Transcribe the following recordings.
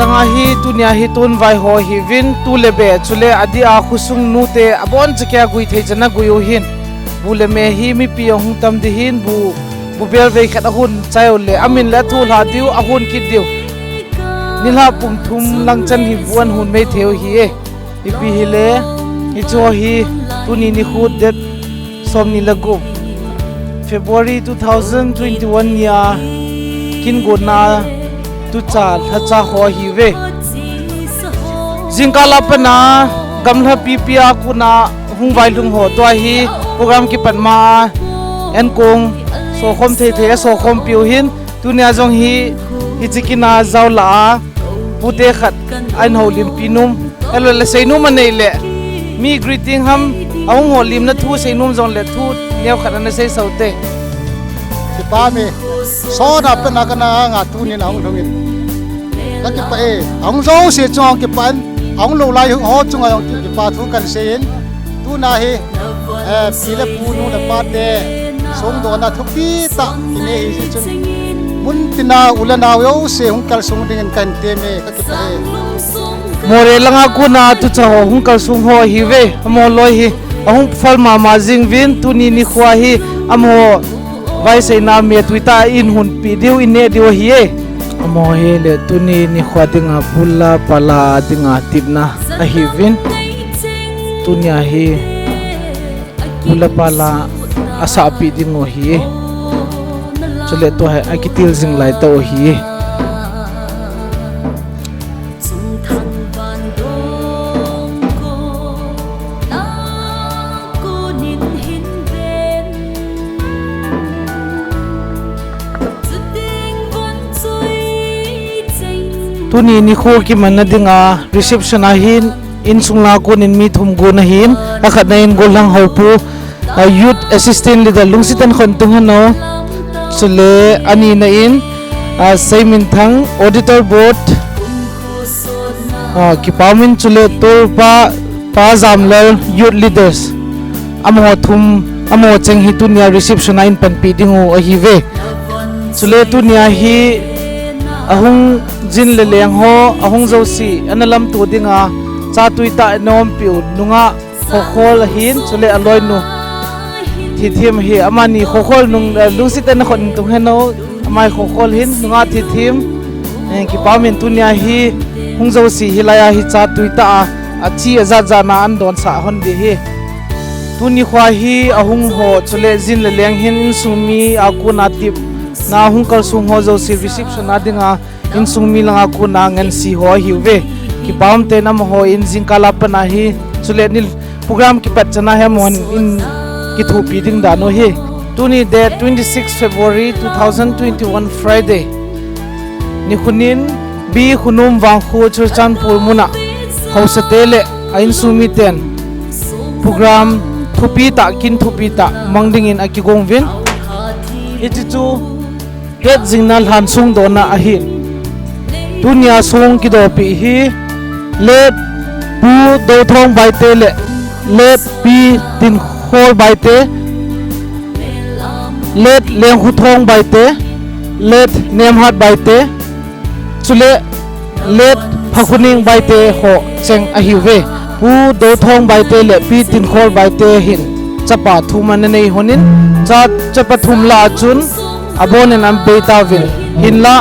langa hi tunia hi tun vai ho hi vin tu lebe chule adi a khusung nu te abon chakya gui thei jana guyo hin bule me hi mi pi hung tam di hin bu bel ve khat ahun chayo le amin la thu la diu ahun ki diu nila pum thum langchan hi buan hun me theu hi e ipi hi le hi cho hi tuni ni khut det som ni lagu February 2021 ya kin gona tu cha tha cha ho hi ve jingkala pana gamla pipia kuna hungwai lung ho to hi program ki panma en kong so khom the so khom piu hin tunia jong hi chikina zawla pute khat an ho lim pinum elo le seinum anei le mi greeting ham ahung ho lim na thu seinum jong le thu neu khat na sei saute ki pa me so na pana kana nga tu ni na hung thongin ka ki pa e hung zo se chong ki pan hung lo lai ho chung ayong ki pa thu kan sein tu na hi pile pu nu na pa te song do na thu pi ta ine hi chun mun tina ulana yo se hung kal sung ding kan te me ka ki pa e more langa kuna tu cha ho hung kal sung ho hi ve mo loi hi ahung phal ma jing vin tu ni khwa hi amo vai sei na me tuita in hun pi diu ine diu hi e amo he le tu ni khwa dinga pulla pala dinga tipna a hi vin tunia hi pulla pala asa pi dingo hi chule to hai akitil jing lai to hi tuni ni kho ki manna dinga reception a hin in sungla ko nin mi thum go na hin akhat na in golang hopu youth assistant leader lungsitan khon tung hano chule ani na in saimin thang auditor board ki pamin chule tor pa zamler youth leaders amo thum amo cheng hi tunia reception a in pan pi dingu a hi ve chule tunia hi ahung jin le leng ho ahung zo si analam tu dinga cha tuita nom piu nunga khokhol hin chule aloi nu thi thim hi amani khokhol nung lusiten khon tung heno amai khokhol hin nunga thi thim ki pamin tunia hi hung zo si hilaya hi cha tuita a chi aza jana an don sa hon di hi tuni khwa hi ahung ho chule jin le leng hin sumi akuna tip na hung kal sung ho zo si reception adinga in sungmi langa kuna ngan si ho hiwe ki bam te nam ho in jingkala pana hi chule nil program ki pat chana he mon in ki thu pi ding da no he tuni date 26 February 2021 Friday ni khunin bi khunum wang khu churchan purmuna hausatele ain sumi ten program thupi ta kin thupi ta mangding in akigong vin ichu het jingnal han sung do na ahi tunia sung ki do pi hi let pu do thong bai te le let pi tin khol bai te let leng hu thong bai te let nem hat bai te chule let phakuning bai te ho cheng a hi ve pu do thong bai te le pi tin khol bai te hin chapa thuman nei honin cha chapa thum la chun abonen am beta vin hinla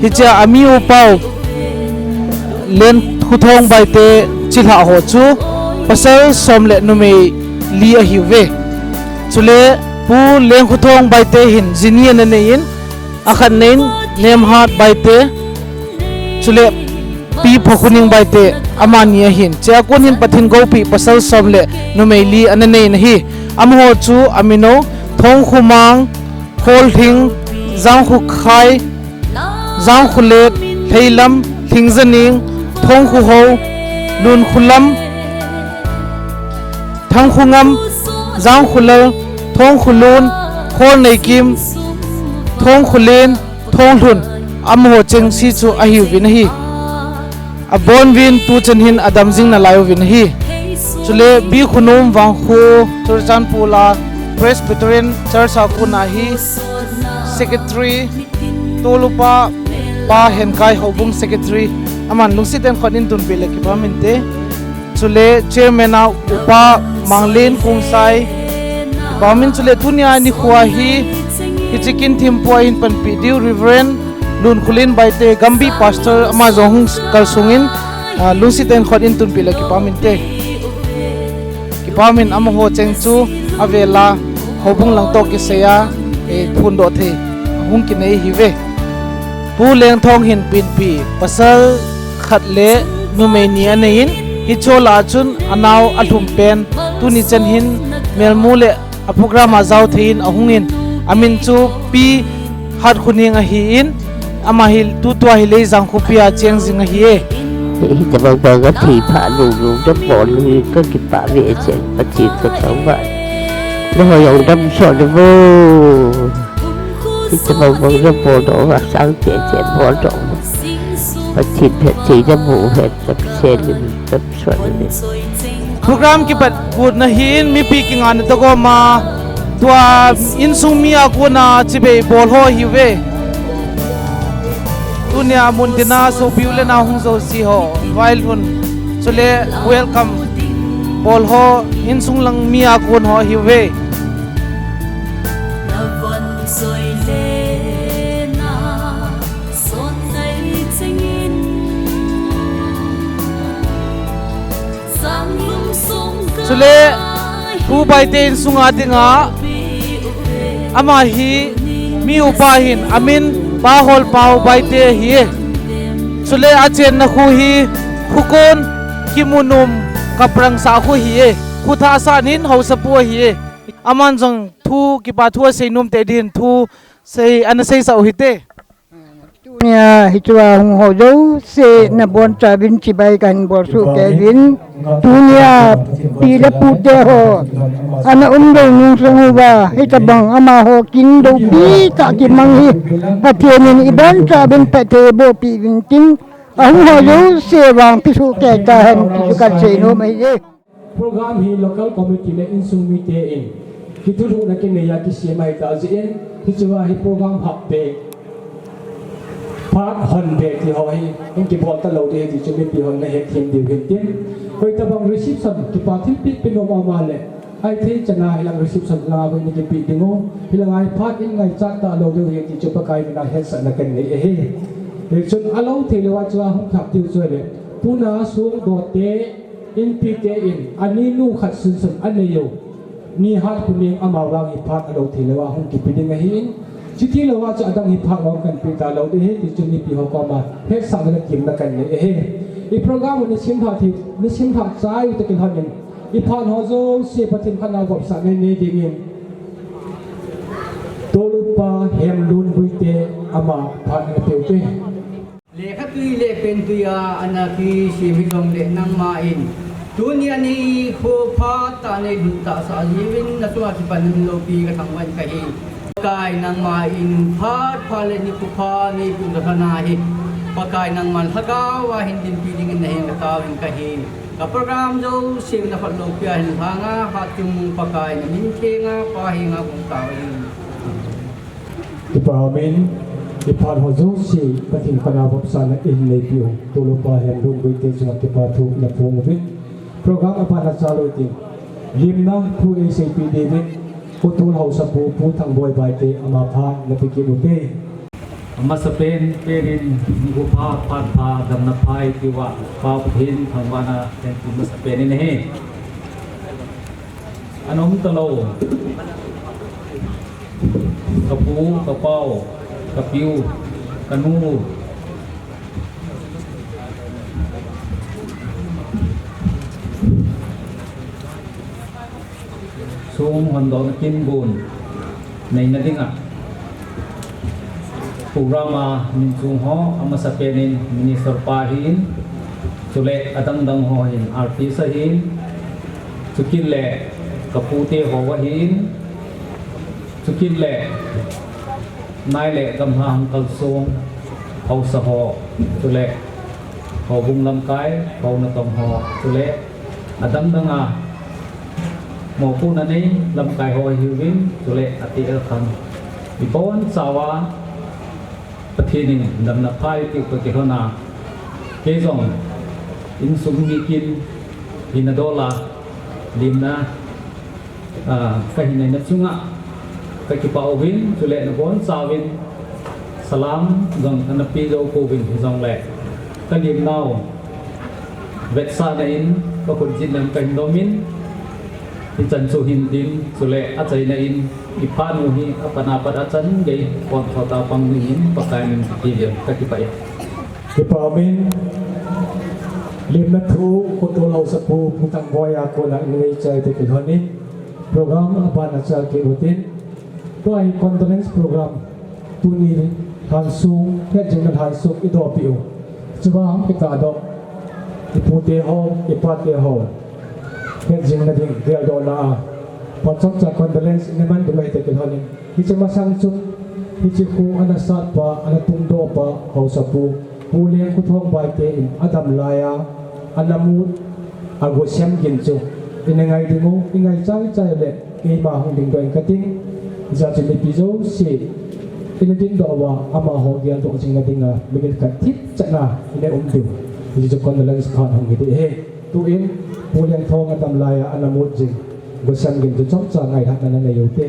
hicha ami upau len huthong bai te chilha ho chu pasal somle nume li a hiwe chule pu len huthong bai te hin jinian ne in akhan nein nem hat bai te chule pi phokuning bai te amania hin cha konin pathin go pi pasal somle nume li anane na hi amho chu amino thong khumang khol thing zang khu khai zang khu let theilam thing zaning thong khu ho nun khulam thang khu ngam zang khu lo thong khu lun khol nei kim thong khu len thong lun amho cheng si chu a hi vin hi a bon vin tu chen hin adam jing na layo vin hi chule bi khunum wang khu churchan pula Presbyterian Church akuna hi secretary tolupa pa henkai hobung secretary aman lungsit en khonin tun pile ki paminte chule chairman a upa manglin kungsai pamin chule tunia ni khuwa hi chicken thim po in pan pidiu reverend lun khulin baite gambi pastor ama jong kalsungin lungsit en khonin tun pile ki paminte ki pamin am ho chengchu avela hobung lang to ki seya e phun do the hung ki nei hi ve pu leng thong hin pin pi pasal khat le numenia nein hi chola chun anaw alhum pen tuni chen hin melmu le a program a zau thein ahungin amin chu pi hat khuning a hi in ama hil tu tua hi le jang khu pia cheng jing a hi eจะบอกว่าที่ผ่านลูกจะบอกเลยก็กินปลาเวชปฏิสัตว์ว่าแล้วอย่างดำสอนว่าที่จะบอกว่าจะบอกว่าสาวเจ๊เจ๊บอกปฏิเพชรจะบูเหตุจะเสด็จจะสวดเลย program ki pat good na hin mi pi ki ngan to ko ma tua insumia ko na chibe bol ho hi ve dunia mundina so biule na hung so si ho while hun chule welcome bol ho insung lang mia kun ho hi ve chule tu bai te sunga dinga ama hi mi upa hin amin pa hol pau bai te hi chule a chen na khu hi khukon kimunum kaprang sa khu hi khu tha sa nin ho sa pu hi aman jong thu ki pa thu sei num te din thu sei an sei sa hi te Nia hitua hung ho dấu se na bon cha bin chi bai kan bor su ke bin dunia pi le pu te ho ana do nung sang ba hita bang ama ho kin do pi ta ki mang hi patien ni iban cha bin pe te bo pi bin tin hung ho dấu se wang pi su ke ta han pi su kan se no mai ye program hi local committee le insung mi te in hitu ru na ke ne ya ki se mai ta ji en hitua hi program hap pe phát hòn về thì họ những cái bọn ta lâu thì chỉ cho mình bị hòn này hết thêm điều hiện tiền với ta bằng reception thì phát thiết bị bên ông mà lệ ai thấy chân này làm reception là với những cái bị tiếng ngô thì là ai phát in ngày chắc ta lâu thì thì cho các cái mình hết sợ là cái này ấy để cho alo thì là cho không khắp tiêu rồi đấy tu na xuống đồ tế in pi tế in anh ấy nu khát sưng sưng anh ấy yêu ni hát của mình âm màu vàng phát alo thì là không kịp bên ngày hin chỉ khi làว่าจะต้องหิพักเรากันปีตาเราได้เห็นที่จะมีปีหัวกมาเฮ็ดสั่งแล้วกินแล้วกันเนี่ยเฮ้อีโปรแกรมวันนี้ชิมทาที่นี่ชิมทาใจตะกินทอดยังอีพานหัวโซ่เสียปฏิบัตินากับสั่งในนี้ดีเงี้ยตัวลูกปลาเฮมลุนบุยเตอามาผ่านในเตียวเตเลขาตุยเลเป็นตุยาอันนั้นคือชีวิตของเลนังมาอินดุนยานี้โคพาตาในดุนตาสาลีวินนัสวาสิปันโลปีกระทั่งวันกันเองกายนางมาอินพาดพาเลนิคุพานีบุญรัตนาหิปกายนางมันฮกาวาหินดินปีดิงในเฮงกาวินกะฮีกับโปรแกรมโจสิงนักโลกยาหินทางาฮัดจุงปกายนินเทงาปาหิงาคุงกาวินอีพามินอีพานหัวโซ่เสียปฏิบัตินากับสั่งในอินในปีตัวลูกปลาเฮมลุนบุยเตจังหวัดที่ปาทุกและพงวินโปรแกรมอภัยชาโลติลิมนาผู้เอเซปีเดวิดผู้เฮาสปูผู้ทางบอยบายเตอมาพาและปิกิบุเตมาสเปนเปรินกุพาพาพาดำนับไพที่ว่าปาวพินทางวานาแต่ที่มาสเปนนี่เฮอันนมตะโลกระปูกระเป้ากระปิวกระนูสูงหันดอกกินบุญในนาฬิกาผู้รามามินจุงฮออามาสเปนินมินิสปาหินสุเลอดังดังฮอหินอาร์ติสหินสุกินเล่กปูเตฮอวหินสุกินเล่นายเล่กำหังกัลซงเขาสหอสุเลเขาบุงลำไกเขานตองฮอสุเลอดังดังอาหมอผู้นั้นนี้ลำไก่หอยหิววินจุเลอติเอคันอีปอนสาวะประเทศนี้ดำนับไพ่ที่ปฏิหนา ke zong in sung mi kin in adola limna ka hinai na chunga ka ki paowin chule na bon sawin salam zong anapi zo ko win zong le ka lim nau vet sa na in ko kun jin nam kan domin in chan chu hin din chule a chai na in ipanu hi apana para chan gei kon thota pang ni in pakai min ti dia ka ki pa ya ki pa min lim na thu ko to lau sa pu putang boya ko na ngai chai te ki honi program aban achal ke rutin to ai conference program tuni han su ke jeng han su i do piu chuba ham ki ta do ipu te ho ipa te ho ke jeng na ding gel do na pachok cha conference ne man dumai te ki honi hi chama sang chu hi chi khu ana sat pa ana tum do pa ho sa pu puliang ku thong bai te in adam laya anamut ago sem gin chu inangai dingo ingai chai chai le ke ma hong ding doing cutting za chi mi pizo si in din do wa ama ho gyal do jinga dinga migin ka tip chana ine du ji jo kon lang khan hong gi he tu in puliang thong adam laya anamut jing go sem gin chu chok cha ngai hat na ne yote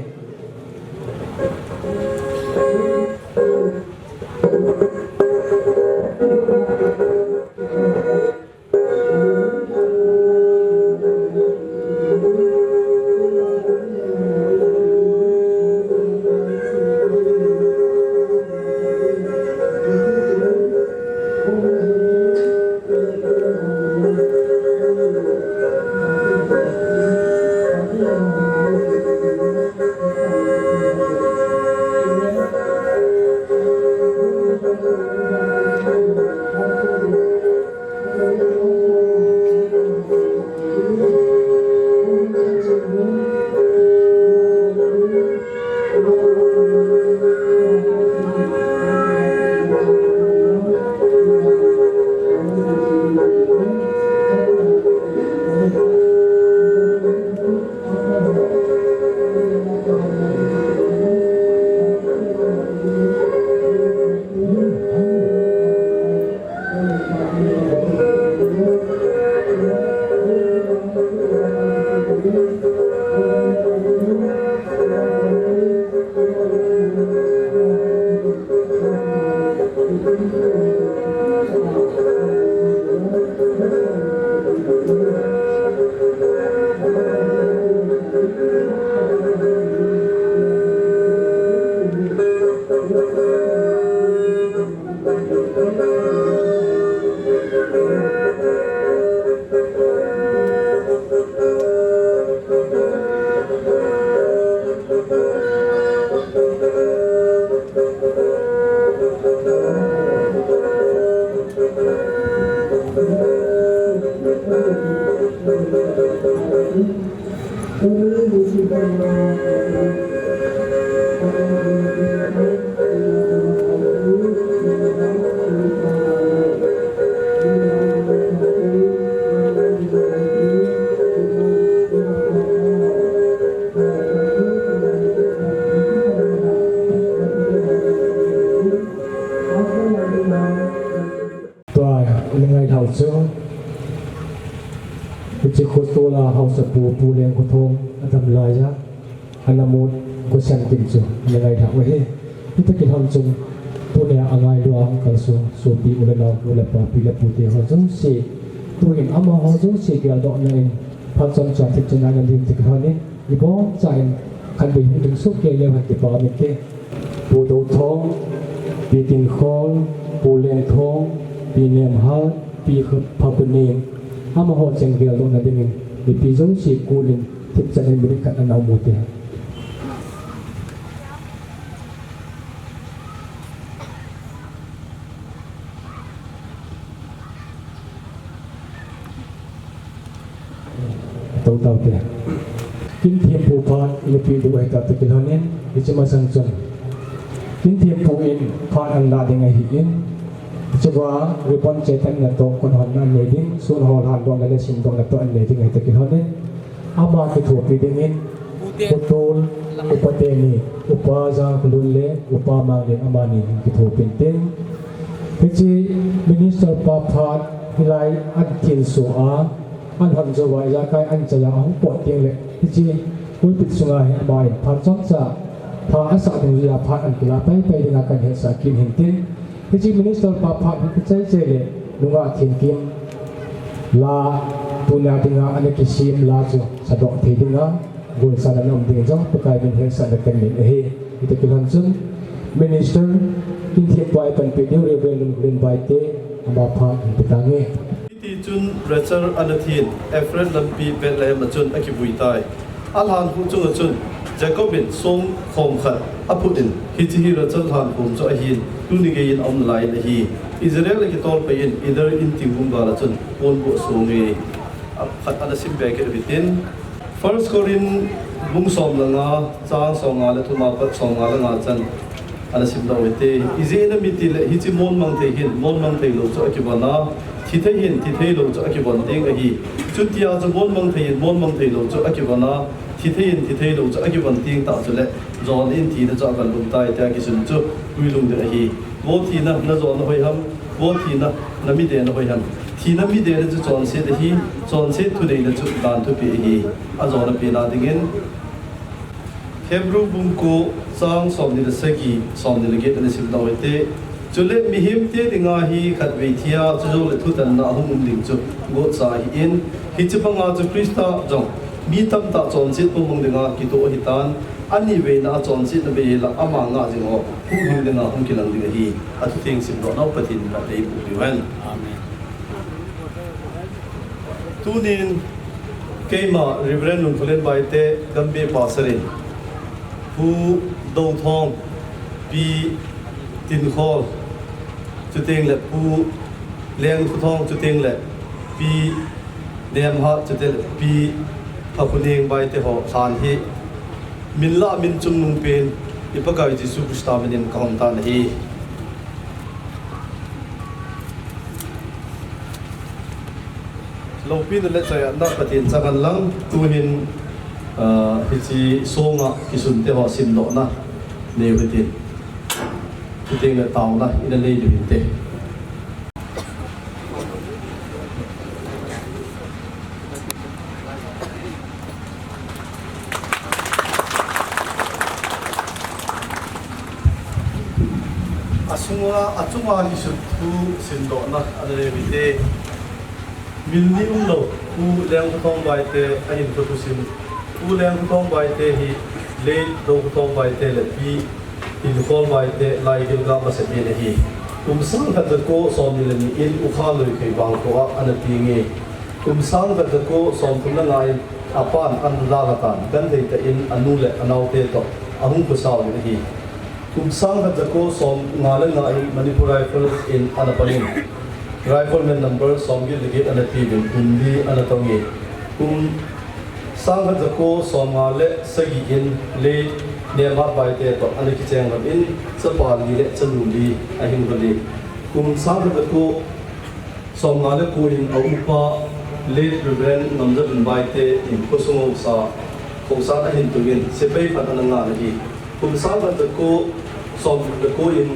ngai thau chu chi khot to la hau sa pu pu leng ko thong adam la ya anamut ko san tin chu ngai thau he ita ki hom chu to le angai lo ang kal so so pi ule na ule pa pi le pu te ho chu se tu in ama ho chu se ke do na in phan chon cha ti chana gan dim ti ka ne i bo chai kan bi hin ding su ke le ha ti pa me ke pu do thong pi tin khol pu leng thong pi nem ha pi khut pa ku ne ama ho cheng ge lo na ding ni pi jong si ku lin ti chana mi ka na mu te tàu tàu tiền kinh thiệp phù phật là vì đủ hệ tập thực hiện nên để cho mà sang chân kinh thiệp phù in phật ăn là để ngày hiện cho vợ người con trẻ tan là tổ con hòn ăn này đi xuân hồ hàn đoàn là sinh đoàn là tổ ăn này thì ngày thực hiện nên ama cái thuộc vì đến nên potol upateni upaza kulule upama le amani cái thuộc bên tên cái gì Minister Papat Hilai An Tin Sua An Han Jawa Yakai An Jaya Hong Pot Tiang Le Ji Ui Pit Sunga He Mai Phan Chok Cha Pha Asa Ding Ya Phat An Kila Pai Pai Dinga Kan He Sa Kim Hin Tin Ji Minister Papat Hi Chai Chai Le Lunga Thin Kim La Punya Dinga An Kisim La Chu Sadok Thi Dinga Gun Sa Nam Ding Jong Pakai Min He Sa Da Kan Min He Ite Kilan Chun Minister Kin Thiet Pai Pan Pi Deu Reverend Lin Bai Te Amba Phat An Pitange Ti chun Richard Anathin Efren Lampi Bethlehem chun akibui tai Alhan hu chung chun Jacobin Som Khom Khat Apudin Hi Richard Han Hum cho ahin tu ni gein om lai na hi Israel ki tol pe in either in tingum ga la chun pon bo so nge khat ana sim be ke bitin First Corin bung som la nga chang song nga la thuma pat song nga la nga chan ana sim da wete izena mitil hi chi mon mang the hin mon mang the lo cho akibana thi the hin thi the lo cho akibon ding a hi chutia cho mon mang the hin mon mang the lo cho akibana thi the hin thi the lo cho akibon ting ta cho le zon in thi da cha kan lum tai ta ki sun chu ui lum de hi bo thi na zon hoi ham bo thi na mi de na hoi ham thi na mi de chu chon se de hi chon se thu de na chu dan thu pi hi a zon pi na dingin Hebrew bungko sang som ni sagi som ni ge na sim dawete chule mihim te dinga hi khat ve thia chu le thu tan na hum ding chu go sa hi in hi chu panga chu krista jong mi tam ta chon sit pu mong dinga ki to hi tan ani ve na chon sit na be la ama nga jing ho hu hi dinga hum kilang dinga hi atu thing sim do no patin na dei pu ri wan amen tunin keima reverend nun phulen bai te gambe pasarin Hu Dou Thong Pi Tin Khol Chu Ting Le Pu Leng Thu Thong Chu Ting Le Pi Niam Ha Chu Ting Le Pi Phakuning Bai Te Ho Khan Hi Min La Min Chung Nung Pen Ipakai Jisu Krista Menin Kahom Tan Hi Lo Pi Le Chaya Na Patin Chakan Lang Tu Hin hi chi songa kisun te ho sim lo na ne bitin kiting na taw na ina nei du te achunga kisun tu sim lo na ane bite milni lo u leng thong bai te ain to tu sim u leng thong bai te hi le do thong bai te le pi in khol bai te lai gil ga ma se le hi sang khat ko som ni le ni in u kha loi kai bang ko an ti nge sang khat ko som thum na ngai apan an la la tan gan dei te in anu le anau te to ahung ko saw ni hi sang khat ko som nga le ngai Manipur rifle in anapanin rifleman number som gil ge an ti bin kundi an tongi sang khat ko som nga le sagi in le ne ma bai te to an ki chang ram in sapa li le chalu li a hin bali sang khat ko som nga le ko in au pa le reverend namza bin bai te in ko sung sa ko sa a hin tu in se bai pa an nga le sang khat ko som le ko in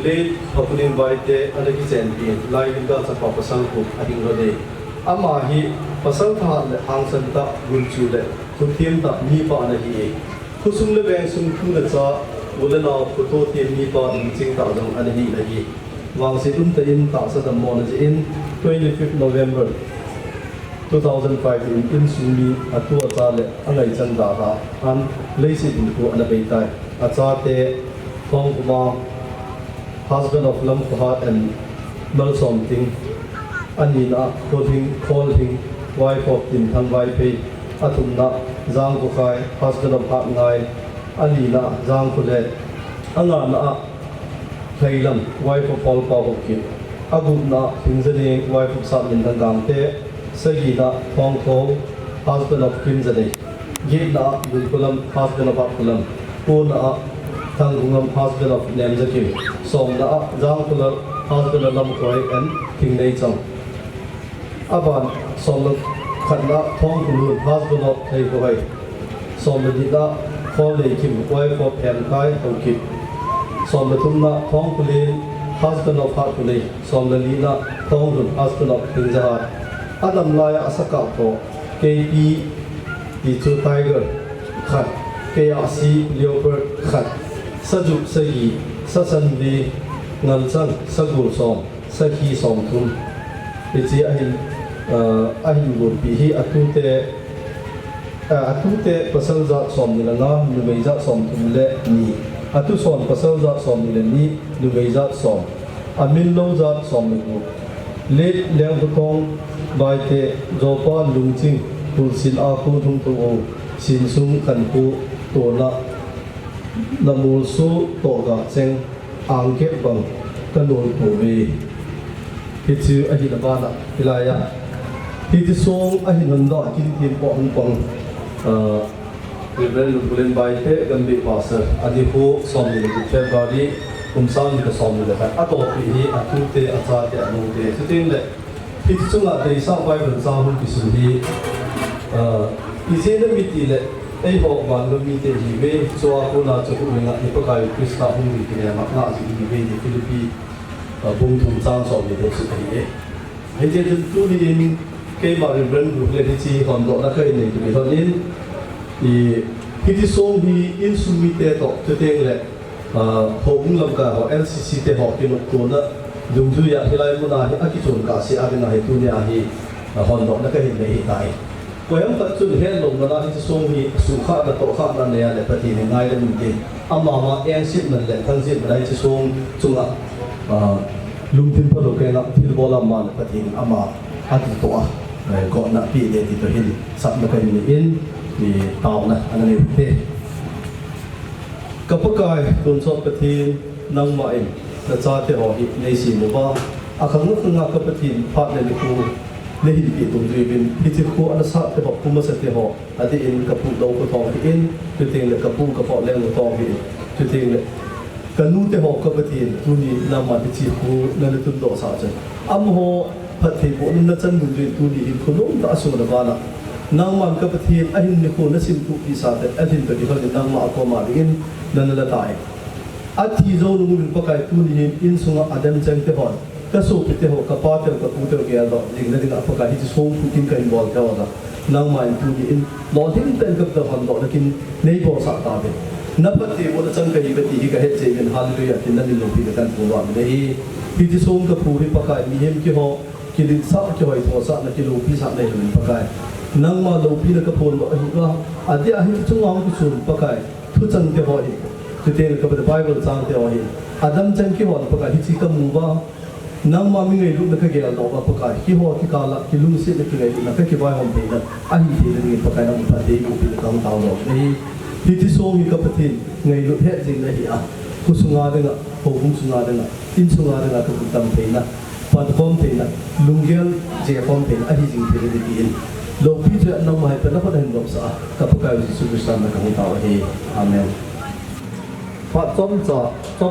le hapunin bai te an ki chen pi lai ga sa pa pasang ko a hin ro de ama hi pasal tha le hang san ta gun chu le khutiem ta ni pa na hi khusum le beng sum thu na cha wala na photo ti ni pa in ching ta jong an hi la hi wang si tum ta in ta sa dam mon in 25th November 2005 in sumi atu acha le angai chan da ha an leisi in ko an bei tai acha te thong kuma husband of Lam Phat and Malsom Ting Anina calling wife of Tin Thang Vai Pei Atumna Zang Kukai husband of Hat Ngai Alina Zang Kule Angana Thailam wife of Paul Pawki Agumna Hinzani wife of Samin Tangante Sagina Thong Thong husband of Kimzani Gina Yulkulam husband of Akulam Puna Tangungam husband of Nemzakim Somna Zang Kulam husband of Lam Koi and King Nei Chong Aban Somna Khatna Thong Kulu husband of Thai Kohai Somna Dita Khol Lei Kim wife of Em Kai Hong Kim Somna Thumna Thong Kulin husband of heart kulay somlalina thong husband of pinjahat adam laya asaka to KP Tichu Tiger khat KRC Leopard khat sajuk sayi sasanli ngalchan sagul som sahi som thum ichi ahin gur pihi atute pasal zat som nilanga numei zat som thum le ni atu son pasal zat som nilani numei zat som amin lo zat som lu le leng tong bai te zopa lungching tulsin a khu thum tu o sin sung kan pu to la namul su to ga cheng ang ke bang kanol pu ve hichu a hi la ba na hilaya hi song a hi nan da kin tin po hung pang Reverend Lukulen Baite Gambi Pastor Adiho Somni February Kumsan ka Somni le a to pi hi atute acha te anu te chutin le hi chunga te sa Bible sa hu ki su hi ise na miti le ei ho wan lo mi te hi ve so a ko na chu ku nga ni pa kai Krista hu ni ki le ma na ji ni ve ni Philippi bung thum chang so ni de su hi he je tu ni in ke ma Reverend Lukulen chi hon do na kai ni ki thon in Hiti song hi in sumite to teteng le hong lam ka ho LCC te ho kinok ko na dung thu ya hilai mu na hi akichun ka si ari na hi tu ne a hi hon do na ka hi nei tai ko yam ta chun hen long na hi song hi su kha na to kha na ne ya le pati ni ngai le min tin ama ma en sit na le thang sit na hi song chunga lung tin pa lo ke na thil bola ma na pati ni ama ati to a ko na pi le ti to hin sap na ka ni inมีตาวนะอันนี้เท่กับพวกกายตุนชอบปฏินนั่งมาเองและจ่าเตอหิในสีมุบ้าอาครั้งนู้นคืองานกับปฏินพัดในคูในหินปีตุนจีบินพิจิตรคูอันสัตย์แต่บอกคุมาเสถียรอันที่อินกับผู้ดาวกับทองที่อินจุดเทียงเลยกับผู้กับพอแรงกับทองที่อินจุดเทียงเลยกันนู้นเตอกับปฏินทุนี้นำมาพิจิตรคูนั่นเลยตุนดอกสาจันอัมโหพัดเทบุนั่นจันมุนจีทุนี้อินคนนู้นตาสุนทรบ้านะนางมันกับทีมอาหินนิโคนัสิมตุกิสาเตอาหินตัวที่เขาจะนางมาอักมาดินนั่นละตายอาทิโจนุ่งปะกายตุนิหินอินสุงอาดัมจังเตหอนก็สู้ไปเตหอกับป้าเตอกับปูเตอเกียร์ดอกลิงนั่นเองปะกายที่จะส่งผู้กินกันบอลเท่านั้นนางมันตุนิหินหลอดหินเต็มกับเตหอนดอกนักกินในบ่อสาตาเป็นนับปฏิวัติจังกันอีกทีที่ก็เห็นเจเป็นฮัลลุยาที่นั่นลงพิกันตัววันนี้ที่จะส่งกับผู้ที่ปะกายมีเห็นกี่หอกินสักกี่หอยทอสักนักกิโลพิษในหลุมปะกายนังมาลูปีนักพลว่าอาเดียหิมจงเอาที่สุดปะกายทุจังเทหอยจุดเด่นกับไบเบิลจางเทหอยอาดัมจังกี่หอยปะกายที่จิกมูว่านังมามีเงินลูกนักเกล้าดอกปะกายกี่หอยกี่กาละกี่ลุงสินักเกล้านักกี่ใบหอมเพียนอาหิที่เรื่องปะกายนังพันเดียวปีนักตาวดอกนี้ที่ที่ส่งมีกับทีเงินลูกเฮ็ดจริงเลยอ่ะกุศลงาเด้งอ่ะโหกุศลงาเด้งอ่ะอินสุงาเด้งอ่ะกับตั้มเพียนนะปัดฟอมเพียนนะลุงเกลเจ้าฟอมเพียนอาหิจริงเพียนได้ดีโลกพิจารณาไม่เป็นนักพัฒนาดอกสากับพวกเราที่สุดสามนักของเราเองอาเมนพระจอ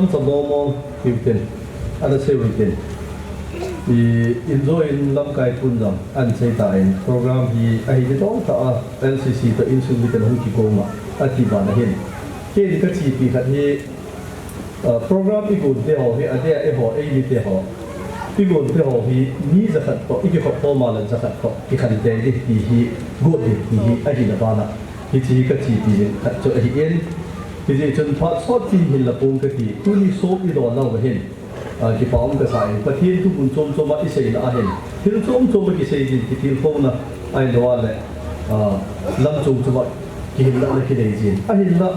มจะมองวิเทนอันนั้นเชื่อวิเทนอินโดอินลำไก่ทุนลำอันเชื่อตายโปรแกรมที่ไอ้ที่ต้องต่อ LCC ตัวอินซูวิเทนหุ่นกิโกมาอธิบายนะเห็นเกี่ยวกับชีวิตที่โปรแกรมที่กุนเตหอที่อันเดียเอหอเอยิเตหอที่กุนเตหอที่นี่จะขัดต่ออีกข้อต่อมาแล้วจะขัดต่อที่ขัดใจที่ที่กูดีที่ไอ้ที่ละบ้านะที่กับชีวิตขัดจุดที่เอ็นที่จนพอสอดที่เห็นละปุ่มกับที่ตัวนี้โซ่ที่โดนเราเห็นที่ป้อมกับสายประเทศทุกคนจมมาที่เสียนะเห็นที่จมมาที่เสียที่เขานะไอ้ตัวอะไรลำจมมาที่เห็นละที่ได้ยินไอ้เห็นละ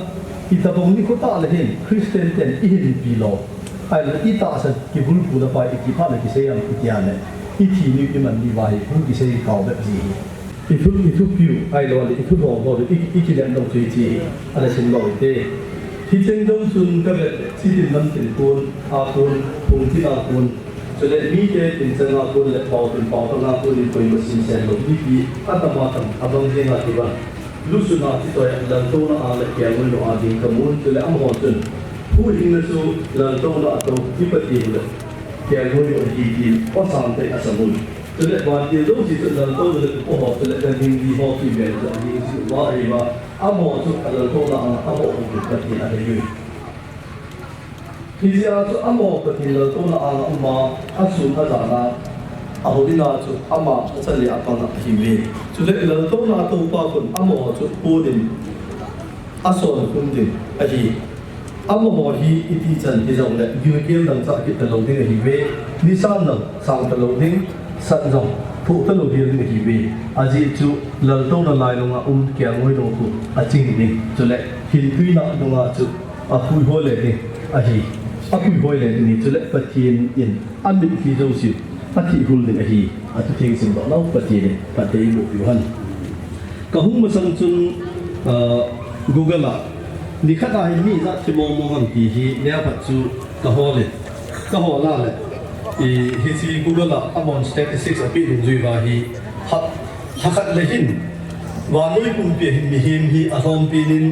ที่ตะบงนี่เขาตาเลยเห็นคริสเตียนเต็นอีเห็นปีโลไอ้ละอีตาสันที่บุญพูดไปอีกที่พาเลยที่เสียอีกอย่างเนี่ยอีที่นี่มันมีไว้บุญที่เสียเก่าแบบนี้อีทุกผิวไอ้ละอีทุกห้องเขาอีกที่เด่นตรงที่อะไรเช่นเราเต้ที่เจ้าจงสุนก็แบบที่ดินมันเป็นคนอาคนภูมิที่อาคนจะเล่นมีเจเป็นเจ้าอาคนและพอเป็นพอต้องอาคนเป็นคนมาสินแสลงที่ปีอัตมาตั้งอับงเจงอาที่บ้านลูกสุนัขที่ตัวหลังโตน่าอาเล็กแก่มันหนูอาดิงขมุนจะเล่นอัมหอจนผู้หญิงนั่นสูหลังโตน่าโตที่ปฏิบัติแก่มันหนูดีดีก็สามเป็นอาสมุนจะเล่นวันที่ลูกที่หลังโตเลยโอ้โหจะเล่นกันยิงดีพอที่แบบจะยิงสิว่าไอ้ว่าอัมหอจุดหลังโตน่าอัมหอจุดปฏิบัติอะไรอยู่ ที่จะจุดอันมองก็ที่เราตัวน่ะอ่างมาอันสุนทรนะอาหุดินาจุดอันมาจะเลี้ยงตอนนั้นหิวจุดเล็กเราตัวน่ะตัวป้าคนอันมองจุดปูดินอันส่วนคุณดินไอ้ที่อันมองที่อิติจันที่เราเนี่ยยูเกี่ยวกับจากที่ตลกที่หิวนิสานนั้นสังตลกที่สันจงผู้ตลกที่หิวอาจีจุดเราตัวน่ะลายลงมาเกี่ยงไว้ลงกูอาจริงดิจุดเล็กหินตุยน่ะลงมาจุดอาคุยหัวเลยดิไอ้ที่อาคุยหัวเลยนี่จุดเล็กปะเทียนอินอันเป็นที่เราสิปะทีหุ่นเลยไอ้ที่อาทุกทีสิ่งต่อเราปะเทียนปะเทียนบุกอยู่หันก็หุ่นมาสังจุนGoogle 啦，你看到มีจะที่มองกันที่เนี่ยปัจจุก็หอเลยก็หอละเลยที่ Google ละอ่ะมอง statistics อ่ะปีนึงจุยว่าหักเลยหินว่าน้อยปุ่มเปลี่ยนมีหิมที่อารมณ์ปีนึง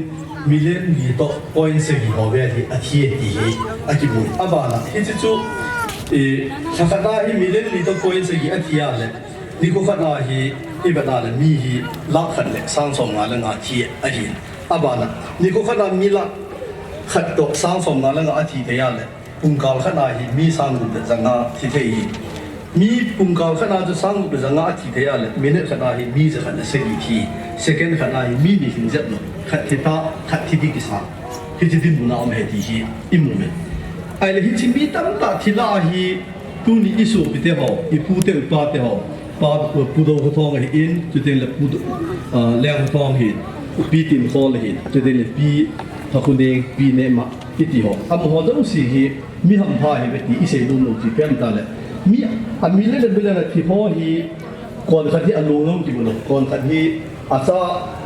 มีเล่มกี่ต่อ point สิ่งที่เขาเรียกที่อาทิตย์ที่อาทิตย์บุญอ่ะบ้าละที่จุหักได้มีเล่มกี่ต่อ point สิ่งที่อาทิตย์เลยนี่ก็ขัดได้ที่แบบนั้นมีลักขัดเลยสร้างสมงานเรื่องอาทิตย์อาทิตย์อาบานะนี่ก็ขนาดมีละขัดตกสร้างสมงานแล้วก็อาทิตย์เดียวเลยปุ่มกาวขนาดมีสร้างรูปจังหวะที่เที่ยมีปุ่มกาวขนาดจะสร้างรูปจังหวะอาทิตย์เดียวเลยมีเนี่ยขนาดมีจะขนาดเศรษฐีเซกันขนาดมีหินเจ็ดเนาะขัดที่ตาขัดที่ดีกิสาที่จะดิ้นมุนเอาไม่ดีที่อิมมุมไอ้เลยที่มีตั้งแต่ที่ละที่ตัวนี้อิสุบิเตหออิปูเตอุปาเตหอปาปูโดก็ท้องเห็นจุดเด่นเลยปูแรงท้องเห็นปีตินคอเลยจะได้เลยปีถ้าคุณเองปีเนมาอิติหออ่ะมองดูสิที่มีหำพายแบบที่อิเซลุนที่เป็นตาเลยมีเรื่องเรื่องที่พอที่ก่อนขัดที่อารมณ์ที่บุญก่อนขัดที่อาซา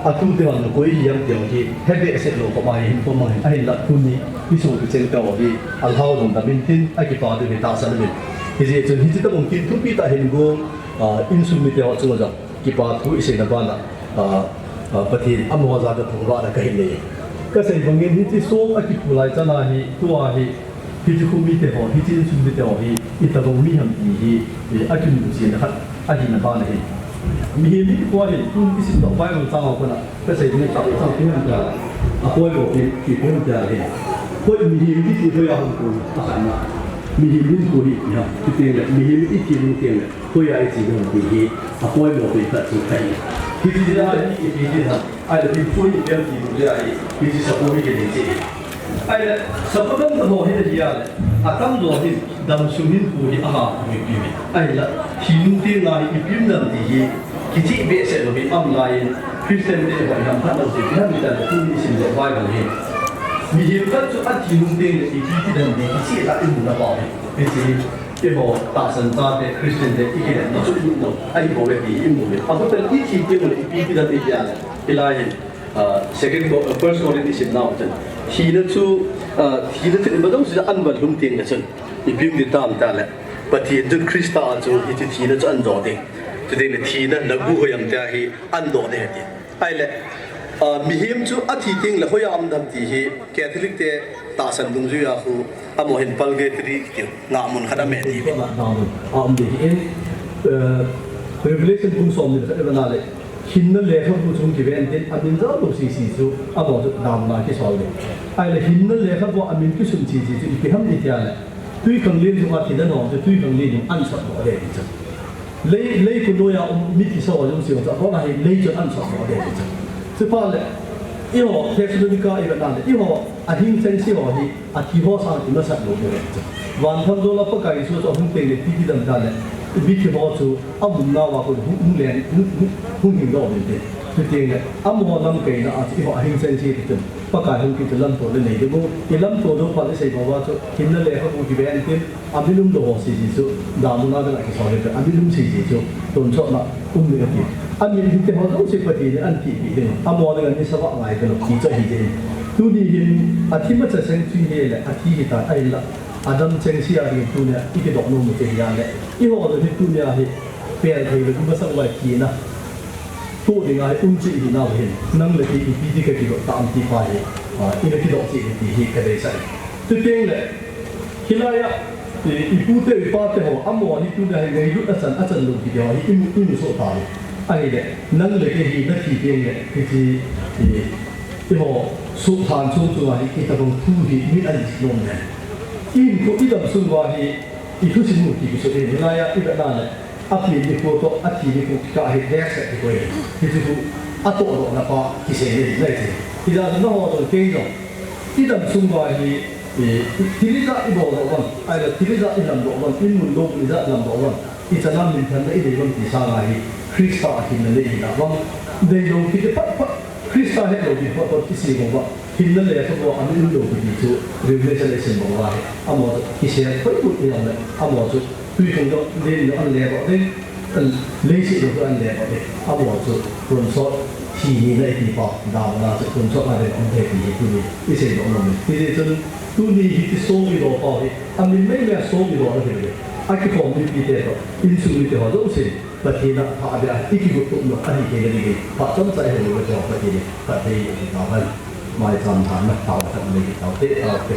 อาตุเดียวกันก็ยังเดียวที่เฮเดเสโลก็มาเห็นตัวมาเห็นไอ้ละคุณนี่ที่สุดที่เจนเก่าที่อัลฮาวดงแต่เป็นทิ้งไอ้กี่ปาดูเป็นตาสันเลยที่จนที่ต้องกินทุกปีแต่เห็นกูอินซูมิเตอร์จังหวะกี่ปาทุกอิเซนบ้านละประเทศอเมริกาจะถูกว่าอะไรกันเลยก็เสร็จบางอย่างที่ส่งอากิปุไลจะน่าที่ตัวที่คุมีเตอที่จีนสุมิเตอที่อิตาลีมีหันที่อากิมุสินะครับอากินบ้านเลยมีที่ตัวที่คุณที่สิ่งต่อไปมันสร้างเอาคนละก็เสร็จเนี่ยจับจับที่มันจะคุยบอกที่คุยจะเห็นคุยมีที่ที่คุยเอาคนอาหารมามีที่ที่คุยเนี่ยที่เตียงเนี่ยมีที่ที่เตียงเนี่ยคุยอะไรสิ่งที่คุยบอกที่ตัดสินใจที่ที่ได้ที่ที่ทำไอ้เรื่องช่วยเรื่องที่มันจะที่ที่สกุลไม่เกิดจริงไอ้สกุลต้องทำให้ได้ยังอาตั้งตัวที่ดำชุ่มหินผู้ที่อาหารมีพิมพ์ไอ้ละที่นุ่งที่งานมีพิมพ์นั่นที่ที่เบสเราเป็นออนไลน์คริสเตียนที่เราทำท่านเราสิ่งที่มีแต่ผู้มีสิ่งเดียวกันเลยมีเหตุการณ์จุดที่นุ่งที่ที่ที่นั่นที่เราเป็นผู้รับผิดเป็นสิ่งที่พอตาสันตาเด็กคริสเตียนเด็กที่เห็นเราชุดนุ่งเราไอ้พวกเด็กที่นุ่งเลยเอาแต่ที่ที่ที่มันที่นั่นที่ยังเวลาเห็นsecond first orientation now ที่นั่นชูที่นั่นที่มันต้องจะอันวันลุ่มเตียงกันจนอีพิมพ์ติดตามแต่ละปฏิจจคริสต์อาจูที่นั่นจะอันโดดเองจะได้ที่นั่นนักบุคคลยังจะให้อันโดดเองไอ้เลยมีหิมจูอาทิตย์เองแล้วเขายามดำที่แคทอลิกเตตาสันดุงจุยาคูอโมเห็นพัลเกตรีเกี่ยวงามุนขนาดเมตีเป็นดีเองrevelation พุ่งสมเลยก็เป็นอะไรหินนั่นเลยเขาพูดถึงกี่เป็นอันนี้เราดูสิจูอาบอกจะดำมาที่สอนเลยไอ้เลยหินนั่นเลยเขาบอกอันนี้ก็สุ่มสิจูอีกที่ทำดีที่อะไรตุยกังเลี้ยงจังหวัดที่นั่นหนอจะตุยกังเลี้ยงอันสัตว์บ่ได้จ้ะเลยคนดูอย่างมิติสอนจังสิ่งจะเพราะอะไรเลยจะอันสัตว์บ่ได้จ้ะซึ่งพอเลยอีหัวเทคโนโลยีก็อีกแบบนั้นอีหัวอาทิตย์เซนซิหัวที่อาทิตย์หัวสร้างที่มันสัตว์บ่ได้จ้ะวันทั้งโดนรับประกันส่วนจะหุ่นเต็งเลยที่ดำๆเลยบิดหัวจูอามุนนาว่าคนหุ่นเลี้ยงหุ่นหินดอกเลยที่จริงเนี่ยอามุนลำเกยนะอาทิตย์หัวอาทิตย์เซนซิที่จุดประกาศหุ่นกิจลำตัวเลยเนี่ยดูอีลำตัวดูพอได้ใส่บอกว่าจูหินนั่นเลยเขาพูดที่เป็นที่อาบิลุมโดหัวสีจูดามุนาจะไหนก็สอนเลยอาบิลุมสีจูโดนชอบมาเลยกันที่อันนี้ที่เขาต้องใช้ปฏิเนี่ยอันที่ดีอามุนเนี่ยนี่สบายกันหรอกที่จะเห็นดูดีเห็นอาทิตย์มันจะเซนซิเลยอาทิตย์ที่ตายไอ้ละอาดัมเชงซีอารีตัวเนี่ยอีกดอกนุ่มเจียร์เลยอีหัวเราที่ตัวเนี่ยให้เปลี่ยนให้เป็นตัวสังเวยกีนะตัวเดียวให้อุ้มจีน่าเห็นนั่งเลยที่อีพีที่เขาที่ดอกตามที่ไปอีกที่ดอกจีที่ที่เขาได้ใส่ตัวเองเลยที่ไรอ่ะอีพูดเตยป้าเตยหัวอามัวนี่ตัวเนี่ยให้เงินยุดอาจารย์ลงที่เดียวให้อิมุโซตาไอ้เนี่ยนั่งเลยที่นักที่เองเนี่ยที่หัวสุภาพชุ่มชื่นให้ที่ตะบงคู่ที่มีอะไรลงเนี่ย in ko idam sunwa hi itu sin mu ki so ni na ya ida na le api ni ko to ati ni ko ka hi de sa ko ni itu ku ato ro na pa ki se ni le ti ida no ho to ke no idam sunwa hi tiliza ibo ro wan ai la tiliza idam ro wan in mun do ida lam ro wan ita nam min than ida ron ti sa ga hi krista hi na le ida wan de lo ki de pa krista he lo di pa ki si ko ba hin le ya ko ami lo ko di chu revelation bo wa amo ki se ko ku ni am le amo chu tu ko do le no an le bo de le si do an le bo de amo chu kun so ti ni le ti pa da na chu kun so ma de on de ki tu ni ki se do no me ki de chu tu ni ki so mi do pa hi ami me me so mi do le de a ki ko mi pi de do in su mi de ho do se pa ti na pa da ti ki ko tu no ani ke ni ki pa chon sai he lo jo pa ti ni pa ti ni ta ban mai tham thán mà tạo thành mình tạo thế tạo thế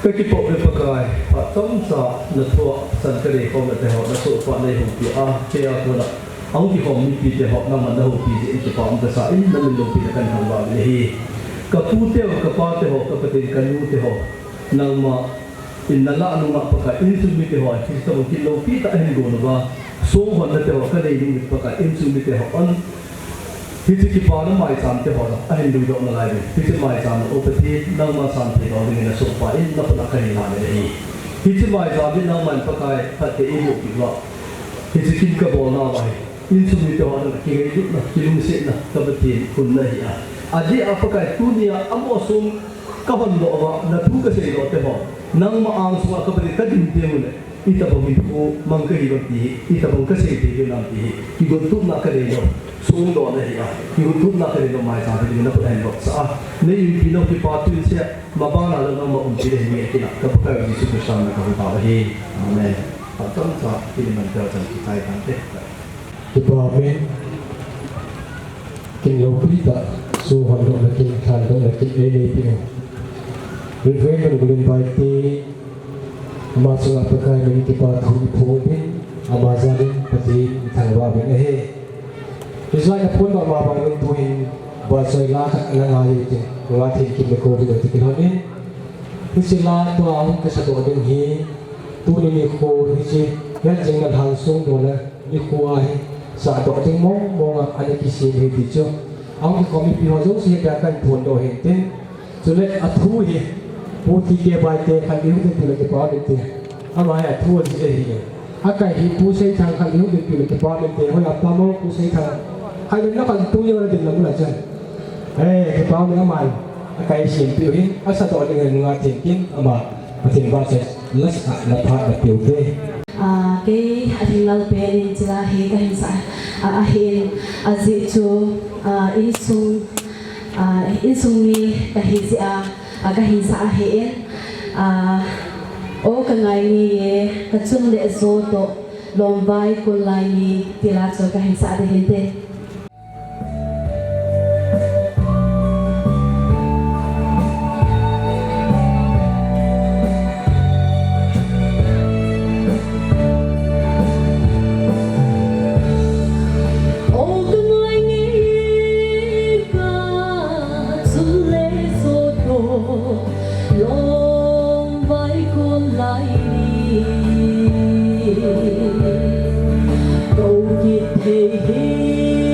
cái bộ về bậc ai ở trong xã là thuộc sân cái này không là để họ là số phận này hùng kia kia thôi là ông thì khôngมีđể họ nằm ở đâu thì chỉ có ông cái xã in là mình lồng thì cái hàng vào này cái phụ tiêu cái bao tiêu họ cái tiền cái nhu tiêu họ nằm mà in là lạ nằm mà cái in sum tiêu họ thì sao mình lồng thì tại hình gồm là số hoàn là tiêu họ cái này mình cái in sum tiêu họ ănที่ที่พอน้ำมันสามที่พอละไอ้ดูดอกอะไรเนี่ยที่มันสามโอเปทีน้ำมันสามที่เราเนี่ยนะสุภาพนับนับกันมาเลยที่มันสามที่น้ำมันประกายพัดเตอีบุกอีกว่าที่กินกระบอกน้ำไปอินสุมิที่พอละกินไอ้ดุนะกินมุสินะกับทีคุณเลยอ่ะอันนี้อาประกายตัวนี้อ่ะมอสุมกับมันดอกว่านับทุกเกษตรดอกที่พอน้ำมันอ่างสุวรรณกับทีกัดดินเดียวเลยอีตาบงมิโกมังกรอีกทีอีตาบงเกษตรเดียวนั่นทีอีกตุกนักกันเลยเนาะสูงดอกเลยอ่ะอีกทุกนักกันเลยเนาะไม่สามที่นับเป็นดอกสะในยุคที่น้องที่ปาตุนเสียมาบ้านเราน้องมาอุ้มที่เรื่องนี้ที่นักกับพวกเราที่สุดสามนะครับต่อไปอาเมนพระเจ้าจะที่มันเกิดจากใจทั้งเด็กที่พอเมนกินโลกิตาสู้หันดอกนักกินขันดอกนักกินเอเนติโนเรื่องมันกุลินไปที่มาสุขภาพในที่ปาทุนพูนอามาจารินปฏิทางว่าเป็นเฮดิฉันจะพูดออกมาบางเรื่องตัวเองบาสอยลาทักละงายจริงว่าที่กินไม่โกรธเลยที่กินเขาเนี่ยดิฉันลาตัวเอากษัตริย์ดึงฮีตัวนี้มีโคดิฉันยันจึงมันทางสูงตัวเลยมีโคไอสาตัวจึงมองอันนี้กิสิเฮติโจเอาที่เขามีพิหารจุสิเหตุการณ์ผลตัวเห็นเต้นสุดเลยอัฐุยผู้ที่เกี่ยวไปเตะขันยิ้มเป็นตัวเก็บปอดเตะเอาไว้อัฐุยสิเฮียอาการที่ผู้ใช้ทางขันยิ้มเป็นตัวเก็บปอดเตะเขาหลับตามองผู้ใช้ทางให้เดินนักการตู้ยังไม่เดินลงมาจังเก็บปอดมันมันอาการเสียงเปลี่ยนอาศัยตัวเองงานเถียงกินเอามาเถียงว่าจะลักษณะละพาแบบเปลี่ยนเต้cái anh lâu bên chỉ là hệ cái hình xã hiện dị chú in sung mi cái hình xã hiện ô cái ngày này cái chung lễ dỗ tổ lòng vai của lại ni thì là cho cái hình xã để hiện thế Hey, hey.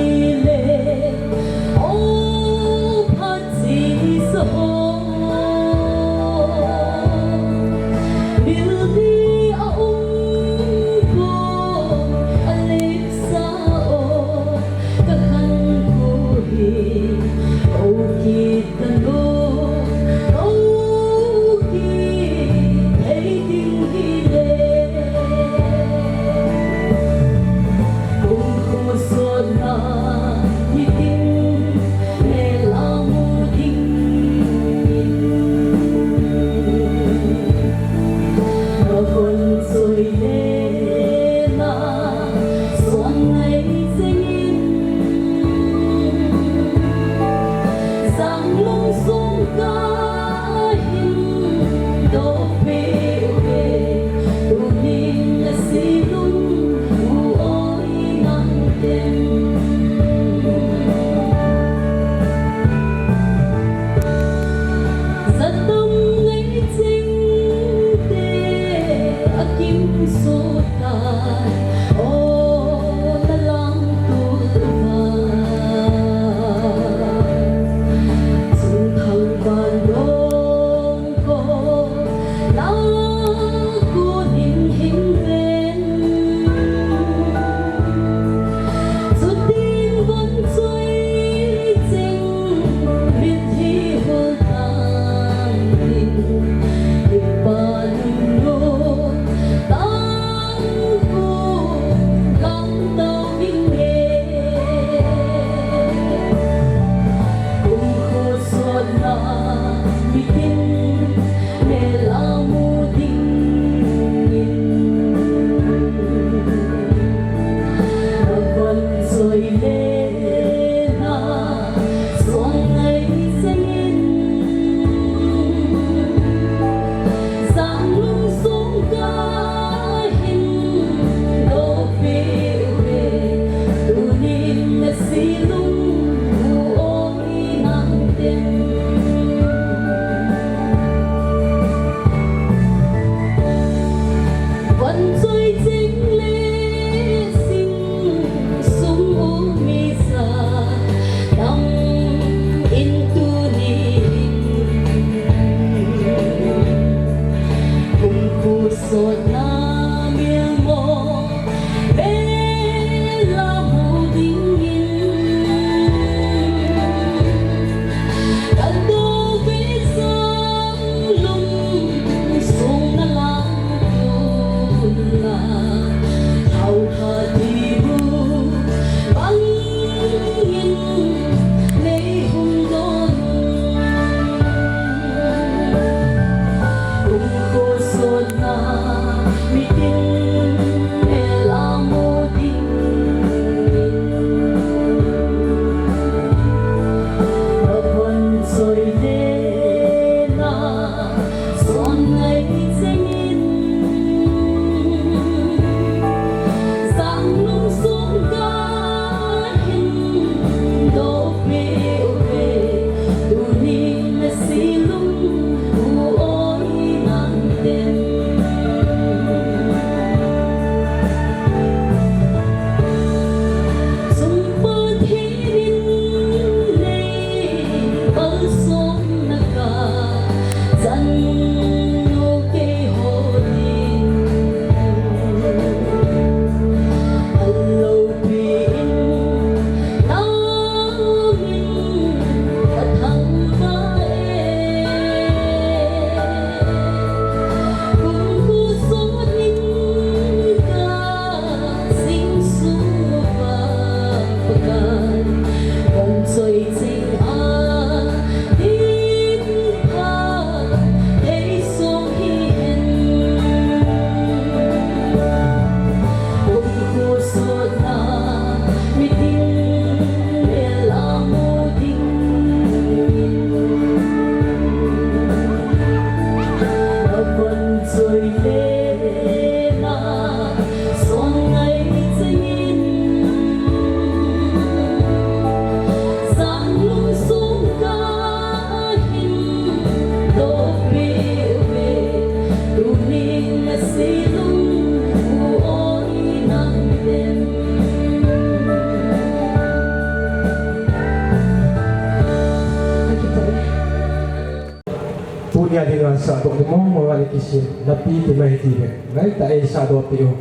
kisim napi ti mai ti be ngai ta e sa do ti o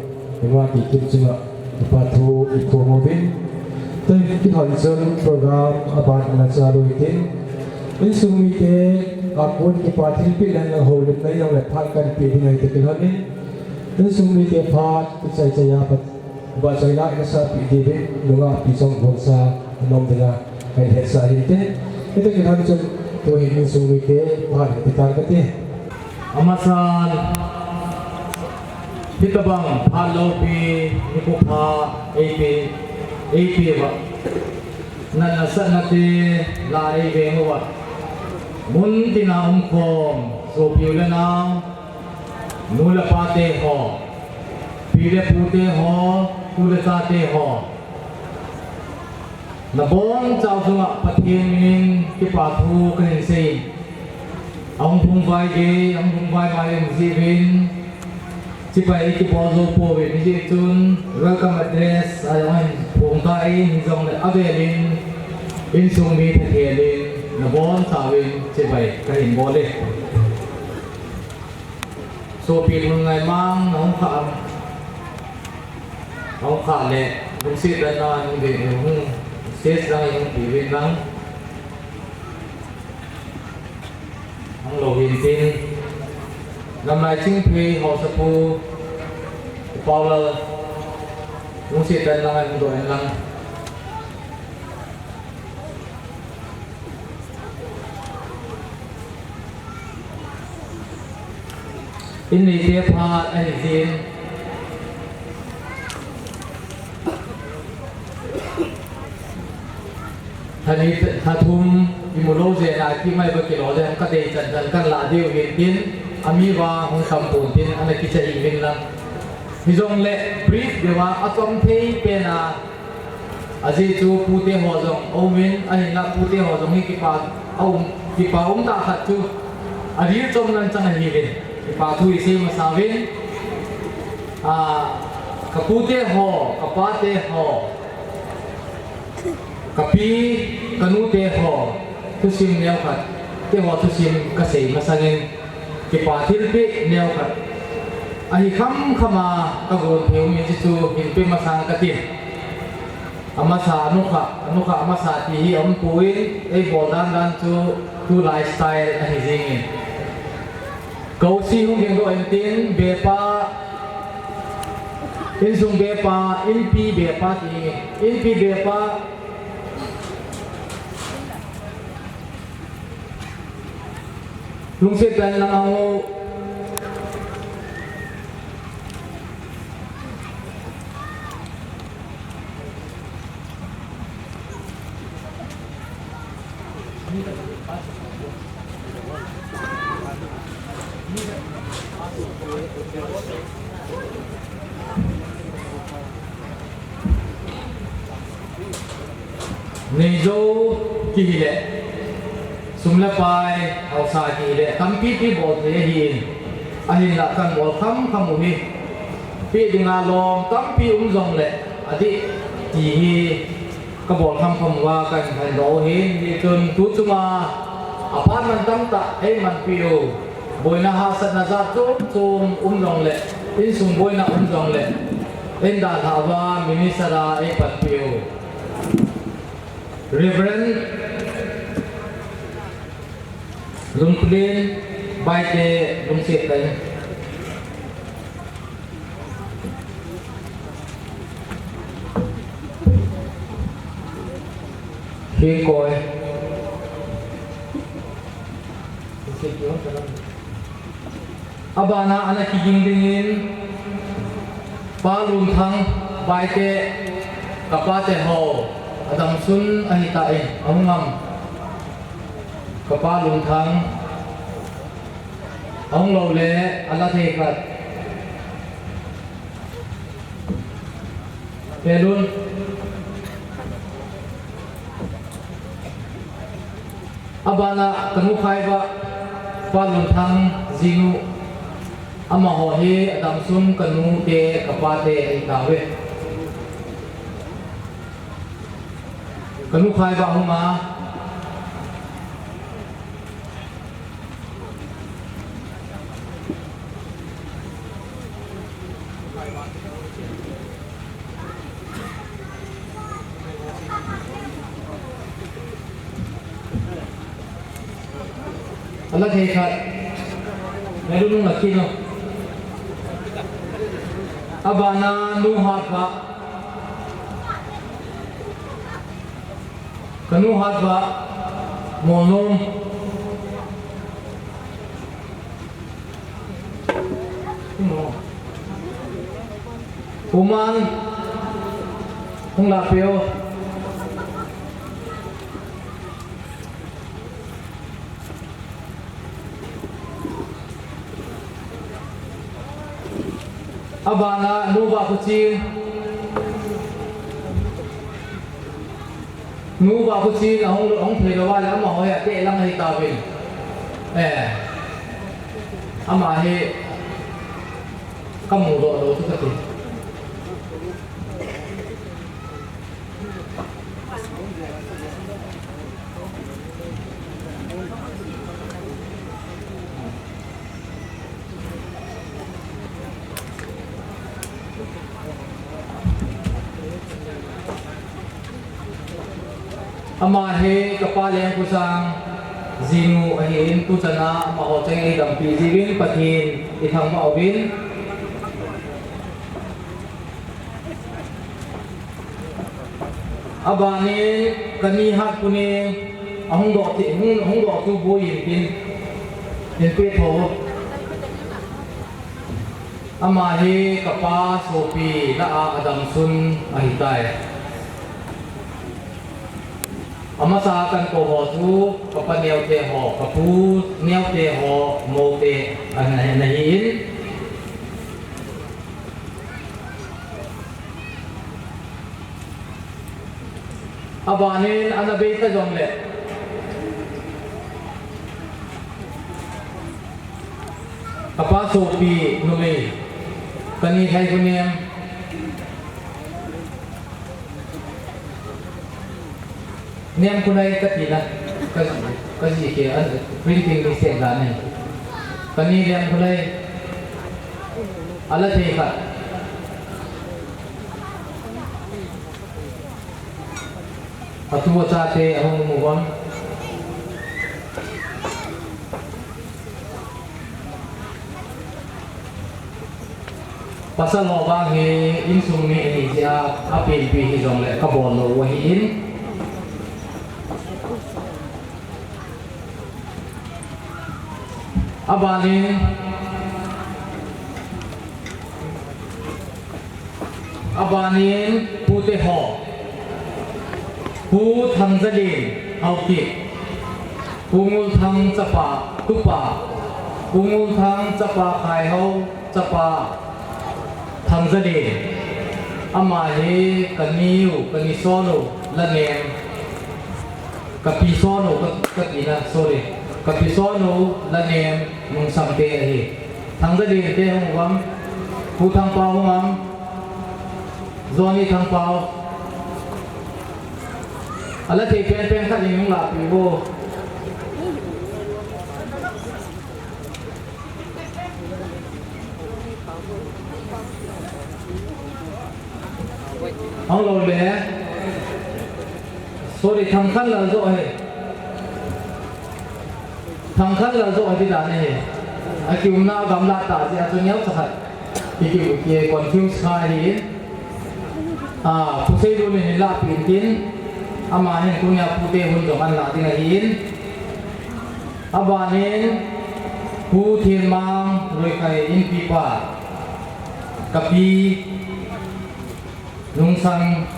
wa ti kim chunga pa thu I ko mo bin tôi ki hon chon program aban na cha lo tin in sung mi te a kon ki pa thil pi lan la ho le nai yong le phal kan pi ngai te hon ni in sung mi te phat ti chai chai ya pat ba chai la ka sa pi di be lunga pi song bon sa nom de la kai he sa hi te ite ki hon chon to hi in sung mi te phat ti tar ka te amasan hitabang phalopi nikupa AP ba nanasana te lai vengowa mun tinaum kom so piulana nula pate ho pire pute ho tule sate ho nabon chau sunga pathian min ki pathu kan sei ông phung vai ghê ông phung vai vai em gì bên chỉ phải cái bao giờ po về cái gì chun welcome address anh phung tay hình dòng này ave lên in sung mi thật hiện lên là bốn sao bên chỉ phải cái hình bốn lên số tiền một ngày mang ông khả lệ ông xếp ra nó ông để ông xếp ra ông bị bên lắm ông lô hình tin năm nay chính quy họ sắp phụ bao lơ ông xếp ra là anh đội anh lăng in này tiếp ha anh tin thà thum imulo je na ki mai ba ki lo je ka de chan chan kan la deu hin tin ami wa hong sam pun tin ana ki cha i min lang mi jong le brief de wa atom thei pe na aji chu pu te ho jong o min ai na pu te ho jong hi ki pa ta khat chu ari chom nan chang hi ven ki pa thu i se ma sa ven ka pu te ho ka pa te ho kapi kanu te ho tu sim neo khat te ho tu sim ka sei masangin ki pa thil pe neo khat ai khama ka gon theu mi chu hin pe masang ka tin amasa anukha amasa ti hi am puin ei bodan dan chu lifestyle a hi jing ko si hung gen do en tin be pa in sung be pa in pi be pa ti in pi be pa lung se dan lang ako nei zo ki le sumla pai au sa ki le tampi ti bo the hin ahin la kan bol kham hi pi dinga lom tampi zong le adi ti hi ka bol kham wa kan han ro hin ni chun tu chuma apan man tam ta ei man piu boina ha sat na za chum zong le in sum boina zong le en da tha wa minisara ei pat piu Reverend Lung Kulin Bai Te Lung Sip Tay Khi coi Abana anak kijing dingin Pa Lung Thang Bai Te Kapa Te Ho Adam sun ahitain ngam kapa lung thang ong lo le ala the khat pelun abana kanu khaiba pa lung thang jinu ama ho he adam sun kanu te kapa te tawe kanu khai ba huma Allah hekat meru nakino abana nuhatba kanuhatba monom Uman Hung lapio Abana nuba kucing Hung pelawa la ma hoya te lang hi tawin ama he kamu do tu kati ama he kapaleng kusang zinu ahin tu sana mahoteng ai dampi zivin pathin ithang maawin abani kanihat pune ahung do tu boyin pin pe tho ama he kapa sopi la adam sun ahitai Amasa kan ko ho tu kapaneo te ho kapu neo te ho mo te anahin abanin anabeta jongle kapa sopi numi kani thai kunem niam kunai katina kasi ke printing mistake dane kani niam kunai ala theka atua chate ahong mugon pasal lo bang he insum ni ni sia apin pi hi jong le kabon lo wa hi in abanin pute ho pu thang zalin auki pungul thang chapa tupa pungul thang chapa khai ho chapa thang zalin ama he kaniu kanisonu lanem kapisonu katina sorry kapisonu lanem mung sampe hi thang zalin te hong wam pu thang pa hong am zoni thang pao ala te pen khat ning la pi bo hong lo le sorry thang khat la zo he thang khat la zo ti da ne he akium na gam la ta ji a chu nyau sakhat ki ki confuse khai hi pusai dulu ni la pintin ama ni punya putih untuk an la tinggal in abanin putin mang roi kai in pipa kapi lungsang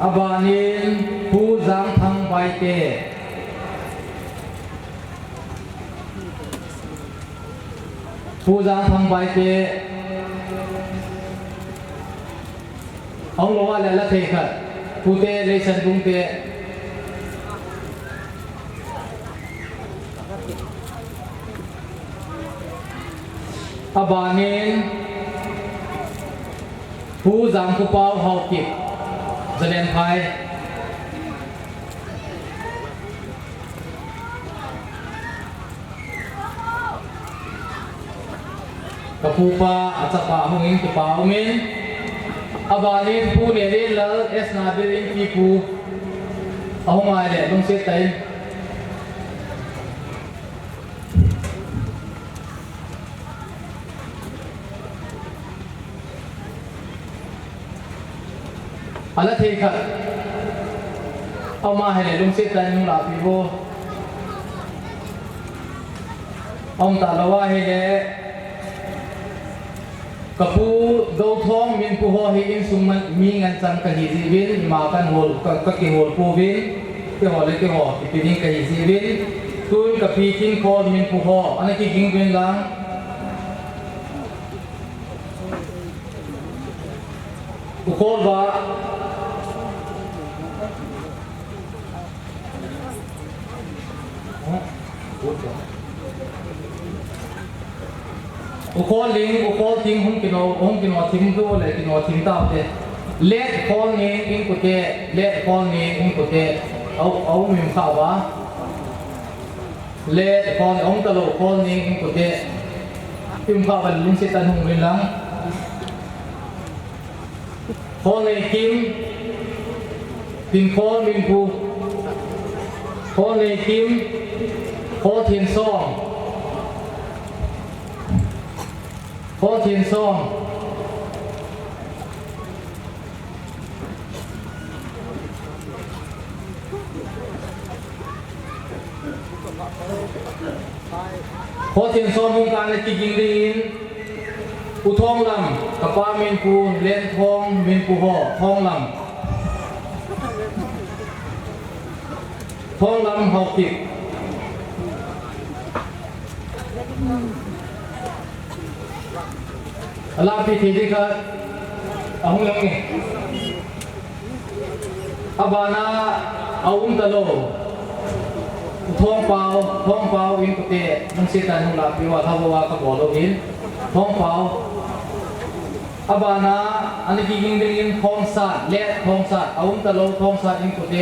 abanin pu zang thang bai te Puja thang bai te ông lo ala la thei khat pute le san bung te abanin pu jang ku pau hau kip zalen phai kapupa atapa hungin tupa umin abanin pu ne le es na berin piku เอาไงเลยลงเสียใจอะไรทีครับเอามาให้เลยลงเสียใจนุ่งหลับพี่โบเอาตาละว่าให้เลยกระปูดาวทองมินปูหัวให้อินสุมันมีเงินจังกะฮิซีวินมากันหัวก็กี่หัวปูวินกี่หัวเลยกี่หัวปีนี้กะฮิซีวินตุนกับปีกินคอมินปูหัวอันนี้กี่กินเป็นหลังปูโคตรว่าอุโคลิงอุโคทิ้งหุ่นกินเอาทิ้งดูเลยกินเอาทิ้งตามเดเล็ดคอนี้อิงกุเตเล็ดคอนี้อิงกุเตเอามีข่าววะเล็ดคอนี้องตะโลคอนี้อิงกุเตพิมพ์ข่าวเป็นลุงเสตันหงเรินลังคอนี้กิมปินคอมินผูคอนี้กิมคอเทียนซองขอเทียนซองขอเทียนซองวงการในจิกิงดีนอุทองลำกับป้าเมนปูเล่นทองเมนปูห่อทองลำเฮาติดลาพิธีที่เขาเอาหุ่นยังไงอาบานาเอาหุ่นตะโลท้องเปล่าอินกุเตมันเสียใจหุ่นลาพิว่าท้าวว่าขบวนโลหินท้องเปล่าอาบานาอันนี้กินดินท้องสัตว์และท้องสัตว์เอาหุ่นตะโลท้องสัตว์อินกุเต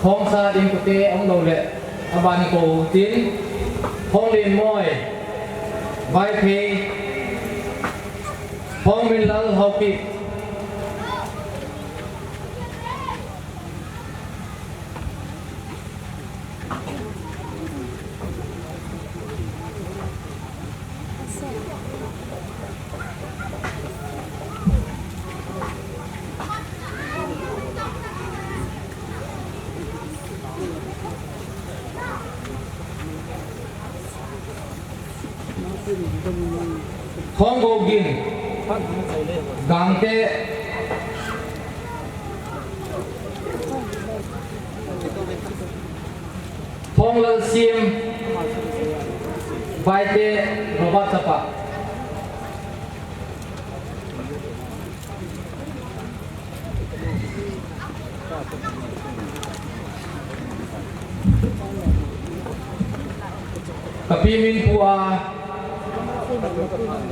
ท้องสัตว์อินกุเตเอาเราเลยอาบานโกจินท้องเรียนมวยใบเพท้องมินลัลฮอกิท้องโกกินกังเตท้องลัลเซียมใบเตโรบัตสปะกับพี่มินพัว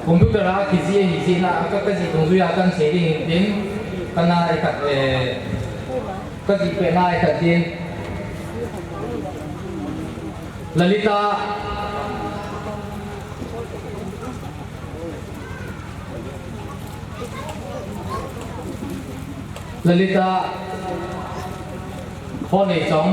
komputer lah kisi nak kasi tunggu ya kan sharing din kana ikat kasi pena ikat din Lalita Hone Chong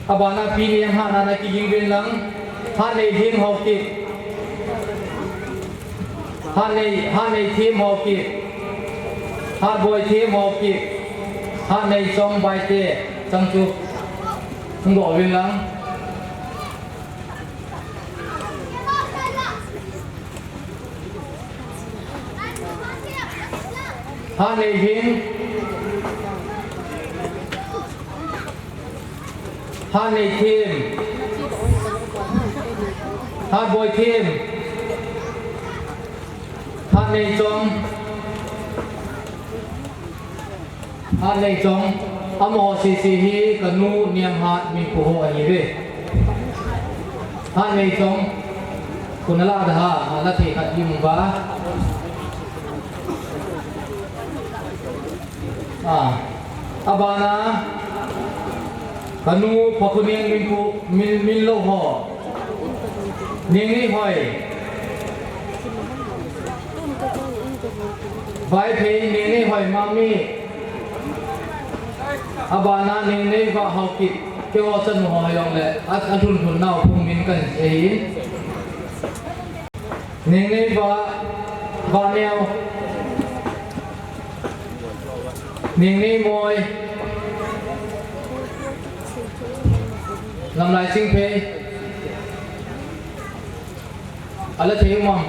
abana pini yang hana na kiging bin lang hane him hoki hane team hoki hard boy team hoki hane chong bai te changchu ngdo bin lang hane him Honey team, hard boy team, Honey Chong, amo sisihi kanu niam hat mi puho ahiwe. Honey Chong, kunala daha lati kat yumba. Abana. Kanu pakuning min lo ho ning ni hoi ไว้เพลงนี้นี่หอยมามีอาบานานี่นี่ก็เฮากิดเกี่ยวกับสนุหอยองเลยอันทุนทุนเน่าพุ่งมินกันเองนี่บาเนียวนี่มวยลำลายซิงเพย์อะไรเที่ยวมั่ง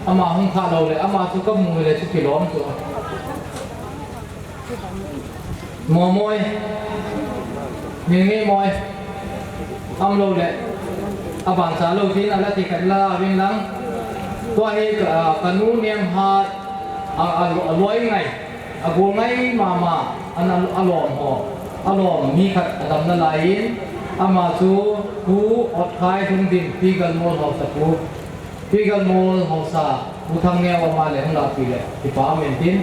อามาห้องข้าเราเลยอามาทุกข์ก็มวยเลยทุกข์ล้อมตัวมวยนี่มวยอ้ำเราเลยอาบานสาเราที่อะไรที่กันล่าวิ่งหลังตัวเอกกันนู้นเนี่ยหาลอยไงกูไงมาอันนั้นอารมณ์อารมณ์มีขัดดำนั่นไหลอามาจูกูอดคายทุ่งดินปีกันโมลหัวสักกูปีกันโมลหัวซากูทำเงี้ยว่ามาเลยของเราปีเลยที่ป้าเมนติน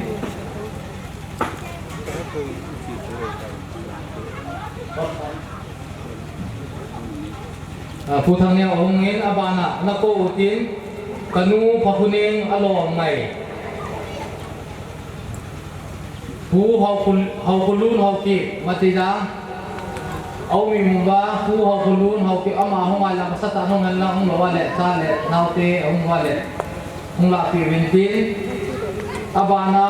ผู้ทางเนี้ยองเงินอาบานะนักโกอุตินกนูพอคุณเองอารมณ์ไงผู้เฮาคุณรุ่นเฮากีมาตีดังเอามีมุมว่าผู้เฮาคุณรุ่นเฮากีเอามาห้องวันละสัตว์ห้องนั้นละห้องละวันละซาละนาวเตห้องวันละห้องละปีวินตินอาบานะ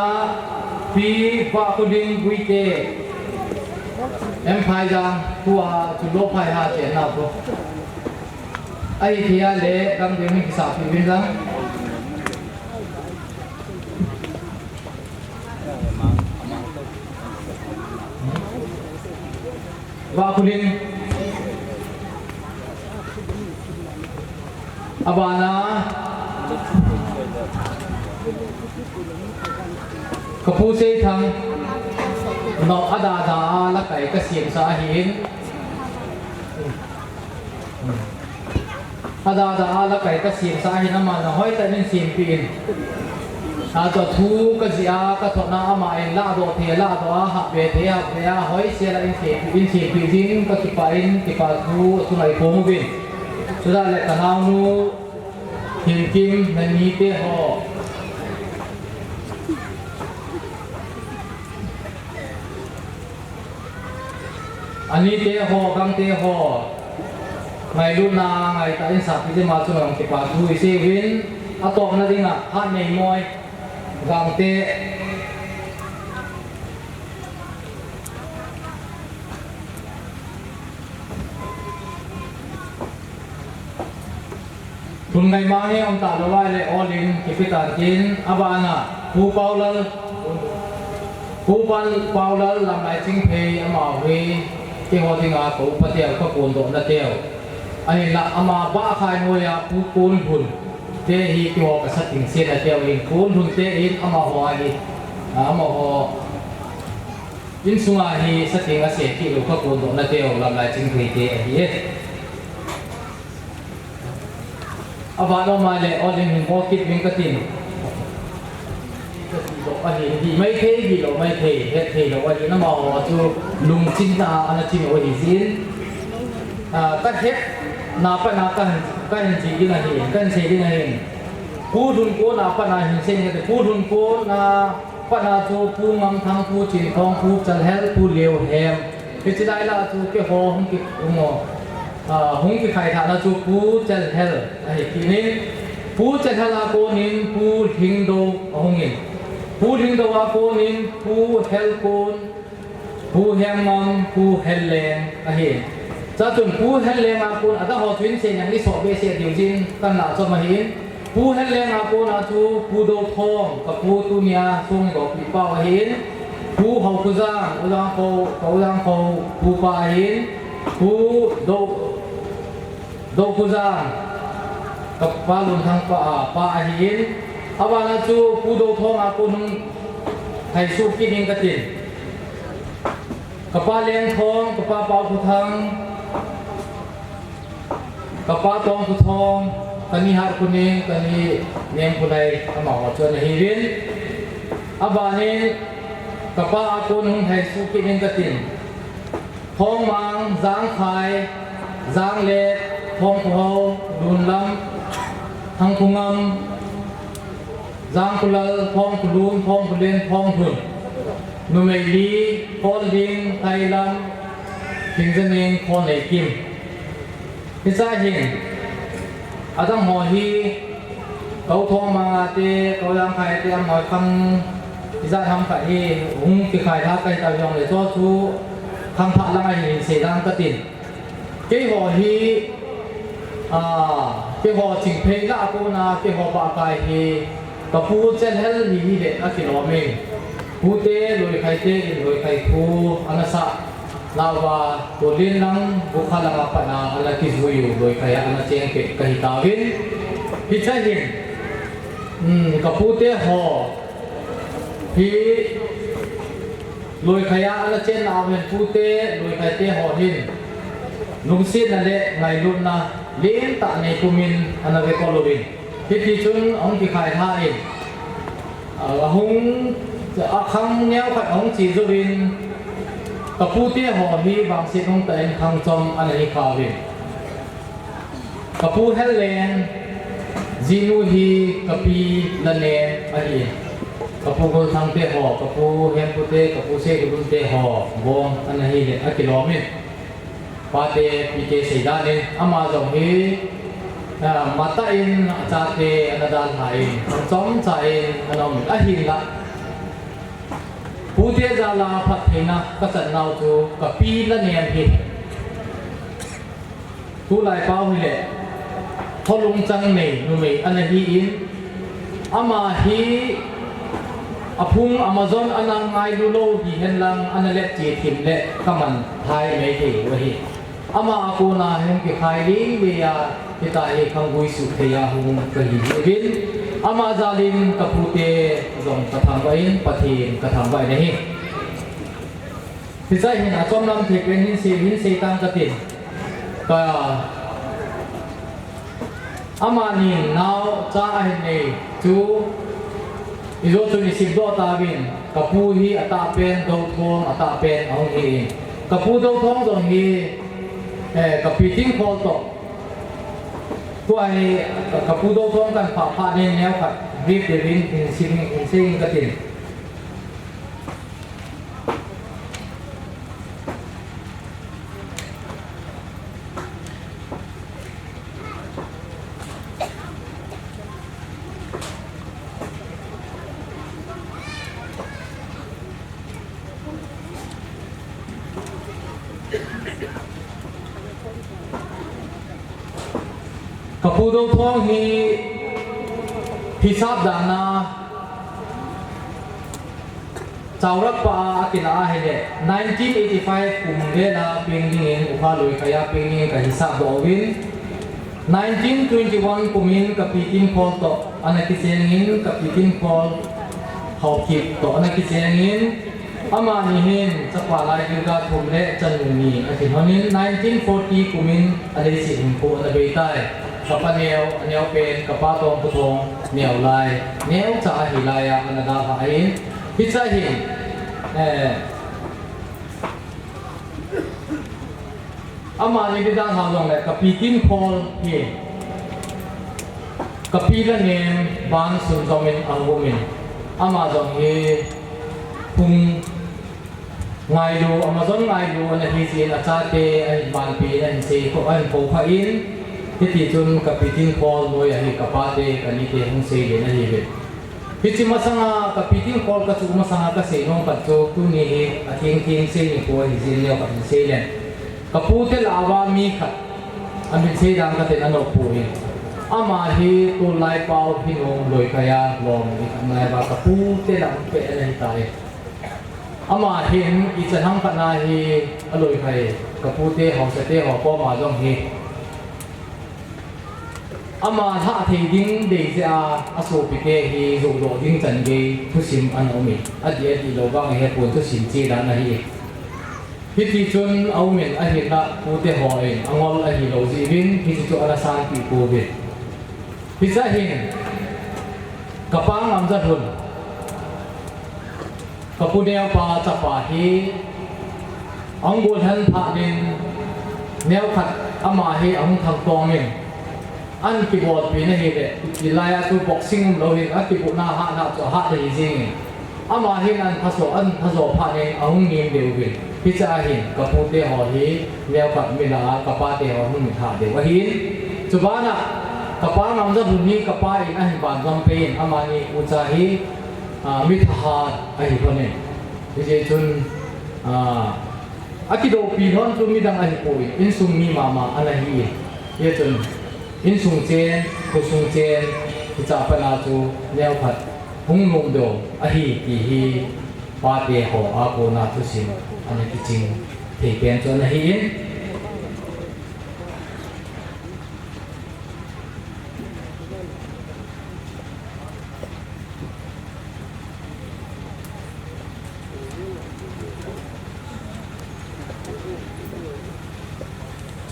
ปีปะคุณดิงกุยเตเอ็มพายจังผู้จุดลบพายหาเจนนาตัวไอ้ที่อะไรกังเดียมีกิจสาปีวินจังว่าคุณลินอาบานะกผู้เสยทังนอกอาดาดาละไก่กระเสียงสาหินอาดาดาละไก่กระเสียงสาหินน้ำมันห้อยแต่เป็นเสียงปีนอาจจะทูกษีอาก็ถอดน้ำมาเองลาโดเทลาโดอาหับเบเทียเบียหอยเสียละอินเสียปีดินก็ติปาอินติปาทูสุนัยโพมุบินสุดาเล็กกันเอานูหินกิมนันนี้เตหออันนี้เตหอกังเตหอไงรุ่นนาไงตาอินสับที่จะมาสุนัยติปาทูอิเซวินอาตอมนั่นเองอ่ะฮันในมวยกังเตทุนไงมาเนี่ยองตาละไว้เลยออลินกิฟิตาจินอาบานะผู้เปาลลำไหลจิงเพย์อามาเวที่หัวที่งาปูปะเทียวก็ปูนโดนละเทียวไอ้ละอามาบ้าขายมวยอ่ะผู้ปูนหุ่นเตะฮีที่หัวกษัตริย์เสียละเทียวเองปูนหุ่นเตะฮีอามาหัวฮีอามาหัวยินสุงาฮีสติงเสียที่ลูกก็ปูนโดนละเทียวลำไหลจิงเพย์เตะฮีอาบานออกมาเลยออเดนหินโมกิดวิงกตินอันนี้ดีไม่เท่ดีหรอไม่เท่เท่หรอวันนี้น้ำมันจูลุงจินนาอันนั้นจินวันนี้สิก็เฮ็ดนาปนากันจีดีนะเห็นกันเสียดีนะเห็นผู้ทุนโกนาปนาเห็นเส้นกันผู้ทุนโกนาปนาจูผู้งามทางผู้จีนทองผู้จันเฮลผู้เลี้ยวแฮมพิจิตรได้ละจูเกี่ยวหงกิหงกิไข่ฐานจูผู้จันเฮลไอ้ที่นี้ผู้จันเฮลอาโกนินผู้หิงโดหงอินผู้หิงโดอาโกนินผู้เฮลโกนผู้แฮมมังผู้เฮลแรงไอ้จะจนผู้เฮลแรงอาโกนอาจจะหอทวินเสียอย่างที่สอบเบสเสียเดียวจริงกันหนาจนมาเห็นผู้เฮลแรงอาโกนอาจูผู้โดทองกับผู้ตุเนียทรงกับปีเป้าเห็นผู้เฮากุจางอุดังเขาผู้ปาเห็นผู้โดกุจางกับปาลุนทางปาเห็นอาบานาจูผู้โดทองอากูนึงให้สู้กินเองกตินกับปาเลี้ยงทองกับปาเปาผู้ทางกับปาตองผู้ทองกันนี้หาคุณเองกันนี้เนียมผู้ใดอาหมอชวนให้วินอาบานีกับปาอากูนึงให้สู้กินเองกตินทองมังจางไข่จางเล็กทองภูเขาดุนลำทางพุงงำ giang kulal phong kulum phong kulen phong hun numeli holding thailand kingzening phong nei kim pisa hin adang ho hi kau thong ma te kau yang khai te am noi kham pisa tham khai hi ung ki khai tha kai ta yong le cho chu kham pha lang ai se dang ta tin ke ho hi ke ho ching phei la ko na ke ho ba kai hi ka pu chen hel ni hi le a ki lo me pu te loi khai te loi khai khu anasa lawa to lin lang bu khala ma pa na ala ki zui loi khai ana cheng ke ka hi ta win hi cha hin ka pu te ho hi loi khai ana chen na wen pu te loi khai te ho hin nung sin na le ngai lun na len ta nei kumin ana ve ko lovin hi ti chun ong ki khai tha in hung khang neo khat ong chi zuin kapu te ho hi bang si ong ta en khang chom ana hi kha win kapu helen zinu hi kapi lane ai kapu ko thang te ho kapu hem pu te kapu se ku te ho bong ana hi le a kilomet pate pike seidane ama jong hi mata in cha te anadal hai chom cha in anom a hin la pu te za la phat thena ka chan nau chu ka pi la nem hi tu lai pau hi le tholung chang nei nu mei ana hi in ama hi apung amazon anang ngai lu lo hi hen lang ana le chi thim le kaman thai mei thi wa hi ama aku na hem ki khai li le ya kita hi khang gui su theya hung ka hi bin ama zalin ka pute zong ka thang bain pathin ka thang bai nei pizai hin atom nam the pen hin se tang ka tin ka ama ni now cha ai nei chu izo chu ni sib do ta bin ka pu hi ata pen do thong ata pen ong hi ka pu do thong dong hi ka piting khol to tu ai ka pu do thong kan pha ne neo khat rip de rin in sing ka tin kapu do thong hi hisab dana chawrak pa akina he le 1985 kumde la pengin ukha loi khaya pengin ka hisab do win 1921 kumin ka pitin khol to anaki chengin ka pitin khol hawkip to anaki chengin ama ni hin chakwa lai ga thumle chanuni akin honin 1940 kumin ale si himpo na beitai kapa neo pen kapa tong putong neo lai neo cha hi lai ya anada ha ai hi cha hi ama ni bi dang ha long le kapi tin khol hi kapi la nem ban sun zomin angumin ama jong hi pung ngai lu amazon ngai lu na hi sin acha te ai ban pi an se ko an ko pha in ti chun kapitin call noi ani kapate kani te hung se le na hi ve pichi masanga kapitin call ka chu masanga ka se no ka chu tu ni hi ating ting se ni ko hi jin ne ka se le kapute lawa mi khat an se dang ka te na no pu hi ama hi tu lai pau hi no loi kaya lom ni mai ba kapute lang pe ani tai ama hin i chanang ka na hi aloi khai kapute hau se te ho ko ma jong hi ama tha thei ding de ja aso pike hi zo do ding chan ge thusim an omi adi adi lo ba he pon thusim chi da na hi hi ti chun aumen a hi na pu te ho en angol a hi lo ji bin hi chu ala san pi ko be hi za hin kapang am za thun kapu neo pa cha pa hi angol han pha din neo khat ama hi ang thang tong min อันกีบอร์ดปีนี่เด็กกีฬาตัวบ็อกซิ่งเราเห็นอันกีบอร์ดหน้าหน้าจะหาได้จริงอามาเห็นอันผสมผ่านเองเอาหุ่นเงียบเดียวกันพิจารณาเห็นกับพูดเดียวหีแนวกับเวลากับป้าเดียวหุ่นถ่ายเดียวเห็นจุบ้านะกับป้านำจะหุ่นนี้กับป้าเองอันบานจำเป็นอามานี่อุตส่าห์มิถหาไอ้คนนี้ที่จะจนอากิโดปีนอนจุมีดังไอ้ปุยอินซุงมีมาอันนั้นฮีเยจนอินซุงเจนกุซุงเจนที่จะเป็นอาจูแนวผัดหุ่งนุ่มโดอาฮีที่ฮีปาเดียหออาโกนาทุสินอันนี้จริงที่เป็นจนฮี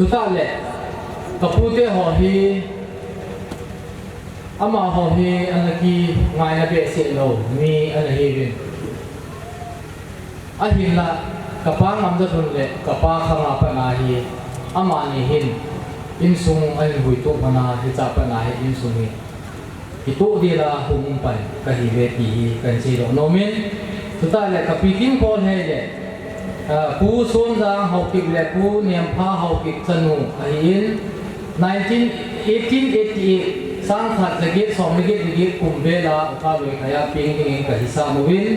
สุดท้ายเลยกับพูดเรื่องหอฮีอามาหอฮีอันนี้งานนับเสียโลมีอันนี้เป็นอาหินละกับป้างำจะทุนเลยกับป้าข้างหน้าปนาฮีอามานี่หินอินซุงอันหุยตุปนาฮิจาปนาฮิอินซุงฮีฮิตุดีละหุมไปกับฮิเวทีกันซีโรโนมินสุดท้ายเลยกับปีกินโคนให้เลยผู้ส่วนจางเฮากิกและผู้เนียมผ้าเฮากิกสนุกอิน1888สร้างขัดlegit 2 legit กลุ่มเวลาข้าวเลยขยะปิงเองกับฮิซามูวิน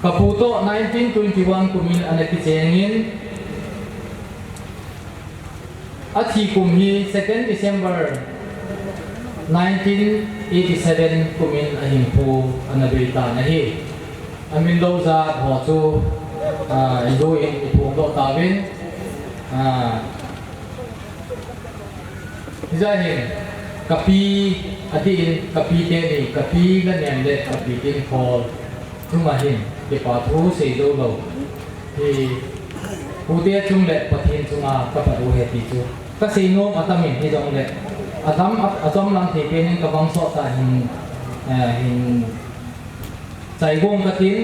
กับผู้โต1921กลุ่มอันนี้เจงินอาทิตย์กลุ่มนี้ 2 December 1987กลุ่มอันนี้ผู้อันนี้เบต้านะฮีอามินโลซาหอจูอินโดอินพวกโตตาวินที่จะเห็นกับปีอดีตกับปีเดนี่กับปีนั่นเองเด็กกับปีกินคอลจุ่มมาเห็นเด็กป่าทูเสียดูเราที่ผู้เดียจุ่มเด็กปะเทียนจุ่มมากับปะดูเหตุจุ่มก็สิ่งโน้มอัตมินที่จงเด็กอัตมลังที่เป็นกับบังสอดแต่หินใจวงกระถิ่น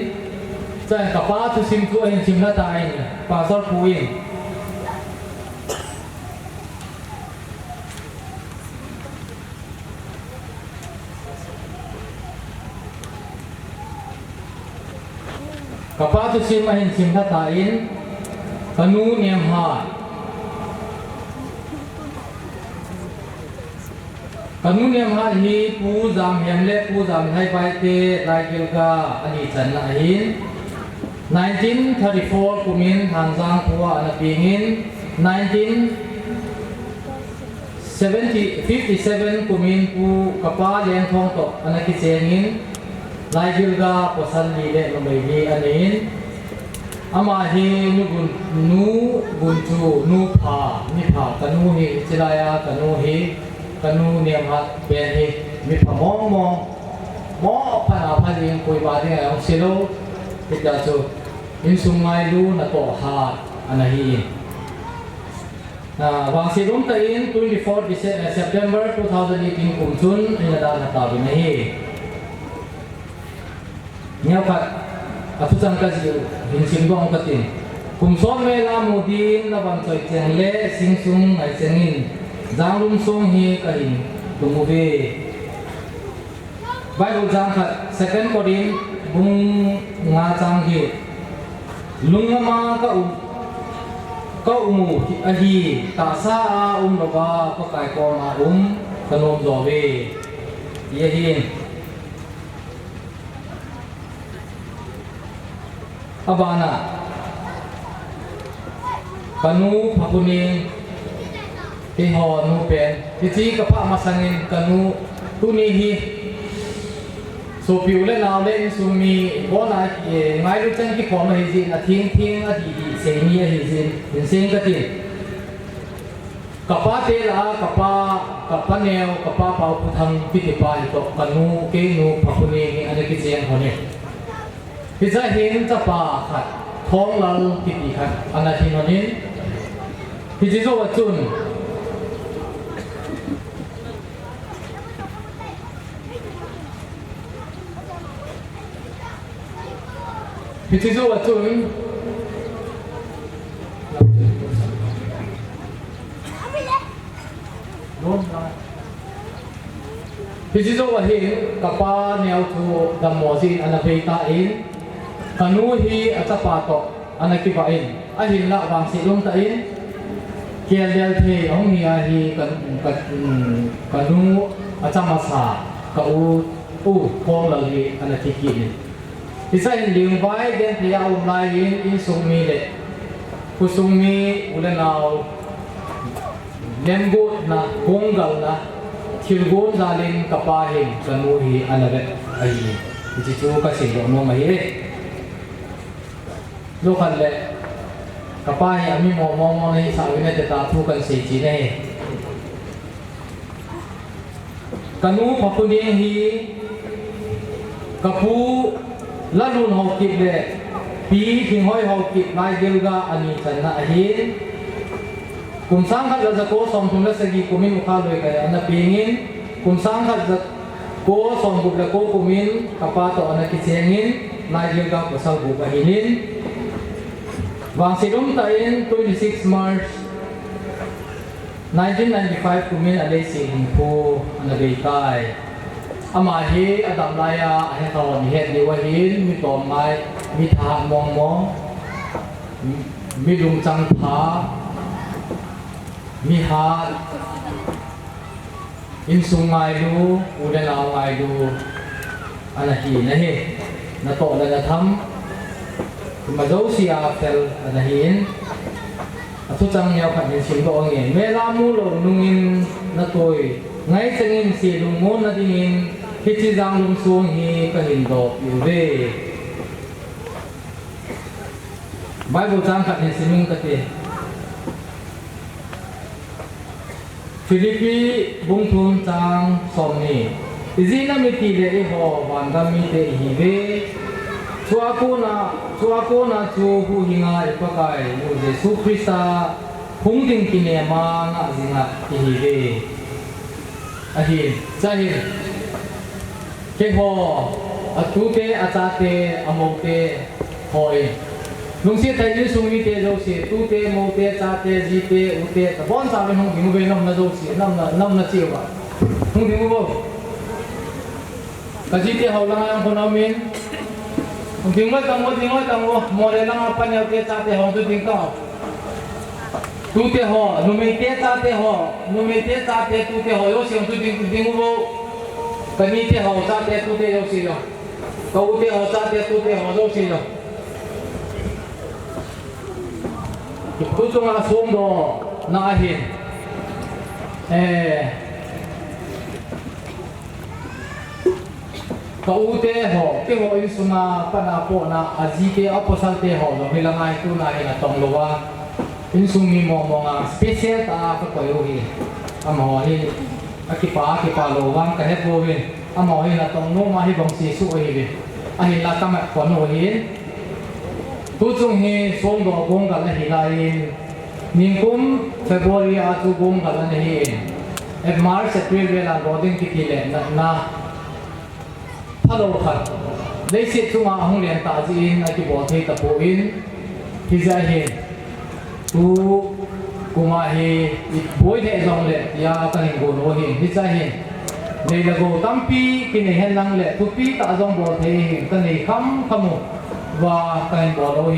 ใจกับป้าทุสิมตัวเองชิมละตายป้าสอดคุยกับป้าทุสิมเองชิมละตายปนูเนียมหาปนูเนียมหาฮีปูจามเฮียมเล็ปูจามให้ไปเตะลายเกี่ยวกับอันนี้จันละหิน1934กุมินทางจางพัวอันปีหิน1957กุมินปูกับป้าเลี้ยงทองตกอันนี้เจงินลายเกี่ยวกับภาษาลีเล่นไม่มีอันนี้อามาฮีนูบุญจูนูผานิผาตนูฮีจิรายาตนูฮีตนูเนียมฮัดเป็นฮีมีผามองพนาพันยิงคุยบาดเนี่ยเอาเซโลพิจารณาอินสุงไงลูนัตโตฮาอันนี้วางสิรุ่มตะอิน24 September 2018กุมจุนอินดานาตาบินนี้เนี่ยครับอาทุจังกัจิหินสิงดวงกัตินกุมซ้อมเวลาโมดีนระวังใจเจงเล่สิงซุงไอเจงินจางลุมซงฮีกัหินตุมูเวไบเบิลจางขัด 2 Korin บุงงาจางฮีลุงมาก็มูอฮีตาซาโลบาก็ไก่กองอาขนมโดเวเยหินอาบานะปนูพักุนิงที่หอนูเป็นที่จีกับพระมาสังินกนูตุนีฮีสุพิวเล่นเอาเล่นสุมีบ่นายง่ายรู้จังที่ขอมาให้สินอาทิ้งอาทิเสียมีให้สินเห็นเสียงก็ทิ้งกับป้าเตลากับป้าแนวกับป้าเป่าพุทธังพิธีปาหิตกนูเกนูพักุนิงอันนี้คือเสียงเขาเนี่ยพิจารณาเห็นจะป่าขัดท้องลังกิติขัดอันนั้นที่นนี้พิจิโรวัจุนพิจิโรวัจุน Hijizo wahin kapa neo tu damozi anabeta in kanu hi atapato anakibain ahin la wang silum ta in kiel the ong hi hi kanu achamasa ka u kong la hi anatiki isa in ling vai den tia lai in sungmi le kusungmi ulenau lembu na konggal na Kirgon zaling kapahin kanuhi anagat ay ito kasi doon mahirap. Lokal le kapahin ami mo na sabi na tatatukan sa China kanu papunihi kapu lalun hokip le pi hinghoy hokip lai gilga ani chana ahin kung saan ka sa ko som tumla sagi kumin ukaloy kaya na pingin kung saan ka sa ko som bugla ko kumin kapato ana kisengin lagi ka pasal bugahinin wang silum tain 26 March 1995 kumin alay singin po ana gaytay amahi adam laya ahe tawon het liwahin mitom may mitha mong mong milung chang pa Mihal insungay lu udah laway lu anahi nahi nato la natham kumazaw siya tel anahin atu chang yaw kan sin do ngin mela mu lo nungin natoy ngai changin si lungon na dingin hichi jang lum sung hi ka hindo yuve Bible chang kan sinung kate Filipi bungtun chang somni izina miti le ho wanda mite hive chuako na chu hu hinga ipakai mu Jesu Krista hungding kinema nga zinga hive ahin sahin ke ho atute atate amote hoi Nungsi tayo sumi te dosi tu te mo te cha te ji te u te bon sa ben hong dimu ben nam na dosi nam na chi ba hong dimu bo ka ji te ho lang ang konamin hong dimu ta mo mo le lang pa ne te cha te hong tu ding ka tu te ho nu me te cha te tu te ho yo si hong tu dimu bo ka ni te ho cha te tu te yo si yo ka u te ho cha te tu te ho yo si yo Ito nga sundo na ahin kaute ho ke ho isu na panapo na azike aposal te ho lo hilangay tu na ina tonglowa insumi mo nga special ta ka koyohi amohi akipa lowang kahet bowin amohi na tongno mahi bang sisu ohi ahin la kamat kono hin Tujung hi somdo gong kala hilain ningkum February atu gong kala nahin March April bela goding kitile na phalo khat leisi chunga hong len ta jin ati bo thei ta poin hizahin tu kuma hi boi de jong le ya ka ning go no hi hizahin nei la go tampi kine hen lang le tu pi ta jong bo thei ka nei kham khamu và cái bộ đôi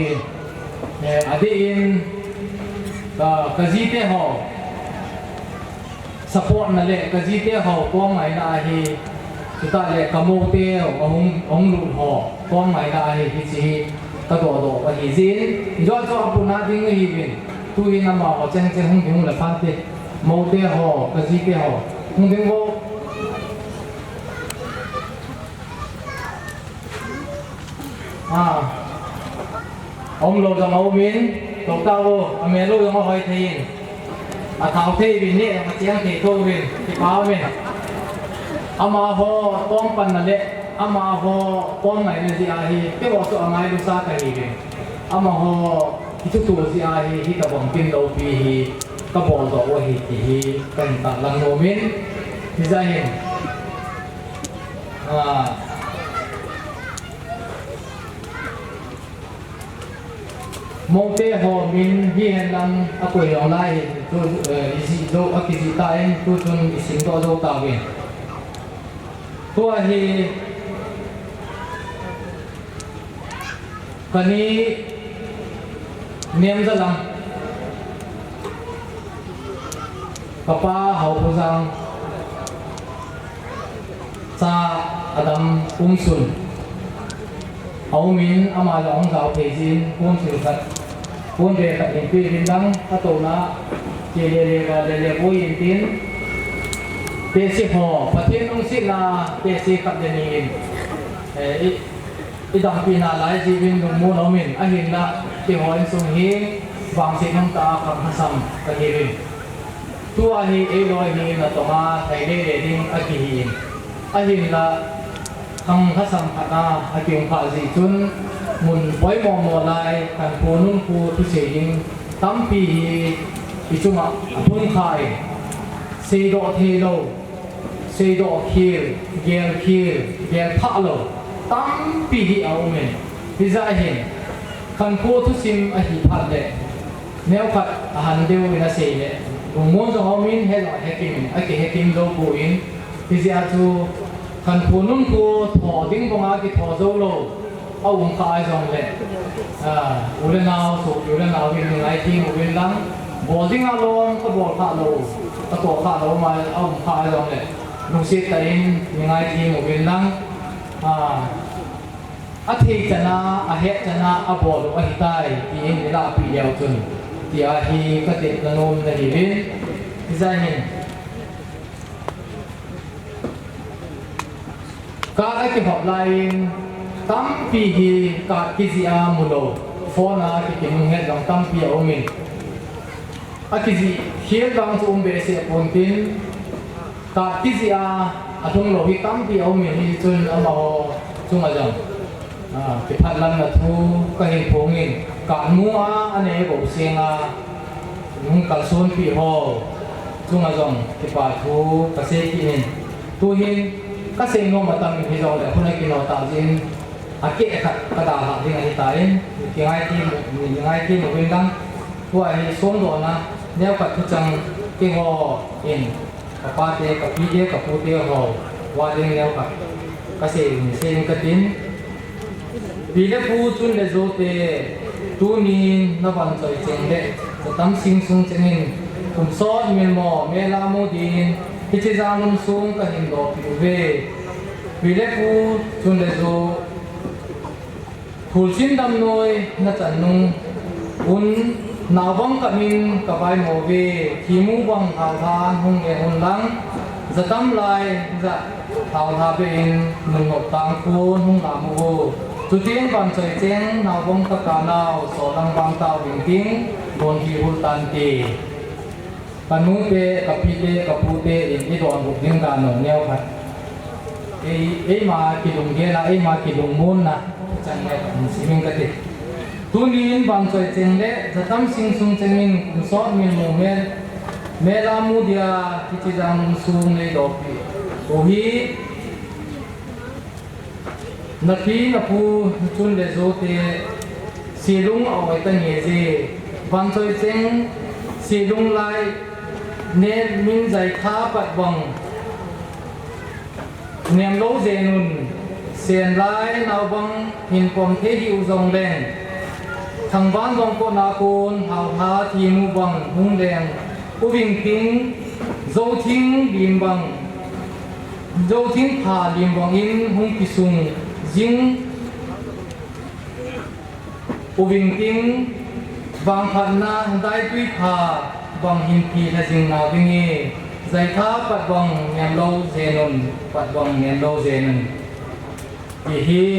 hiện adin cái gì thế họ support là lệ cái gì thế họ có ngày là thì chúng ta lệ cam mô thế ông lụt họ có ngày là thì gì cái đồ cái gì do apun natin cái gì tu nằm ở trên không tiếng là phan thế mô thế họ cái gì thế họ không tiếng vô ông lô trong áo miến tổ tao mẹ lô trong áo hơi thiên thảo thế vì nè mà tiếng thì thôi vì thì báo mình ama ho tong pan na le ama ho tong ngai na si ahi ke wa so ngai lu sa ka hi ama ho kitu tu si ahi hi ka bang pin lo pi hi ka bol do wa hi ti hi kan ta lang mo min hi zahin mong te ho min hi hen lam a koi ong lai tu isi do a ki ta en tu chun isim do do ta win ตัวฮีกันนี้เนียมจะลังป้าป้าเขาพูดสั่งซาอดัมสุนเอามินอามาลองสาวเพจินสุนสัตเบกับอินปีรินดังอัตโตนะเจเรกาเรโบอินตินเปซิฮอประเทศน้องศิลาเปซิกับเดนีนอีดังปีนาไลจีวินดุมูนอมินอาหินละที่หอยสุงฮีวางเสียงตากับฮัสซัมกับเฮรินตัวฮีเอลอยฮีนะต่อมาไทยเรดิ้งอากิฮีนอาหินละทางฮัสซัมพัฒนาอากิงพาซิจุนมุนไว้มองมอลายกันโพนุ่งคูทุเสียงตั้มปีอิจุมาพุ่งขายเซโดเทโลเซโดคิลเกลพักโลตั้มปีเอาเมนพิจารณากันโพทุสิมอหิพัดเดแนวขัดอาหารเดียวในเสียเลยบุมอนจะเอามินเฮลเฮกิมอากิเฮกิมโลกูอินพิจารณากันโพนุ่งคูถอดิ้งบงอากิถอโจโลเอาองค์การจงเลยอุเรนาวสุอุเรนาววินไอทีอุเรนลังบอดิ้งอารมณ์ก็บอขาโลก็ตัวขาโลมาเอาองค์การจงเลยลุงเสียแต่อินยังไงทีอุเรนลังอาทิตย์จะน่าอาเหตุจะน่าอาบอลอาหิตายที่อินเวลาปีเดียวจนที่อาฮีก็ติดกระนุ่มในดิบินที่ใจเห็นการไอ้ที่หอบไลน์ตั้มปีฮีกาคิซิอามุโลโฟนาที่กินเงินดังตั้มปีเอามินอาคิซิเขียนดังสุ่มเบสเซปอนตินกาคิซิอาอาทุ่งโลหิตั้มปีเอามินที่จนเอามาจุงอาจังที่พัดลันนัทูก็เห็นพงินการมัวอันนี้บอกเสียงนุ่งกัลซุนปีฮอจุงอาจังที่ปัดทูก็เสียกินตัวเห็นก็เสียงโน้มตั้งที่เราแต่คนในกินเราตามจินอาเกะกระดาษที่ไงตายยังไงที่หมู่เป็นดังว่าไอ้ส่งโดนนะเนี่ยกับทุจังที่หอเองกับป้าเตกับพี่เจกับผู้เตี้ยหอว่าเรื่องเนี่ยกับเกษตรเสียงกระดิ่งวิเลปูจุนเลโจเตตัวนี้นับวันใจเจงเด็จะทำสิ่งสูงเจงินคุมซอดเมลโมเมลาโมดินที่จะจามุนสูงก็เห็นดอกผิวเววิเลปูจุนเลโจผู้ชินดำน้อยนัจันนุงอุนนาวังกับมินกับใบโมเวทีมูวังข่าวทานหงเอหุนลังจะทำลายจะข่าวทาเป็นหนึ่งอบตังคูนหงนามูจุดที่บันใจเจงนาวังตะกานาวสอดังบังตาวิ่งทิ้งบนที่หุตันตีปนุเตกับพีเตกับปูเตอินที่โดนบุกยิงกันหนเนียวพัดเอ้มากิลุงเกนะมากิลุงมุนนะจังเลยสิมิงกติตัวนี้บางส่วนเจงเล่จะทำสิ่งสูงเจงินคุณสอนมีโมเมลเมลามูเดียที่จะทำสูงเลยดอกพีโอฮีนักพี่นักผู้จุนเลโซเตสีลุงเอาไว้ตั้งเยเซบางส่วนเจงสีลุงไลเนมินใจท้าปัดบังเนียมโลเจนุนเสียนไล่นาวบังหินปมเทหิวจงแดงทางบ้านบังโกนาโกนหาวท้าทีมูบังหุ่งแดงอุบิงทิ้งโจทิ้งลิมบังโจทิ้งผ่าลิมบังอินหุ่งกิสุงจิงอุบิงทิ้งบางพันนาได้ด้วยผ่าบังหินพีและจิงนาบิงเอใจท้าปัดบังเนียมโลเจนุนปัดบังเนียมโลเจนุนที่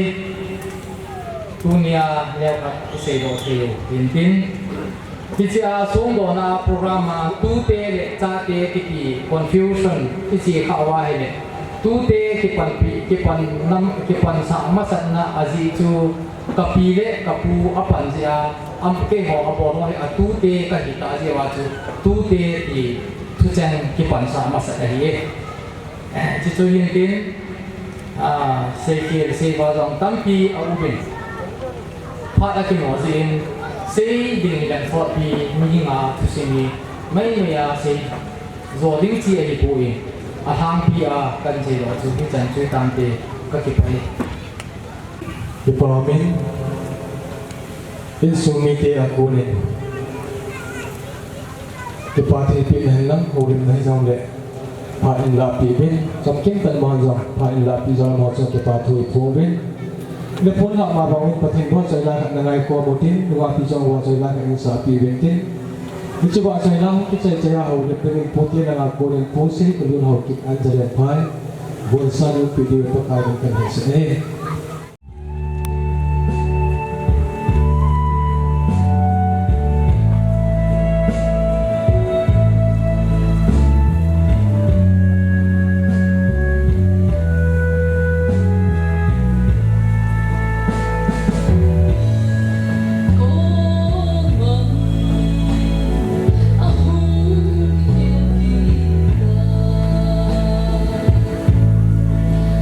ทุนยาเลี้ยงกับเสดโอเทพินที่จะส่งโดนาโปรแกรมมาตู้เตะจ่าเตะที่ confusion ที่จะเข้าไว้เนี่ยตู้เตะที่ปันน้ำที่ปันสามสัตนะอาจิจูกับปีเละกับปูอปันเสียอัมเกหัวอบอกว่าตู้เตะกับหิตาเสียว่าจูตู้เตะที่ทุกเจนที่ปันสามสัตนะเย่ที่จูยินดินเสียเกียร์เสียว่าจงตั้งปีเอาอุบินพาดกินหัวสินเสียดิ่งกันฟอดปีมีงาทุสิมีไม่มีอาเสียโจดิ้งจีไอปูอิน ahang pia kan je lo chu hi chan chui tam te ka ki pai Di pamin in sumi te akune di pati pi henlang urim nahi jong le pa in la pi bin som king tan man jong pa in la pi jong mo cho ke pa thui phu bin le pon la ma bang pathin bo chai la na ngai ko motin wa pi jong wa chai la ka in sa pi bin tin ni chu wa chai la ki chai chai ho le pen po ti na ko ren po se ko lu ho ki an jale pai bon san pi di to ka bin kan se ne Hãy subscribe cho kênh Ghiền Mì Gõ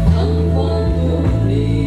để không bỏ lỡ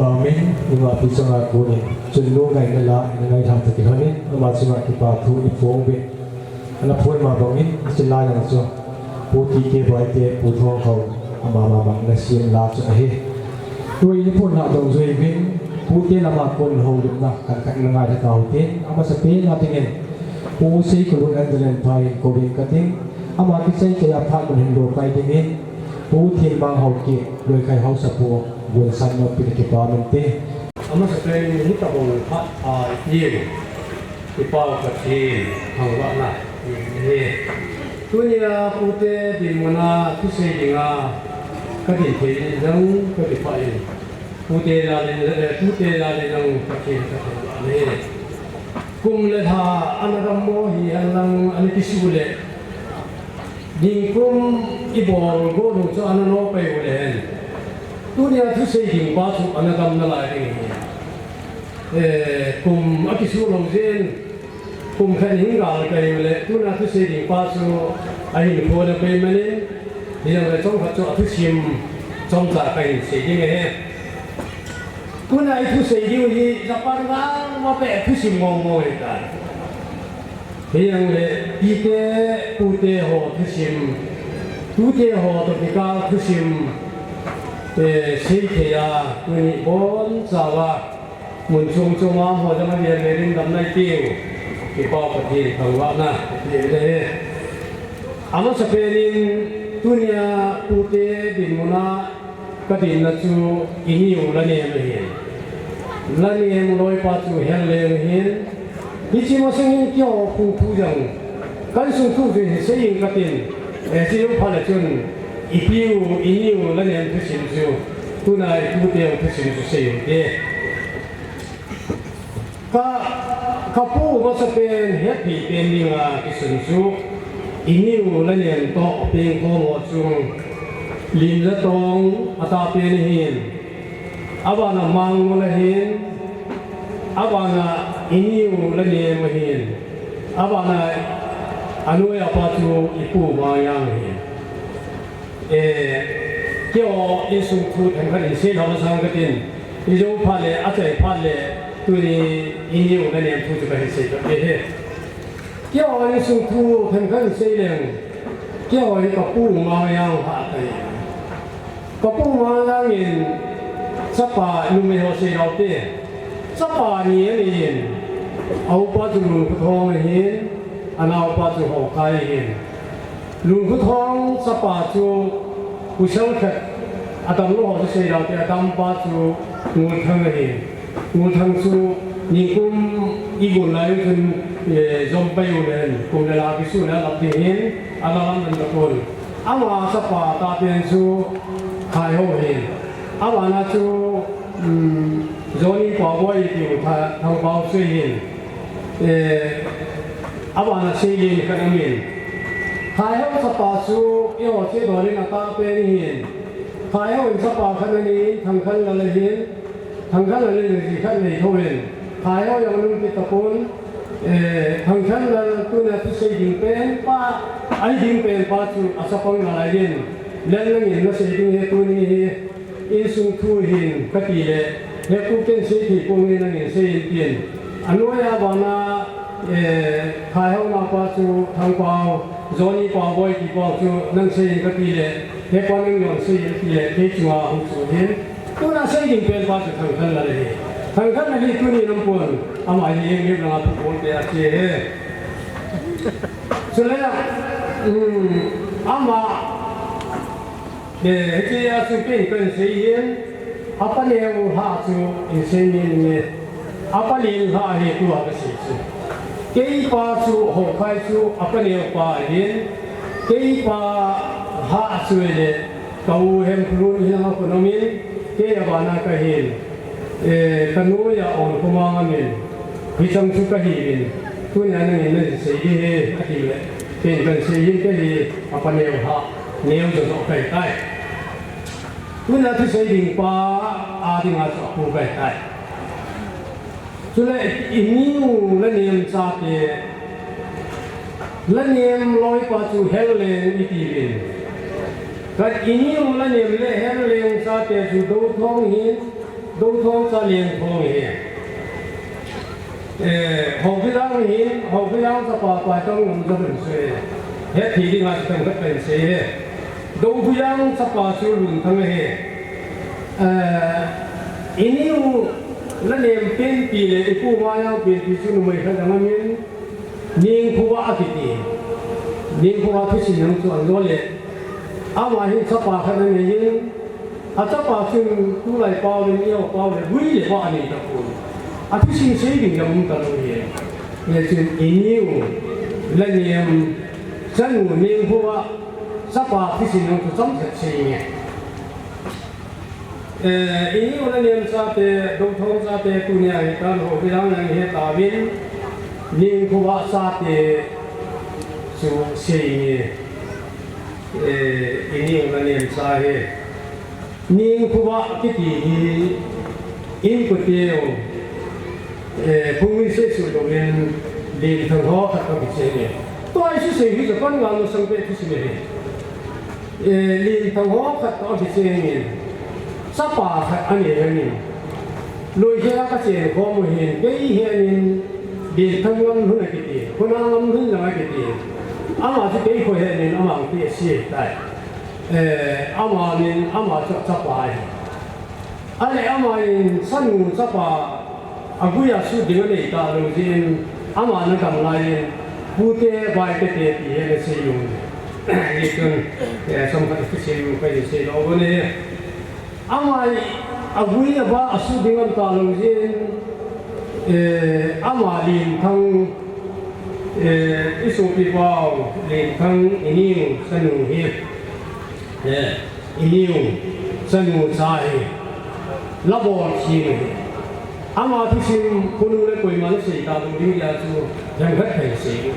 Amin nga pisang ako ni Junlo ngay nala ngay tham taki hanin ama singa ki pa thu I phong be ana phoi ma bangin chila yang so puti ke bai te pu tho khau ama ma bang na sim la cha he tui ni phun na dong zui bin puti la ma kon ho lim na kan kan ngai tha kau te ama sa pe na tingen pu sei ko lu an den pai ko bin ka ting ama ki sei ke ya pha kun hin do kai dingin pu thiên bang hậu ki loi kai hau sa pu buồn xanh nó bị cái bao mình tê, ama sa pe ni hita bong phat yin ki pau ka thi hang wa na ni tunia pute di mona tu se dinga ka di the jang ka di pai pute la le jang ka thi ka ni kum le tha anadam mo hi alang ani kisule ni kum ibol go no cho anano pe ulen dunia tu sei ding ba chu anagam na lai ding kum akisu long zen kum khan hing ga kai le dunia tu sei ding ba chu ai ni ko na pe mane ni na chong kha chu tu sim chong za kai sei ding he dunia tu sei ding hi za par ga ma pe tu sim ngong ngong ni ta he yang le pi te pu te ho tu sim tu te ho to ki ka tu sim sei ke ya ni bon zawa mun chung chung ma ho jang ye le rin dam nai tiu ki pa pa thi thang wa na ye le ama sa pe nin dunia pu te din muna ka din na chu ini u la ne me hin la ne mu loi pa chu hen le hin ni chi mo sing kyo pu pu jang kan sung tu de sei yin ka tin ji yo pa la chun ipiu iniu la ne tu sin ju tu na tu te tu sin ju sei de ka pu ma sa pen happy pen ni nga ki sin ju iniu la ne to pe ko mo chung lim la tong ata pe ni hin abana mang mo la hin abana iniu la ne ma hin abana anu ya pa chu ipu ma yang hin kia isu tu tengah ini saya lawan sang ketin, isu pale, acai pale, tu ni ini orang yang tu juga saya tu. Kia isu tu tengah ini saya leng, kia ini kapu mayang hati, kapu mayang ini siapa numero saya laute, siapa ni ini, apa tu lungkutong ini, anak apa tu hokai ini. lungkutong siapa tu usang kat adam lu harus saya lakukan adam batu ngutang ini ngutang tu nikum ibu lain kan zompai ulen kum lelaki su nak lapihin alam dan betul ama siapa tapi tu kayu ini ama nak tu zoni pawai itu thang bau suhin ama nak suhin kan amin Kaya sa pasu, iyo si Dori na kapenihin. Kaya sa pakananin, tangkal lalahin, tangkal lalahin si kanay tuwin. Kaya yung nung kitapon, tangkal lalahin na sa dingpen pa, ay dingpen pa su asapang lalahin. Lalangin na sa dingheto ni isung tuhin katile, hekuken sa itipungin ng isayintin. Ano ya ba na kaya na pa su tangpaw, Zoni pawai di bawah tu nang saya kepilih, depan yang saya kepilih kecua untuk dia. Tu nak saya ingin baca tangkan lagi. Tangkan lagi tu ni nampun. Amai yang ni nak pun dia aje. Selain ama dia supin kan saya apa ni yang hatu insan ni apa ni yang hatu itu apa sih? Kei pa chu ho khai chu apane pa yin kei pa ha chu le kau hem krun hi na ko nomin ke ba na ka hin kanu ya on ko ma ngamin hi chang chu ka hi yin tu na na ne se yi he ati le ke kan se yin ke hi apane ha neu jo so kai kai tu na tu se ding pa a ding a so ko kai kai cho nên iniu là niệm cha ke là niệm loi qua chu hel lên đi tìm cái iniu là niệm lệ hel lên cha ke chu do thong hin đâu thong sa liền thong hi hậu phi lang hi hậu phi lang sa pa pa trong ngầm sa bình suy hết thì đi ngang sa cái bình suy đâu phi lang sa pa su lun thang hi ini là niềm tin tỷ lệ phụ hoa nhau tiền thì chúng mình phải làm nên niềm phụ hoa thì niềm phụ hoa thì xin những chuyện đó lệ mà hiện sắp vào cái này nhưng sắp vào chúng tu lại bao nhiêu nhiều bao nhiêu vui để bao nhiêu tập phụ thì xin xây dựng những cái gì nên chuyện nhiều là niềm chân của niềm phụ hoa sắp vào thì xin những cái sống thật sự nhé ini orang yang sate doktor sate punya hitam orang yang hitam ini ni kuat sate su sini ini orang yang sahih ni kuat kita ini kita pengurusi sesuatu di tengah kata bisanya tu aja sih kita kan kalau sampai di sini di tengah kata bisanya sắp vào anh em mình lùi ra các chuyện có một hiện cái hiện điện thân ngâm hơn là cái gì con ngâm hơn là cái gì mà chỉ cái khối hiện mà cái gì đấy mà mình mà sắp vào anh mà sân ngủ sắp vào bây giờ suy nghĩ này ta đầu tiên mà nó cầm lại bút tê vài cái tê thì nó sử dụng cái cái xong cái sử dụng cái gì đó cái này amai agui ba asu dengan talung jin amalin thang isu pibau lin thang iniu sanu hi iniu sanu sai labo chi ama thu sim kunu le koi man sei ta lu ding ya chu yang khat thai sei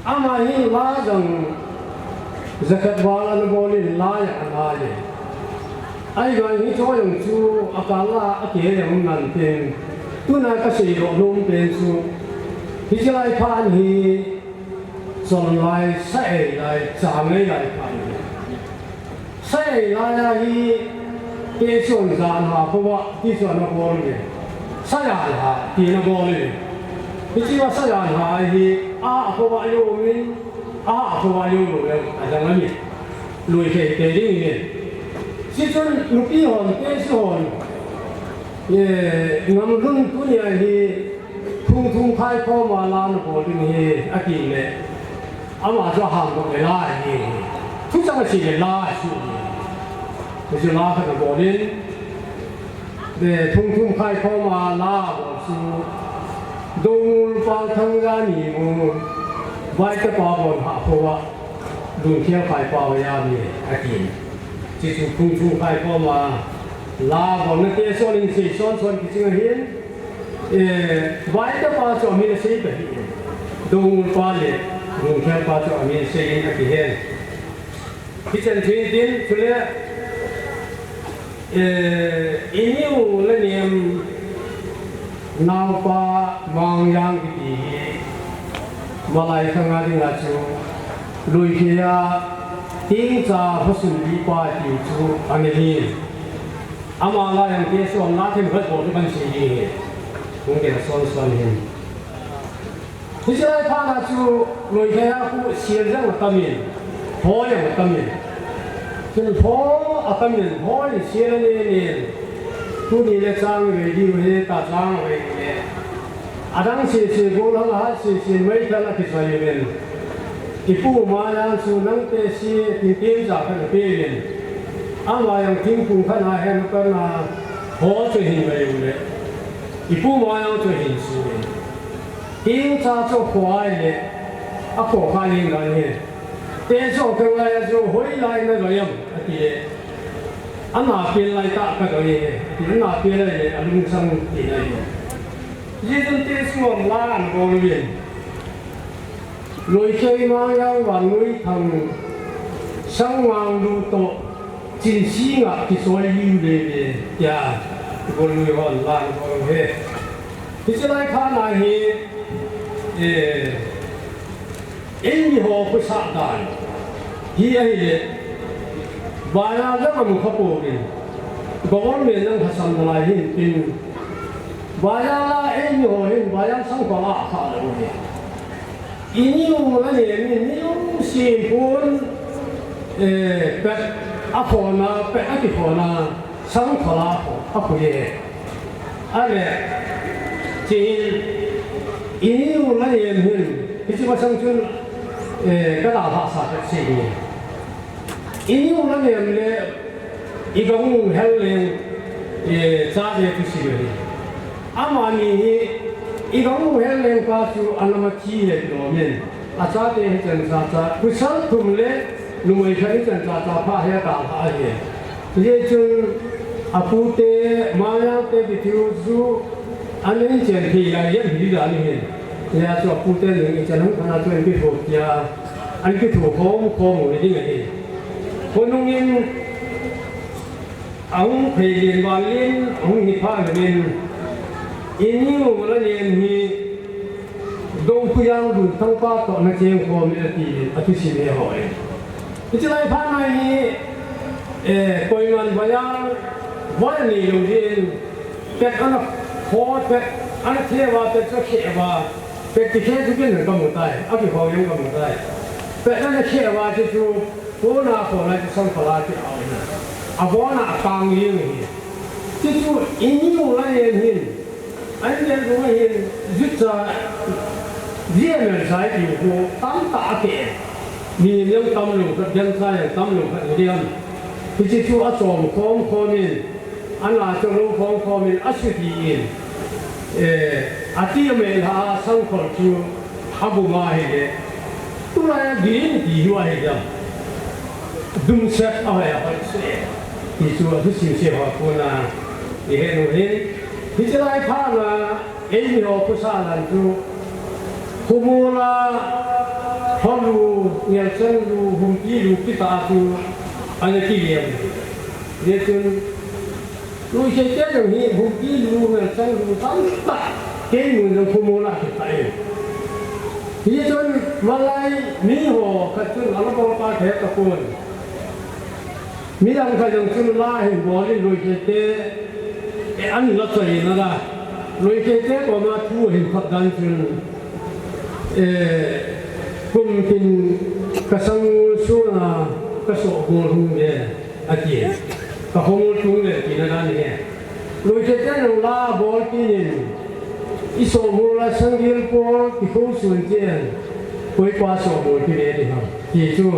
ama hi la jang zakat wala no bolin la ya la ye ai gọi những chỗ dùng chú akala ake yang nan tiền tu na cái gì đó nông tiền chú thì chỉ lại phan thì son lại say lại giảm ấy lại phan say lại thì cái son gian hà không có cái son nó bồi đi say hà thì nó bồi đi thì chỉ là say hà thì không có yêu mình không có yêu rồi là cái gì lùi về cái gì này chỉ cho lúc đi hòn cái số hòn, ngắm lưng tu nhà thì thung thung khai kho mà lan bộ thì anh chị này, mà cho hàng của người la thì, chúng ta chỉ để la chứ, thì chỉ la cái bộ đến, để thung thung khai kho mà la bộ chứ, đông vào thang ra nhỉ mu, vài cái bao bồn hạ phô á, đông theo khai bao ya nhỉ anh chị. chỉ số phung khai có mà là bọn nó kia số linh sĩ son cái chuyện hiến vài cái bao cho mình xây cái đông qua lệ đông theo bao cho mình xây cái hiến khi chân thuyền tiến cho nên nhiều là niềm nào pa mang yang cái gì mà lại thằng anh đi là chú lùi kia tiếng cha phát sinh đi qua tiểu chú anh ấy ama la yang kia son na thêm hết bộ cái vấn đề gì cũng để son son hin thì giờ ta là chú lùi kia cũng xuyên ra một tấm miền phố yang một tấm miền chứ phố ở tấm miền phố thì xuyên lên miền tu đi lên sang về đi về ta sang về đang xì cố gắng hết xì mấy cái là cái gì miền ipu maya su nang te si tin za kan pe len ama yang tin pung khan ha hen kan na ho che hin mai le ipu maya che hin su le tin cha cho khwai le a ko kha yin ga ni te so kan la ya so hoi lai na ga yam ati le ama pe lai ta ka ga ye tin na pe le alung sang ti na ye ye dun te su la an go le lối chơi mang yang vạn núi thầm sang hoàng lưu tổ chính sĩ ngạ cái số lưu đề ya cái lối hoàn lan còn hết thì sẽ lại khá là hết em như họ có sát đàn hi ấy đấy và là rất là một khâu bổ đi government nang hasam lai hin tin bayala en yo hin bayal sang ko la kha lo ni ini la ne ni ni si pun pe apona pe akipona sang ko la ko apuye ale tin ini la ne hin ki ma sang chun ka da ha sa ke si ni ini la ne le igong helle cha de ku si ni amani igong helle ka chu anama chi le lo men a cha de chen cha cha ku sal tum le lu mai khai chen cha cha pha he ta ha ye ye chu apu te maya te bi thu zu anen chen thi la ye bi da ni he ya chu apu te le chen hang kana chu bi tho ya an ki tho ko mu ni ngai ko nong yin ông thầy liền vào lên ông hi pha lên ini một lần hi đông phu yang du thang pa to na cheng ko me ti atu si me hỏi cái này pha này hi coi man bayang vai ni lu din pet ana ho pet ana the wa pet cho khe wa pet ti khe tu bin ka mu tai a ki ho yang ka mu tai pet ana khe wa chu ko na ko na sang phala ti au na abona apang yin hi ti chu ini mo la yen hin an yen ro hin zitza riêng người sai thì cô tám tạ kệ vì những tâm lượng các dân sai tâm lượng các riêng thì chỉ chú ở trong không mình anh là trong lúc không mình ở sự gì ở tiệm mình ha sang khẩu chú abu mai đấy tu là điên thì hoa hết rồi đúng xét ở đây phải xét thì chú ở thứ siêu siêu hoa cô là thì hết rồi thì chỉ là pha là ấy nhiều cô sa là chú kumula halu nyelsen lu humki lu kita tu ane kilian dia tu lu sejak yang ni humki lu nyelsen lu tanpa kemu yang kumula kita ini dia tu malai ni ho kacun alam bapa dia takun midang kajang tu lain boleh lu sejak an latsai nada lu sejak koma tu hin khadang tu cùng tin cái sang số là cái số hồ hùng này chị cái hồ hùng này thì nó là gì rồi cái cái la bol kia ít số hồ là sang điên bol thì không xuân tiền quay qua số hồ kia đấy ha thì chú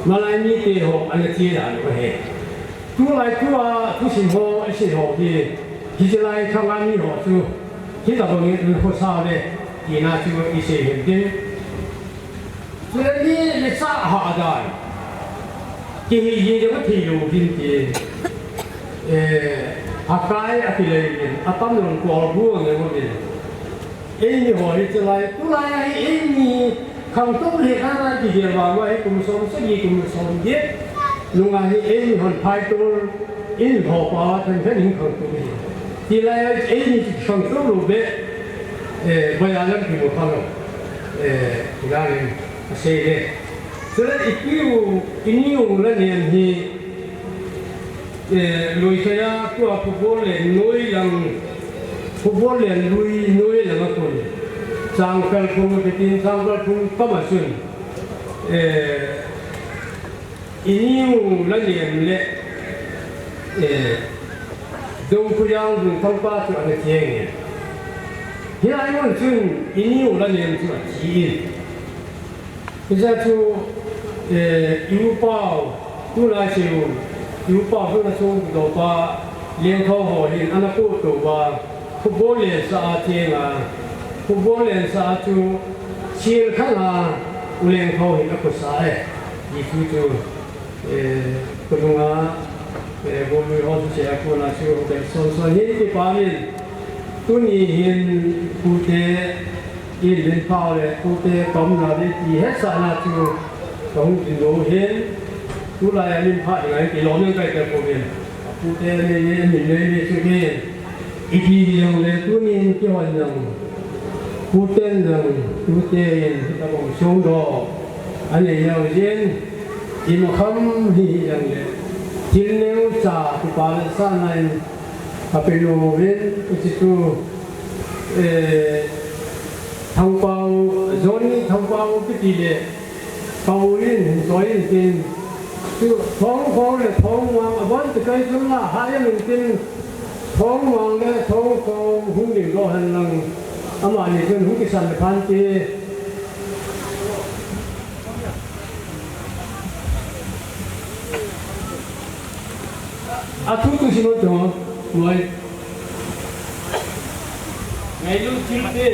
mà lại như thế họ anh chị là cái hệ chú lại chú sinh hồ sinh hồ thì chỉ lại tham ăn như họ chú khi nào bọn người họ sao đấy thì na chú ý sẽ hiện đến cho nên đi lịch sử họ rồi cái gì đó thì nhiều kinh tế cái này tâm lòng của vua người một bên ấy như họ đi lại tu lại ấy như không tốt thì cái này thì giờ vào ngoài cùng sống sẽ gì cùng sống biết lúc này ấy như họ phải tu ấy họ bảo thành cái những không tu thì lại ấy như không tốt luôn đấy bây giờ làm gì một phần rồi thì là xây đấy cho nên ít nhiều là niềm thì lùi cái của football lên nuôi rằng football lên nuôi là một phần sang cái phong cái tin sang cái phong có mà xuân ít nhiều là niềm lệ đâu có nhau dùng thông qua cho anh chị em hiện nay mình chừng nhiều là niềm chữ chỉ bây giờ chú yêu bảo tu lại chịu yêu bảo tu là chú đầu ba liên thao họ hiện anh cô đầu ba football liên xã thiên là football liên xã chú chiến khá là liên thao hiện các xã ấy đi chú cái đúng là bộ người họ sẽ có là chú để son hiện cái ba miền tu ni hiện cụ thể in lên phao này cụ thể tóm là để chỉ hết sản là chú tóm trình độ hiện tu lại lên phao thì cái lỗ những cái của mình cụ thể này mình lên chú kia ít đi rằng là tu ni cái hoàn rằng cụ thể rằng cụ thể ta bằng sông đỏ anh ấy nhau riêng chỉ một không thì rằng là ทิลเนวจ่าตุปาเลซ่าในอาเปโนเวนจิตุทางเปาโซนนี้ทางเปาพิธีเดเปาลินซอยลินตินคือท้องเลยท้องวางวันจะเคยสุนละหายลินตินท้องวางเลยท้องกองหุ่นดิ่งโลหันลังอามานี่เป็นหุ่นกิสันพันตีอาทุกทุกสิ่งตัวมวยไงลูกชิ้นเต้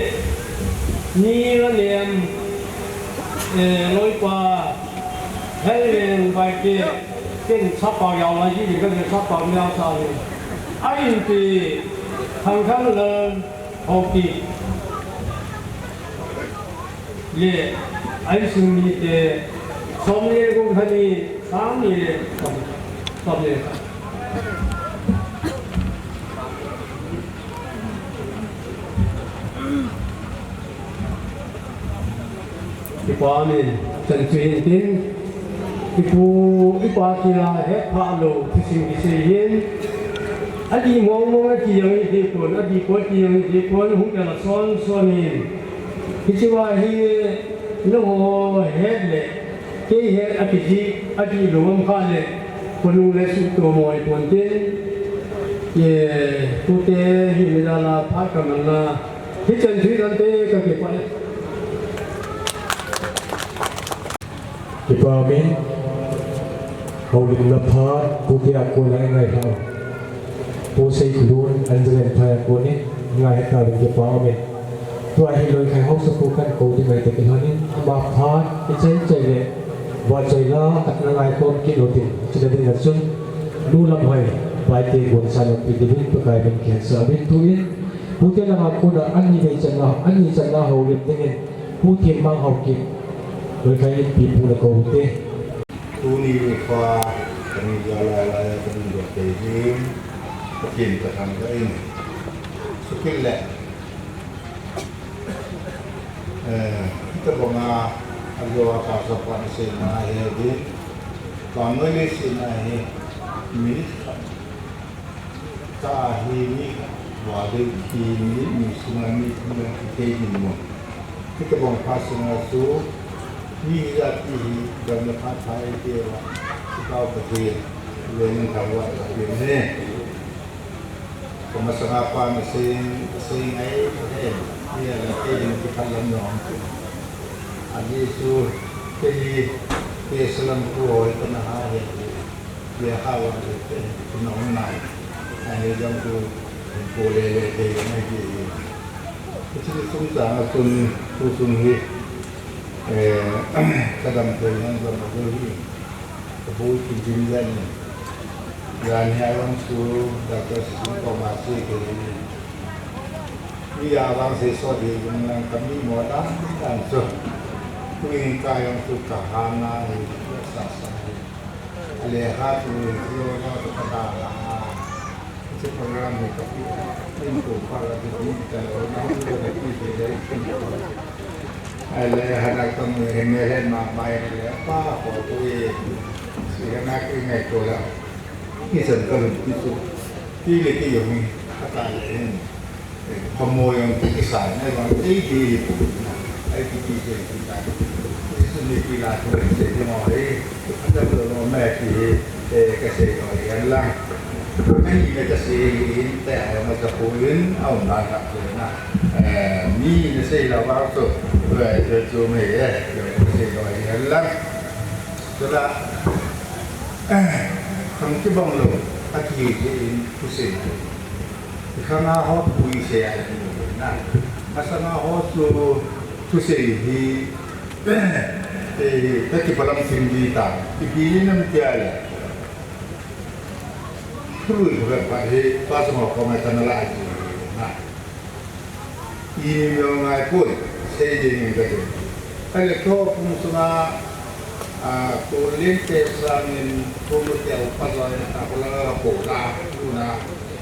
นี่ละเนียมลอยกว่าให้เรียนไปเกี่ยเป็นชอบเป่ายาวมายี่ดีก็จะชอบเป่ายาวสาวเลยไอ้ที่ทางข้างเลินโอเคเย่ไอ้สิ่งนี้เต้สมเด็จกุณฑนีสามนี่สมเด็จที่ปามีจันทร์ตินที่ผู้ที่ปากีฬาเฮพาโลที่สิ่งที่เสียนอดีมองที่ยังมีที่คนอดีคนที่ยังมีที่คนหุ่นกระซ้อนซ้อนนี่ที่ชื่อว่าที่โลเฮเลยที่เฮอดีรวมกันเลยคนนู้นเลยสุดตัวมวยคนเต้เย่ตัวเต้ที่มีดาราพักกันนะที่จันทร์นั้นเต้ก็เก็บไปที่ป่าเมนเขาลิมลพาผู้ที่อากูนไงเขาผู้ใช้ขลุ่นอันเจริญไทยกูนี่ง่ายให้เราที่ป่าเมนตัวให้เลยใครเขาสักกันกูที่ไหนแต่ที่เขานี่บาพาที่ใช้ใจเลยว่าใจละตักนายคนกินโรตีจะได้เงินจนรู้ลำให้ไปเตะบอลสนุกที่ดินประกายเป็นแขนเสือเป็นทุยผู้ที่ละกูน่ะอันนี้เป็นจันละอันนี้จันละเขาเรียนได้เงินผู้ที่มังเขากินโดยใครปีพูดกับเขาเต้ตูนี่ฟ้าจะมีอะไรจะมีดอกเตยิ้มก็กินก็ทำก็เองสุขิแหละที่บอกว่าอายุอาการสัพพันธ์เสนาเฮดิตอนนู้นเสนาเฮมิตาเฮมิว่าเด็กที่มีสุนัขมีเตยินมั้งที่บอกภาษาสูนี่จะที่ดำเนินการไปเดียวที่เราไปเรียนทำว่าเรียนเนี่ยผมมาสมัครความสิ่งไอ้เนี่ยเราเองที่ทำลำนองอันนี้สู่ที่สลัมกูโอยกันหาเหตุเดี๋ยวข้าวจะเป็นน้องนายอันนี้ยังกูเลยไม่ดีที่สงสารคุณผู้สูงอายุkadang kadang berdiri, kebutuhan jumlah dan yang suruh dapat informasi ke ini. Ia orang sesuatu yang kami mudah dan so, mereka yang suka hana sasa, lihat itu kepada itu program itu itu para kita orang itu dariอะไรหากต้องเห็นเงินมาใบแล้วป้าขอตัวเองเสียนักยังไงตัวแล้วที่สำคัญที่สุดที่เลยที่อยู่นี่ถ้าตายเลยขโมยอย่างที่สายในบางที่ดีไอ้ที่ดีเกินไปที่สุดในกีฬาตัวเองที่มองได้ถ้าเราแม่ที่เกษตรอะไรกันล่ะไม่มีเกษตรแต่มันจะพูดเอาหน้ากับเลยนะมีในสิ่งเราบ้างสุดเลยจะจูเม่เลยสิ่งอะไรกันล่ะสุดละคำที่บังลงอาทิตย์ที่ผู้เสียข้างหน้าเขาผู้เสียนะมาสนาเขาสู่ผู้เสียที่แต่ที่พลังสิ่งดีต่างที่ดีนั่นเจ้าเลยคือแบบว่าที่ภาษาหมอกเขาไม่ทันละนะอีเมลง่ายพูดเสียจริงก็ได้ไอ้เจ้าผู้สนาตัวเลี้ยงเจ้าสามีผู้รู้เจ้าภาษาเนี่ยคนละโบราณดูนะ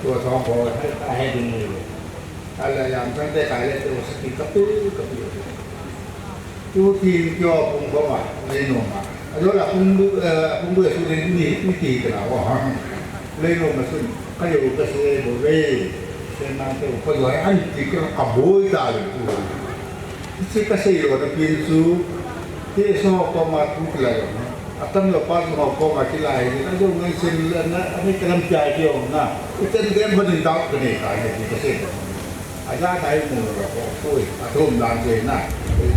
ตัวท้องพอให้ดูอะไรอย่างนั้นได้ขายเลยตัวสกิลกับตัวที่ย่อพุ่งเข้ามาในหนุ่ม Allora un due su mi titolo, lei non mi sono, io che se vorrei, se non te lo fai, anzi che a voi dare tu. Se che sei io da penso, che sono come tutti la attam lo pas mo ko ma kilai ni na jo ngai sin na ani kalam chai ki ong na iten gen ban din dau ni ka ni ki se a ja dai mu ro ko koi a thom dan je na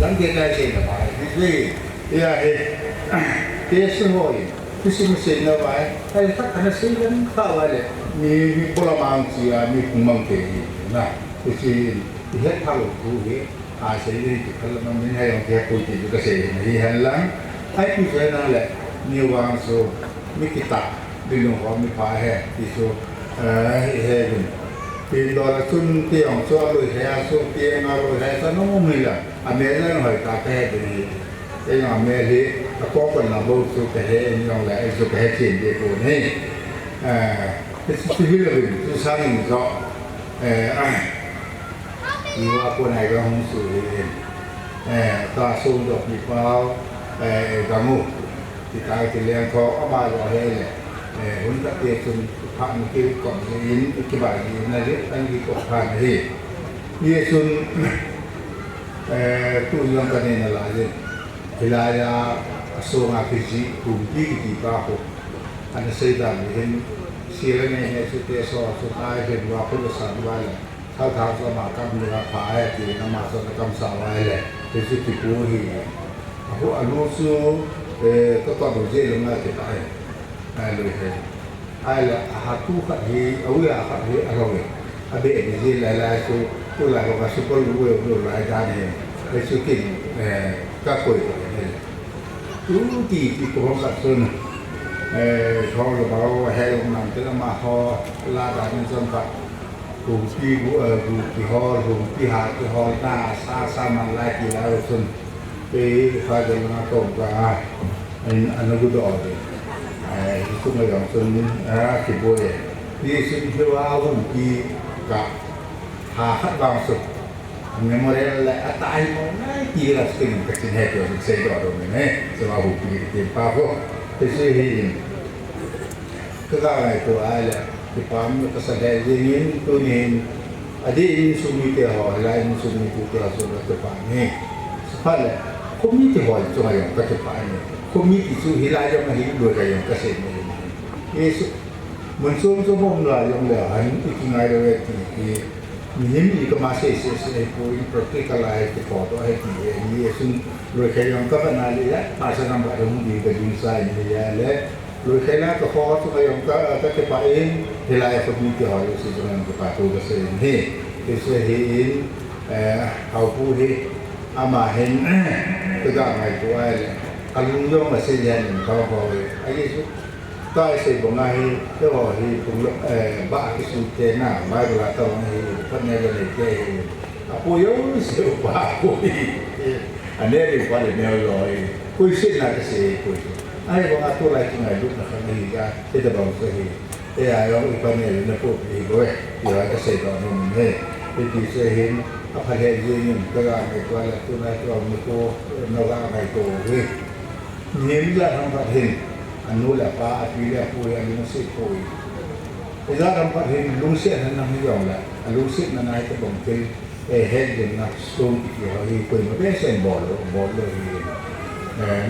dan ge dai se na ba ni ni ya he ke se hoi ki sim se na ba ai ta kana se gan ta wa le ni pola mang chi a ni kung mang ke na ki si he ta lo ku he a se ni ki kala mang ni hai ong ke ko ti ka se ni han lang aiที่เจอนั่นแหละนิวางโซมิกิตะดิลงของมิพาแห่ที่โซเฮดินปีดอลซุนที่องโซลุยแห่โซเตียงอลุยแห่ซะน้องมีละอเมริกันหอยตาแท้เป็นไอ้อเมริกะก็เป็นลำบุสุกะแห่นี่องแหละไอ้สุกะแห่เชียนเดโกนี่ที่สิฮิลบินที่สร้างนี่ก็มีว่าคนไหนก็หงสุยตาสูงดอกมีเปล่าkamu kita kalian kau apa lo hele untuk dia tu hak mungkin kau ini kibagi nanti tangi kau kan he dia sun tu yang kan ini lagi hilaya sungai kiri kumpi kita aku ada sedang ini siapa ni sudah sudah kedua puluh satu kali tahu sama kami nak pakai di nama sama sawai le itu tipu hi aku anusu ketua dojen lama kita ai la hatu kat hi awya kat hi arawe abe dojen la so tu la ko super gue la dan he sukin ka koi tu ti ko kat sunเขาเราบอกให้ลงน้ำเตลมาฮอลาดานินสัมผัสกูที่ฮอกูที่หาที่ฮอหน้าซามันไล่ที่แล้วsun fare una compra hanno goduto come sono che vuole riesce a un chi che ha fatto memoriale a tai non è chi la skin che si è che sei loro ne se va un chi che pago e se che da tu ala che pam che sa dai yin tu ni adi sumite ho la sumite ho so che pa ne spalla community hall cuma yang kecepatan community itu hilang yang masih dua kali yang kesini Yesus mensum semua mulai yang lain itu ngai lewat ini minimum itu masih sesuai poin praktikal lah itu foto itu Yesus dua kali yang kebenaran ya pasal nampak dong di kejurusan ini ya le dua kali yang foto cuma yang kecepatan hilang community hall itu dengan kepatuh kesini Yesus ini kau pun ama hen juga ngai tu ai kalung yo ma se yan kau kau ai Yesus tai se bongai ke ho hi pung ba ki su te na mai la ta hi pan ne le ke apo yo se ba ko hi ane ri pa le me yo hi ku se na ke se ku ai bonga tu lai ki ngai lu na kan hi ga te da ba se hi e ai yo pa ne le ko hi go yo ka se do no me ti se hin apa dia ni kerana itu adalah tunai tu aku orang itu ni ni lah nampak hin anu lah pa apilah aku yang musik koi ida nampak hin lusit nak hilang lah lusit nak naik ke bangkit head dengan stone itu hari koi macam sen bol ni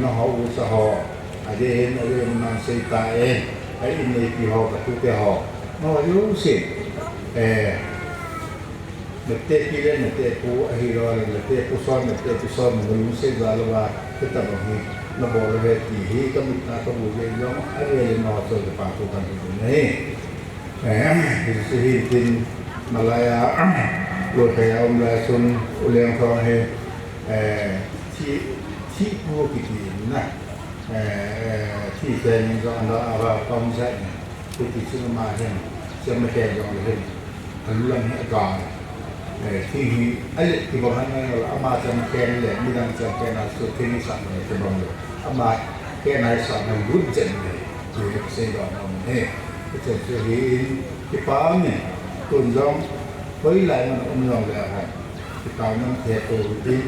no hau usaha ada hin ada memang cerita ai ini pihak tu pihak no lusit nete kile nete pu ahiro nete pu son ngulu se galwa kita bahi na bolo he ti hi kamita ka bu ye yo are no so de pa tu kan ni se hi tin malaya lo ke om la sun uleng ko he chi pu ki ti na chi te ni zo ando ava pom sa ni ti su ma he se me ke yo le alulang he gaที่อะไรที่บอกให้เราอามาจำเป็นเลยมีดังจำเป็นอะไรสุดที่นี่สั่งเลยจะบอกเลยอามาแค่ไหนสั่งมันรุ่นเจนเลยอยู่ในเส้นดอกน้ำเนี่ยจะเห็นที่ป้าเนี่ยตุนจอมเฮ้ยไหลมันอุ้มลงเลยครับที่ป้ามันเทตัวดิน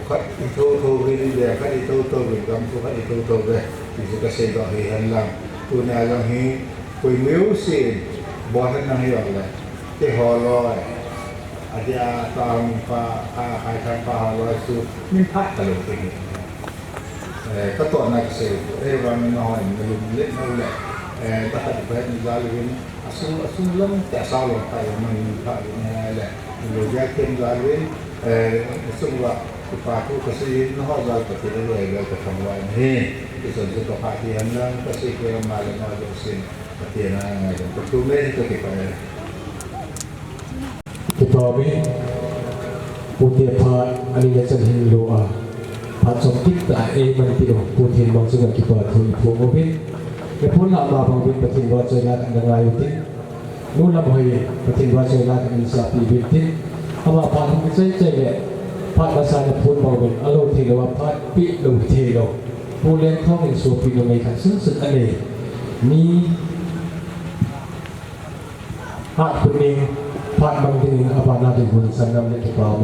khát đi thâu về đi về khát đi thâu về gam thu khát đi thâu về thì sẽ có xây đó thì hành lang tu nhà lang hi quỳ miếu xin bỏ hết năng hiệu lại cái họ lo ada tam pa hai tham pa lo su min phát cả lục tình các tuần này sẽ evan nói mình lên đâu lại ta phải phải đi ra liền asung lắm tại sao lại phải mình phải này lại người gia thêm ra liền asung là phải tu cái gì nó họ ra cái gì đấy là cái phần ngoài này cáiส่วนที่ต้องพาที่อันนั้นก็สิ่งที่เรามาแล้วเราจะสิ่งที่นั่นก็ตัวเล่นก็ที่ไป Kitabi Putih Pat Aliyah Chanhin Loa Pat Somkit Tak Man Piro Putih Bang Sungai Kipat Hui Phu Mubin Kepun Nak Ma Bang Bin Patin Raja Nak Dengan Ayutin Nula Bohi Patin Raja Nak Insapi Bintin Ama Pat Hukisai Cele Pat Masana Pun Bang Bin Alo Tilawa Pat Pi Lu Tilo Pulen Thong In Sopi Nungai Kan Sun Sun Ane Ni Hat Kuning Pat bang ding apa natin kung saan namin ito pa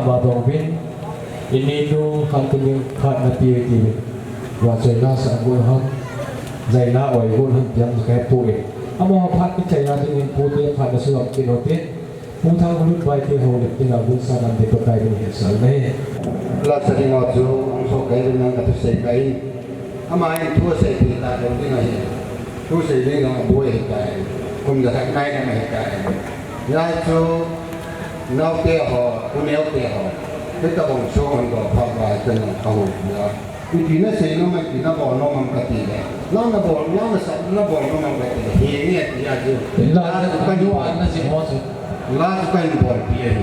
mà đồng viên ini nu khăn tin những khát na pi ti và chơi na sa gol hơn dạy na oi gol hơn tiếng cái tuổi amo phát cái chạy na tin những pu ti phát na suap ti no ti pu thang gol vai ti ho le ti na bun sa nan de to kai ni sa ne la sa ri ngo chu so kai ni na ka tu se kai ama ai tu se ti ta do ti na hi tu se ni no bo ye kai kum da kai na me kai ya chu nau te ho ku neu te ho cái ta bồng số hơn đó phá vài chân cầu nữa vì nó xây nó mới nó bỏ nó mang cái gì đấy nó bỏ nó sạch nó bỏ nó mang cái gì hiện nghe thì ra chứ là cái điều anh nó chỉ hóa chứ là cái bỏ tiền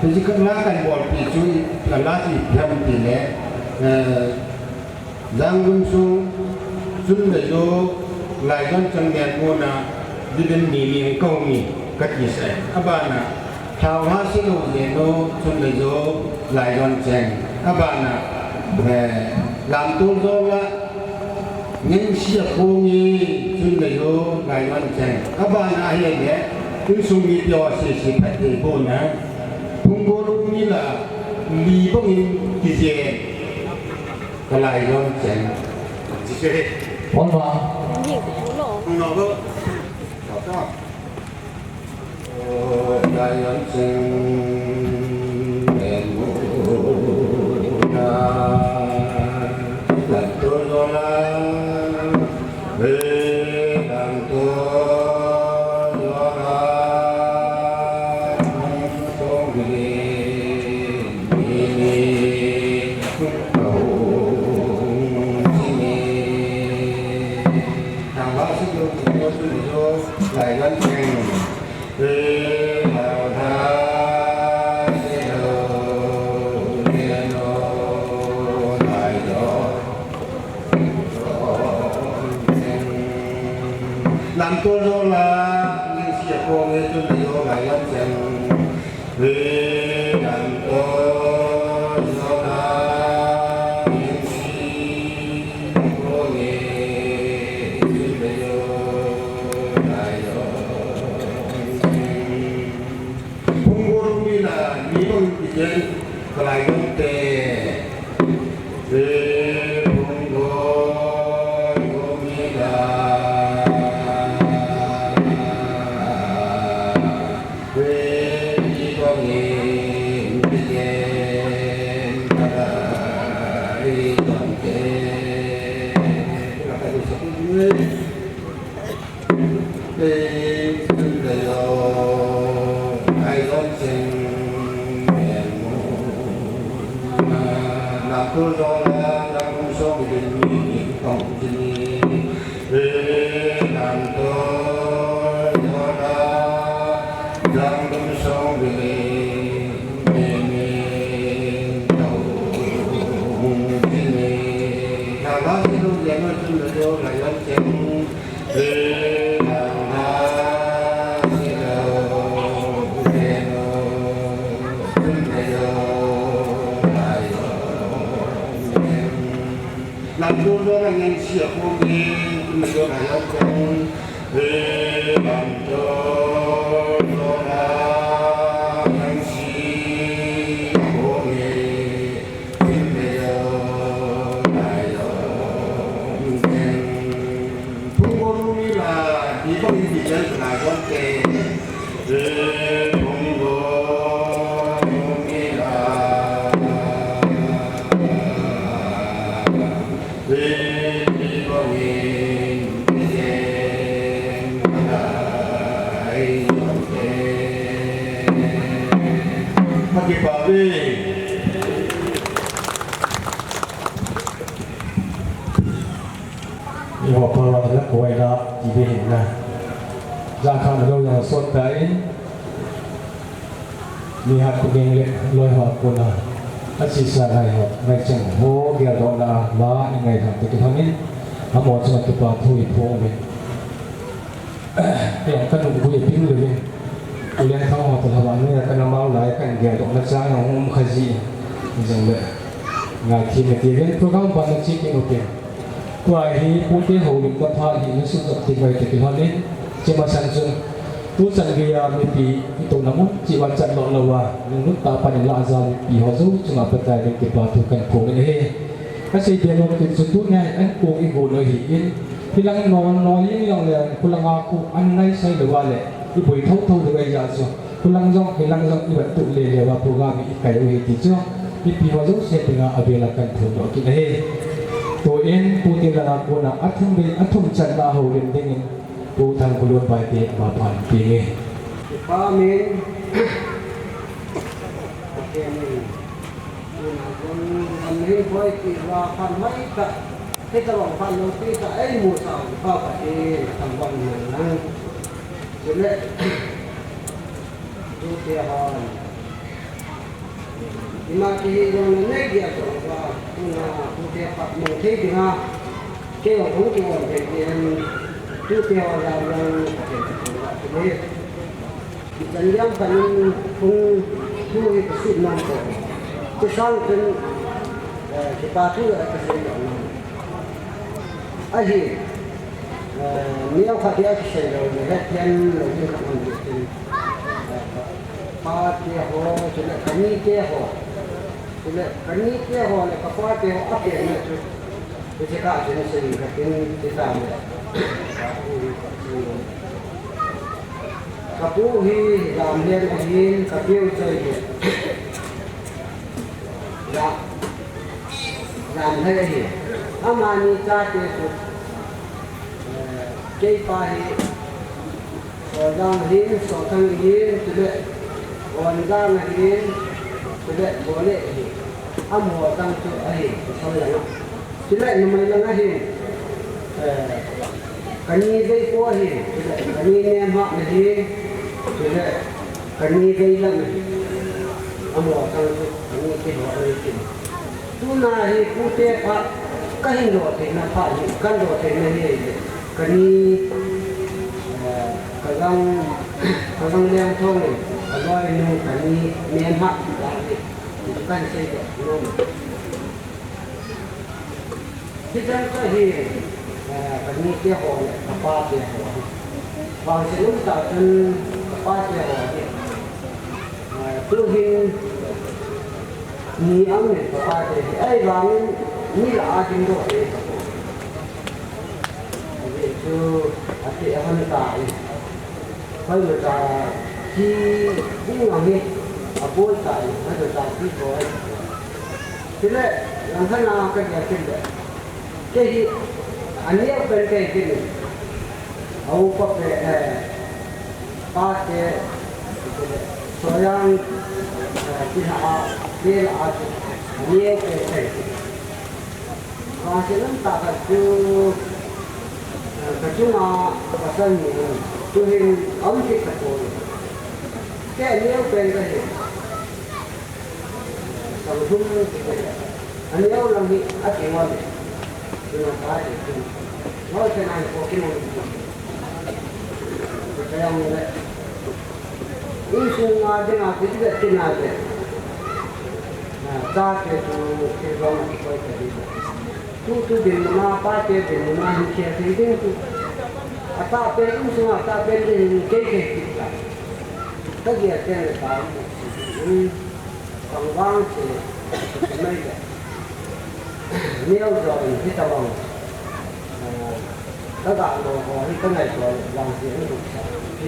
thì chỉ cần là cái bỏ tiền chui là chỉ làm tiền đấy giang quân số xuân này vô lại con chân đèn mua na đi đến miền công mi cách gì sẽ các bạn à thao hóa sinh đồ gì nó xuân này vô lại con chèn các bạn à về làm tôn do là những sự cố nghi xuân này vô lại con chèn các bạn ai vậy nhé cứ sung đi cho sẽ phải để cô nè không có lúc như là đi bốc in thì gì cái lại con chèn chỉ chơi món vào không nói đâu đại ân sinh đèn na làm tôi lo lắng về làm tôi lo lắng không vì cầu xin hàng hóa sức lượng của tôi lại gắn kèm làm tôi lo là những sự cố nghe tôi điều lại làm chẳng về làm tôi lo là những sự cố nghe tôi điều lại không có lúc là những chuyện lại vấn đề về không có lúc là tôi lo là làm sao để mình không chỉ làm tôi lo là làm sao để mình không chỉ làm bao nhiêu lúc giờ nó chưa được lại làm chuyện làm tôi đó là ngành sửa cô đi mình có phải học không về làm tôi đó là ngành sĩ cô đi tìm về lại không có lúc là chỉ có những gì đấy là vấn đề không có Happy birthday. Yêu cầu là rất quay đó chỉ để hiện là ra khám đâu là suốt đấy đi học cũng nghe lôi học của là các chị sẽ này học ngày chẳng hố kia đó là má ngày thằng tự thân ấy nó một trong những cái thôi phố mình để các đồng vui tiếng được đi tôi lên thao học từ học này các năm bao lại các nghề động tác sáng không khai gì dừng lại ngày khi mà tiền đến program ban đầu chỉ cái đầu tiên tôi thì phụ trách hậu lực quan thoại thì nó sử dụng tiền về từ cái hoàn đến trên mặt sân trường tu san gaya mi pi itu namun jiwa chan lo lawa nung ta pan la azan pi ho zu chunga patai de ke pa tu kan ko ne he ka sei de no ke su tu ngai an ko i go lo hi in hilang non no yin yang le kulang aku an nai sai de wa le i boi thau thau de ga ya so kulang jong i bat tu le le wa program i kai o hi ti cho i pi ho zu se te nga avela kan thu do ki ne he to en pu te la ko na athum chan la ho rin ding in tu thang kulun bai te ma pan pi nge Amin. Oke ni. Ini boleh kita pandai tak kita orang pandai kita ilmu tahu apa ini tentang mana. Jadi tu dia orang. Imati yang ni dia tu apa? Tu dia apa? Mungkin dia ke orang tu orang dia tu dia orang yang jadi dan yang paling pun tu itu nampak kesal pun kita tu kesal aje ni yang dia kesal lepas yang lagi kamu itu dia ho jadi kami dia ho jadi kami dia ho le kapal dia ho apa yang itu kita jenis ini kita kapuhi làm nên hiên kapiu chơi hiền làm thế hiền amani cha ke su chơi pa hi rồi đang hiên so thăng hiên từ lệ còn đang hiên từ lệ bố lệ hi am hồ tăng chu ai sao vậy từ lệ nó mới là hiền kani dây qua hiền kani nem họ hiền jadi kami gailang amo sang kami ke ho itu tu nahi pute pa kahin lo te na pa ni kan lo te na ni kami kadang yang thong aloi nu kami men ha kan sei no kita kahi kami ke ho apa ke ho bang selum tak kan apa dia orang tu hin ni am ni apa dia bang ni lah ading do itu ati akan tak kalau tak si ini ni apa tak ada tak si kau jadi yang sana kerja kerja jadi ania kerja kerja aku pakai pakai soalnya tidak dia ada dia kerja kalau tak tu cuma pasal ni tu hin ambil kapal kayak dia kerja kalau tu ania orang ni ada orang dengan ada tu mau senang pokoknya yang ini semua dengan kita tidak ada. Nah, tak itu kita orang kita tu di mana apa di mana kita itu apa itu semua apa itu kita. Tapi ada yang orang sih mereka ni orang kita orang tất cả đồ có cái này của làm gì cũng được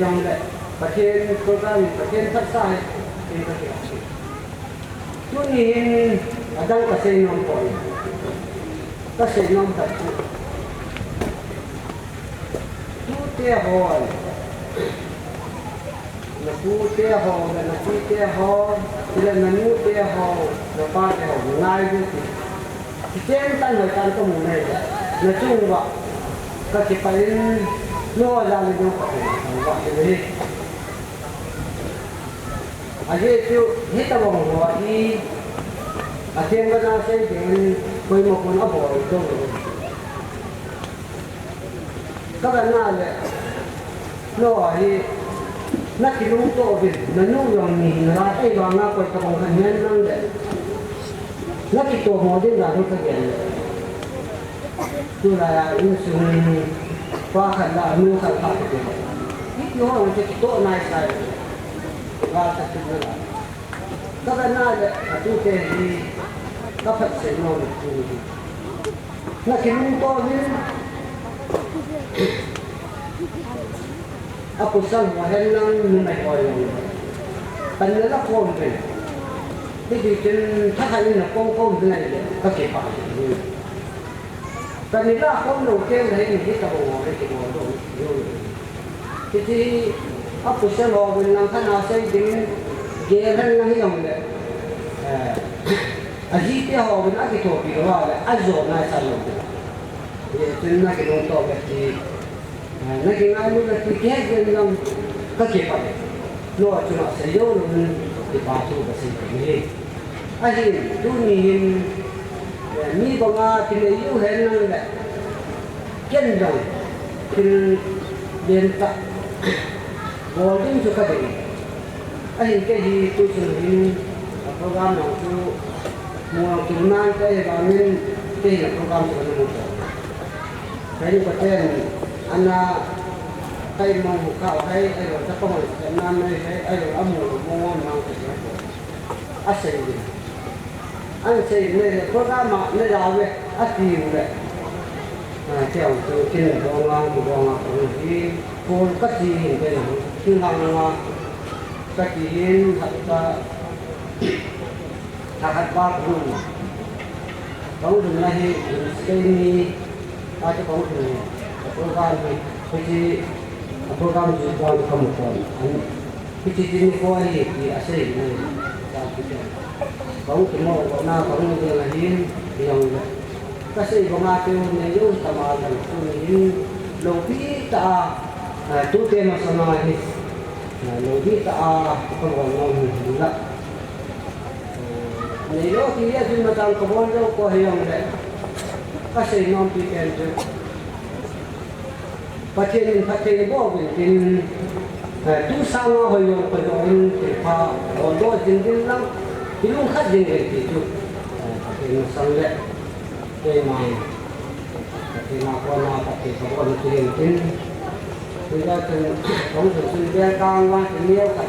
dòng đấy và trên program và trên tất sai thì có thể học chút nhìn ở đâu có xây nông cội có xây nông thật chút tia hồi là chút tia hồi là chút tia hồi thì là nút tia hồi là ba tia hồi ngay thì trên tay người ta có một này là chung vậy các chị phải lo ra lên nó phải gọi thế à thế chứ hết tao bảo họ đi à thêm cái ra xây dựng quay một con ốc bò rồi các bạn nào vậy lo thì nó chỉ đúng chỗ việc nó nung lòng nhìn nó ra cái đoàn nó quay tao còn hành nhân năng đấy nó chỉ tổ họ đến là thôi cái gì tu là những sự qua khẩn là nuôi khẩn phạt của ki ho je ki to nai sai wa ta tu la ka ba na le tu te hi ka phat se no tu na ki mun to ni aku sang wa hen lang nu mai ko yo pan la ko be ti di chen tha ha ni na ko này ka ke pa pan ni la ko no ke le ni ka bo ke ke bo do yo ti aku sang wa ben lang khana sai ding ge ran lang yong le a ji te ho ben a ki to pi lo wa a zo na sa lo ye chen na ke no to ke ti na ki ngai lu ki ke gen lang ka ke pa lo chu na se yo lu ki pa chu ka se ni a ji du ni ni ba nga ti le yu hen lang le ken dong tin den ta bo ding chu ka de a ji ke ji tu chu ni program no chu mo ki na ke ba min ke program chu na mo cái có tên anh tay mong cao hay ai rồi chắc không phải nam này hay ai rồi âm mưu mua mang cái gì anh xây gì anh xây này có cái mà này là về anh tìm về theo từ trên là con thì cô cắt gì cái nào chứ làm cắt gì thật ba luôn có đường này cái này आज कौन है प्रोग्राम में कुछ प्रोग्राम जो कौन कम कौन कुछ दिन को है कि ऐसे ही नहीं बहुत नो ना बहुत जो नहीं yang kasi gumati ni yung tamalan ko ni lobi ta tu te masama ni lobi ta pagawon nila ni lo kiya din matang kabon lo ko hayong le kasi non piken jo patin bo bin tu sama hoyo ko don pa do din lang ilung khat din ti tu patin sang le ke mai patin na ko na patin ko on tin kita kan không được suy ra cao quá thì nhiều cả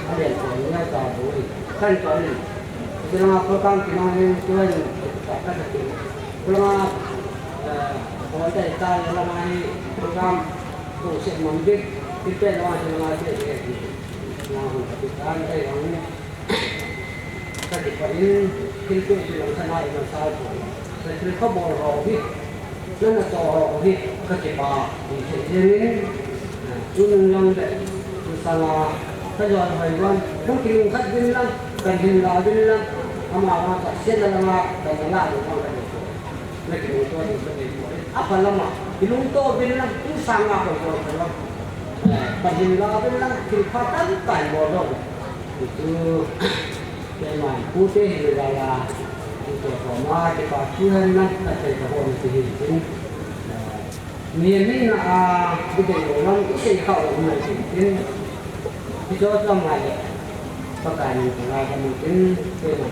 anh em của nhau cả buổi khăn cho nên cho nên có con thì nói nên cho nên các cái gì nhưng mà có thể ta là mai program tổ chức mong biết cái tên là cho nên là cái gì là cái cái đây là cái phải kinh tế thì làm sao làm sao thì không bỏ lỡ đi nên là tổ đi cái bà thì sẽ đến chúng nhân để salah kajian harian mungkin kajian lang kajian lang ama kasihan dalam dalam lagi itu apa lama ilung to bilang tu sangat berkorban kajian lang kilfatan tan bodoh itu memang putih negara itu koma dipatuhan nak ada kahon sihir miền Mỹ là bây giờ nó cũng xây khẩu người thì cái chỗ trong này tất cả những cái này là một cái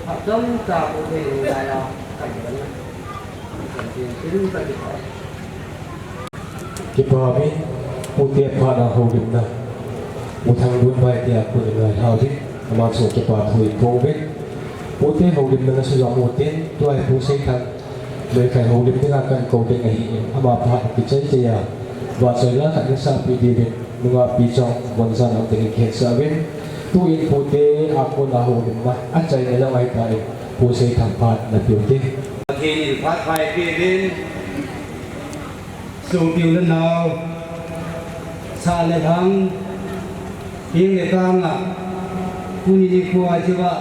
pháp giống cho cái người này là cảnh vấn chính là cái bờ mi một tiệm phá là hậu điểm nào một thằng luôn vay tiền của người hào thích mà số cái bờ thôi covid một tiệm hậu điểm là sử dụng một tiệm tôi phụ xây thànhเลยใครหูดิบที่งานกันโกเป็นไงอามาผ่านกิจใจยาว่าสวยละขันนิสาปีดีเป็นมึงว่าปีจงวันสันเอาแต่เขียนสาวินตู้อินพูดเดอาคนละหูดิบมาอันใจในละไว้ไปผู้ใช้ทางผ่านนับอยู่ที่ทีพัดไฟปีดินสูงผิวนั่นเอาชาเลทังยิงในกลางอ่ะผู้นี้กลัวใช่ปะ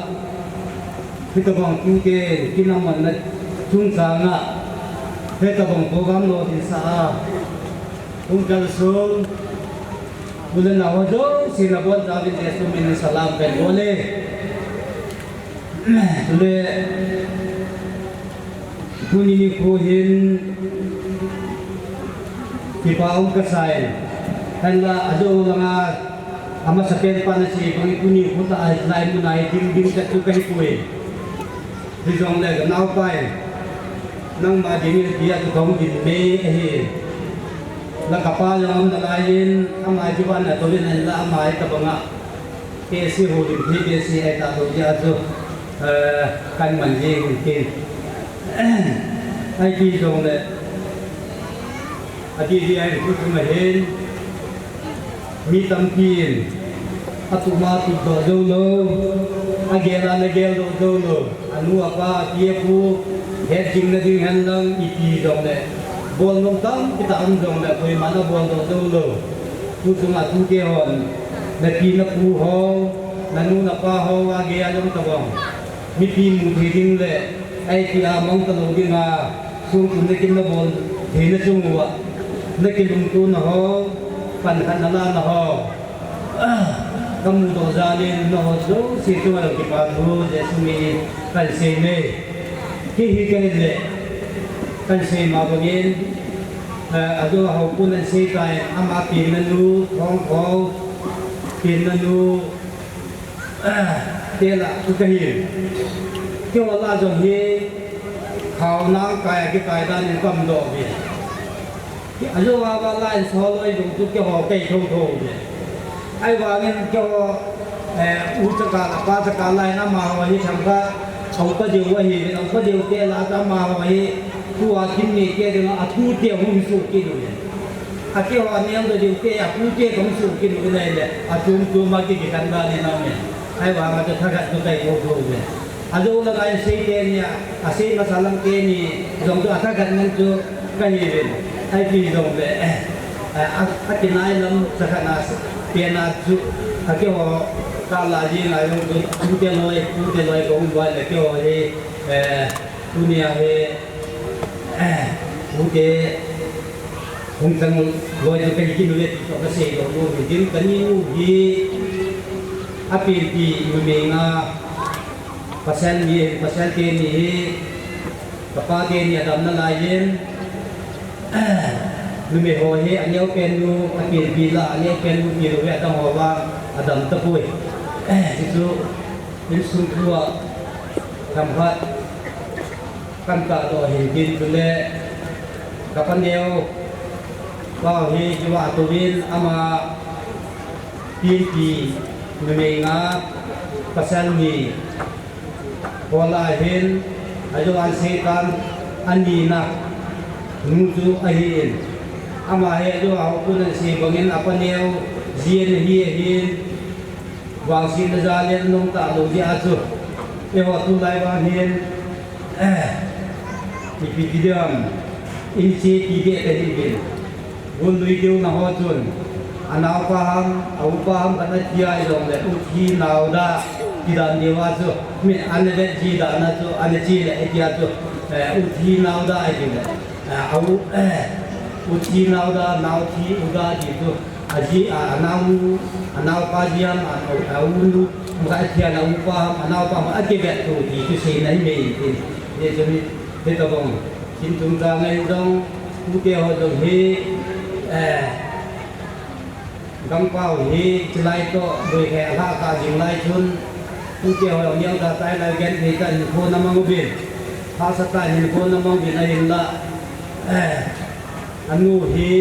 พิจารณาคิวเกกินน้ำมันนะchung sana kita bang program lo di sa ungkal sun bulan awado sinabot David Yesu min salam ben boleh boleh kuni ni kohin kipaung kasay kaya ado langa ama sa pen panasi pangikuni puta ay lain mo na ding sa tukay kuwe di jong le ganaw pai nang ma ding dia tu thong din me hi la kapa yang na lain amai jiwan na tolin an la amai ta banga ke si ho din thi ke si ai ta do ja zo kan man je ke ai ki dong le adi di ai ku tu ma hen mi tam pin atuma tu do do lo agela na gel do lo anu apa tie pu he jing na ding han lang iti dong le bol long tam kita am dong le koi mana bol do lo tu tu ma tu ke hon na pi na pu ho na nu na pa ho age a long ta bong mi pi mu thi ding le ai ti a mong ta lo ding a sung tu ne kin na bol he na chung wa na kin lung tu na ho pan khan na na ho kamu do zalin no zo si tu la ki pa thu je sumi kan se me ki hi kan le kan se ma ba gen ado ha pun an se kai ama pin na lu thong kho pin na lu te la tu ka hi kyo la jo hi khao nang kai ki kai dan kam do bi ado wa ba lai so loi du tu ke ho kai thong thong bi ai vào nên cho u cho cả là ba cho cả lại nó mà vậy thằng ta ông có điều vậy ông có điều kia là ta mà vậy thu à kim này kia thì nó thu tiền không số kia rồi kia họ ném rồi điều kia thu tiền không số kia rồi này là chung mà cái căn bản này nó này ai vào mà cho thằng cái cái ô tô rồi rồi là cái xây tiền nha xây mà salam kia ni giống cho thằng cái nên cho cái gì vậy ai đi giống vậy cái này lắm thằng cái nào piana chuake ho kala ji na yo tu te loi ko wa le ke ho he dunia he ke hung sang loi ke ki nu le to ka se lo lo din kan ni u hi api pi mu me nga pasal ke ni papa ke ni adam na la yen lu me ho he anyo pen nu apil bila anyo pen nu ki ro ya ta ho wa adam ta pui itu sun tua tham phat kan ta do hin kin le kapan deu wa hi jiwa tu bin ama pi lu me nga pasal ni wala hin ajo an setan anina nuju ahin ama he do au pun si bangin apa neu zien hi hin wang sin da len long ta lo ji a chu e wa tu lai wa hin pi diam in si ti ge te hin gun lui deu na ho chun anau au paham kana dia i dong le u thi nau da ki dan de wa chu mi an le ji da na chu an ji le e dia chu u thi nau da ai de au uji nau da nau thi uda di tu aji anau pa diam au lu ma thia na upa anau pa ma ake bet tu di tu sei nai me ti de jami de ta bong kin tum da ngai dong u ke ho dong he gam pao he chlai to doi he ha ka jing lai chun u ke ho yang da tai lai gen he kan ko na mang bin ha sa ta hin ko na mang bin ai la anu hi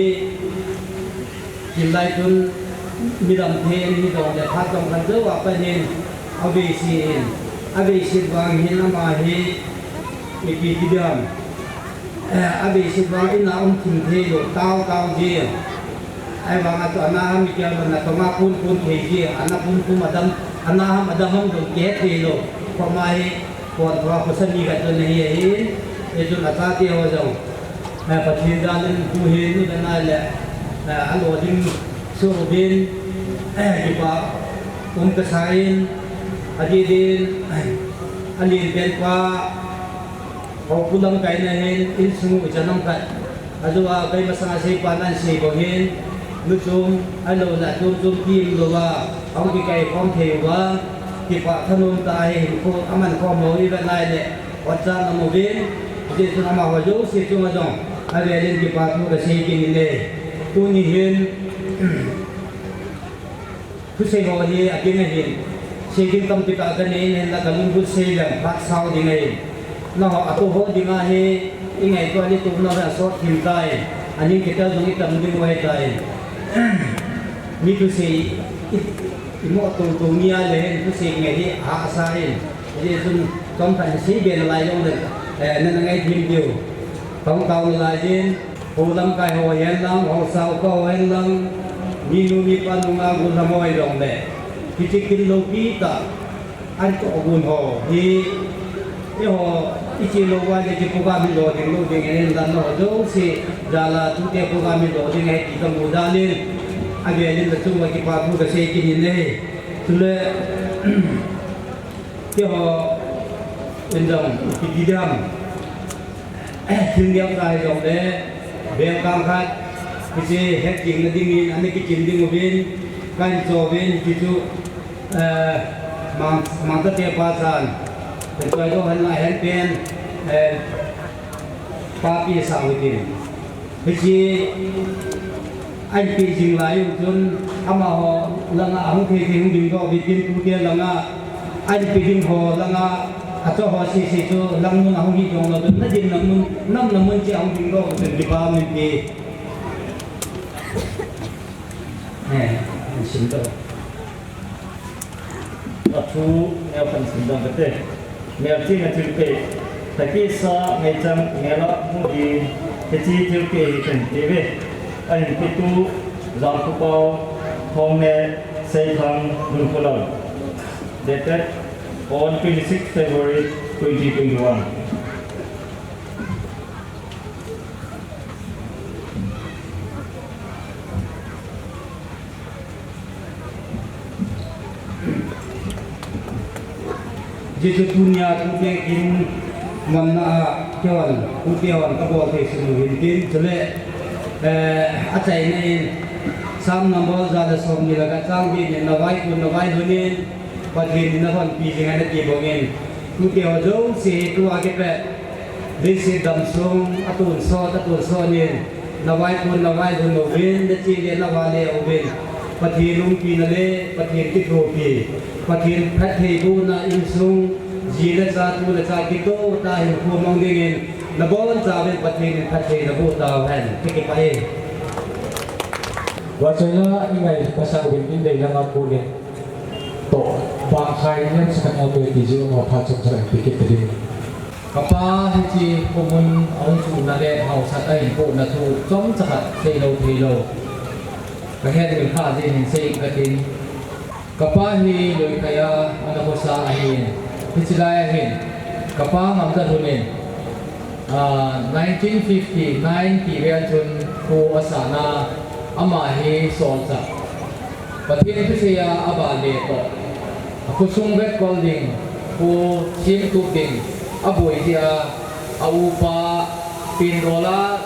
kim lai chun mi dam the mi dong le phat dong kan zo wa pa nin abi si wang hin ma hi mi pi ti dam abi si wang ina thim the lo tao ji ai wang a to na mi kya na to ma pun the ji ana pun madam ana madam hong dong ke the lo ko mai ko wa ko san ni ga to ne hi e jo na ta ti ho jong phát hiện ra nên tu hiến như thế này là anh nói đến số bên thì bà cái sai anh đi anh liền bên qua họ pulang cái này in sung ở trong cái anh nói cái mà sang xây quan anh xây bảo hiến lúc chung anh nói là chung kim rồi và ông cái phong thề và thì bà thân ông tài cô anh ăn kho mới bên này để bắt ra là một bên thì chúng ta mà dấu xây chung ở trong ai về lên cái bà thu là xây cái này tu ni hiền cứ xây vào thì ở cái này hiền xây cái tâm thì cả cái này nên là cái luôn xây làm phát sau thì này nó họ tu hốt thì ngay ngày qua đi tu nó là sót hiện tại anh em kita dong kita mungkin mulai tay ni tu si imo tu nia le tu si ngai di a sai jadi tu trong thành si bên lại trong được nên ngay thêm điều trong tàu là gì hồ lâm cài hồ hẹn lăng hồ sao có hẹn lăng ni nu ni pan nu ngang gun samoi dong le kicik lo kita anh có gun hồ thì cái hồ ichi lo wa je program lo ding lo ding en dan no do si dala tu te program lo ding ai ti kam muda le age le la chung wa ki pa bu ka se ki ni le tu le cái hồ bên dòng cái đi đam thương điệu dài dòng đấy bèo cam khát cái gì hết chuyện là đi nghỉ anh cái chuyện đi ngồi bên cái chỗ bên cái chỗ mang tất cả ba sàn để tôi đó hắn lại hết bên ba pi sao cái gì anh pi dừng lại một chút ama họ là ngã không thể không dừng đó vì tiền tu tiền là ngã anh pi dừng họ là ngã atau hasi situ lamun aku hidung lalu nanti namun si aku hidung di bawah mimpi sinto aku nelpon sinto betul nelpon nanti ke tapi sa macam melak mungkin kecil ke kan TV anh itu zaman kupau home saya thang berpulau dated on 26 February 2021. Jadi dunia tu yang mana kawan, kawan kabel tersebut mungkin jelek. Acai ini sam nombor zada som ni laga canggih ni nawai dunia. Pagi ni nak pi dengan ada tibongin. Tu dia jauh si tu agak pe. Desi damsung atun so ni. Nawai pun novin, desi dia nawai ovin. Pagi lung pi nale, pagi kitro pi. Pagi pati bu na insung. Jila satu le sakito tahu kumang dingin. Nabawan sahaja pati nabu tahu kan. Fikir pakai. Wajahnya ingai pasang bin day lang ako ni. To bangkai yan sa kanya to itijo ng mapasok sa pikit din. Kapag hindi kumun ang sunale ang sa tayo po na to som sa telo. Kahit may kasi hindi katin. Kapag hindi loy kaya ano ko sa ahin. Hisilayahin. Kapag mamdalunin. 1959 kiriyan chun ko asana amahi solsa. Pati itu saya abale to. Aku sungguh calling ku sim tubing abu dia aupa pindola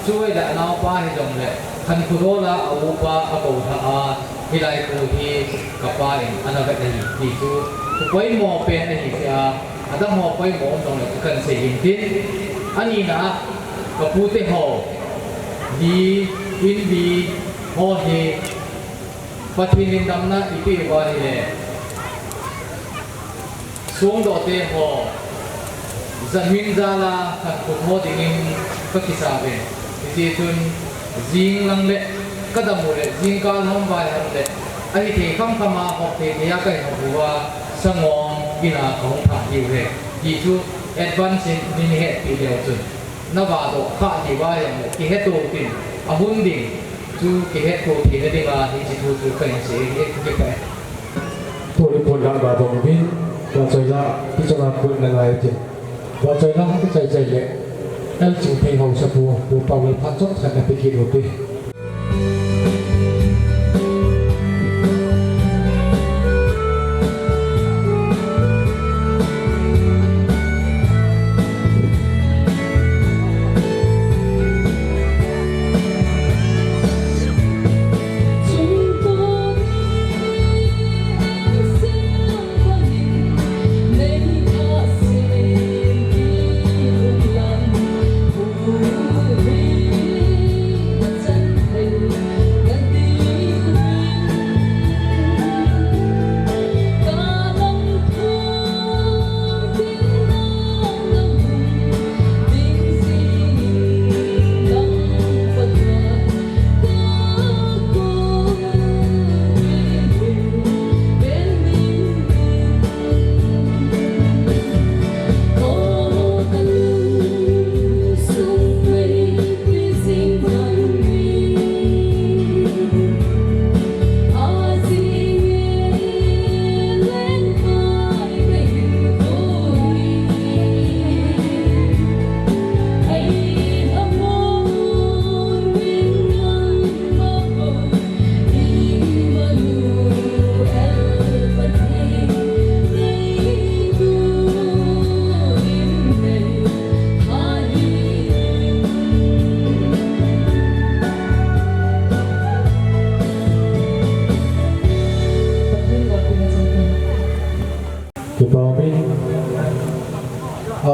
cuy dah naupa hidung le kan kudola aupa abu tha hilai ku hi kapain anak ni itu koi mo pen ni sia ada mo koi mo dong le kan sehing tin ani na kapute ho di win di ho he patinin damna ipi wa he xuống độ tê hồ dân minh ra là thật cuộc hồ thì nên các kỳ xã về thì tuần riêng lăng lệ các đồng hồ lệ riêng cao không vài hẳn lệ ấy thì không tham mà học thì cái học của sang ngon vì là không thả nhiều về thì chú advance in hệ thì đều chuẩn nó vào độ khá thì vài hẳn lệ thì hết đồ tiền hôn đỉnh chú cái hết đồ thì nó đi vào thì chỉ chú cảnh sẽ hết cái cái tôi còn làm bà đồng viên và chơi raที่จะมาคุยในรายละเอียดว่าใจรักที่ใจเละแล้วจึงเพลงของชาบูดูเป่าเลยพัดจดแทนไปกินหมดเลย真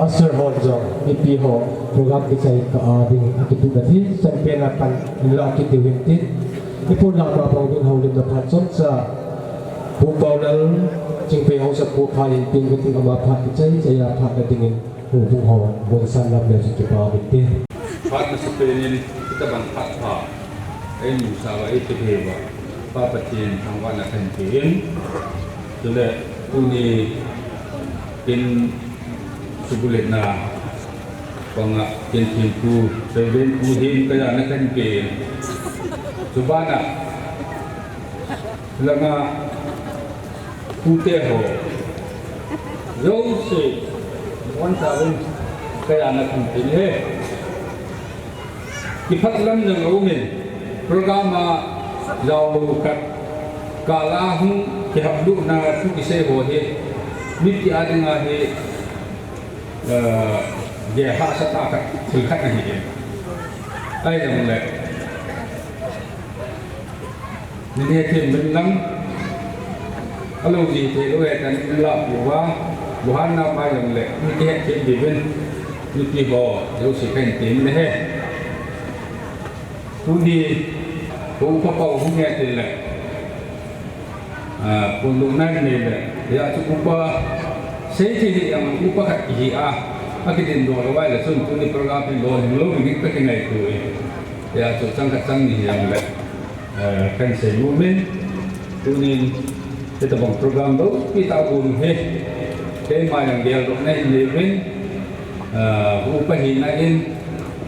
Sir Honjo, BP ho, program kisah ding akitu dati, champion akan nila akitu hintin. Ipun lama bang din hawlin na patson sa bubawlal, chingpe ho sa pupa hintin kuting amapat kisay, saya pat na tingin hubung ho, bunsan lam na sa kipa hintin. Pat na sa penin, kita bang pat pa, ay musawa ito hewa, papatin ang wana kantin, tula uni in subulit na panga kinku seben udin kaya na kanke subana langa puteho yose 1,000 kaya na kanke he kipatlam ng umin programa law kat kalahung kihabdu na tu isay ho he miti ading he dia hak setakat silkat ni ai dah mulai ni tim belang kalau di telo dan lap buhan nama yang lek ni dia tim diven ni bo yo si kan tim ni he puni pun papa punya tim lek pundunan ni lek dia cukup saya jadi yang upah ia, akhirnya dua orang itu untuk di program ini dua ini ketinggalan itu, ya cocok cocok ni yang le, kan saya momen, ini kita buat program tu kita pun tema yang dia lakukan ini level, upah ini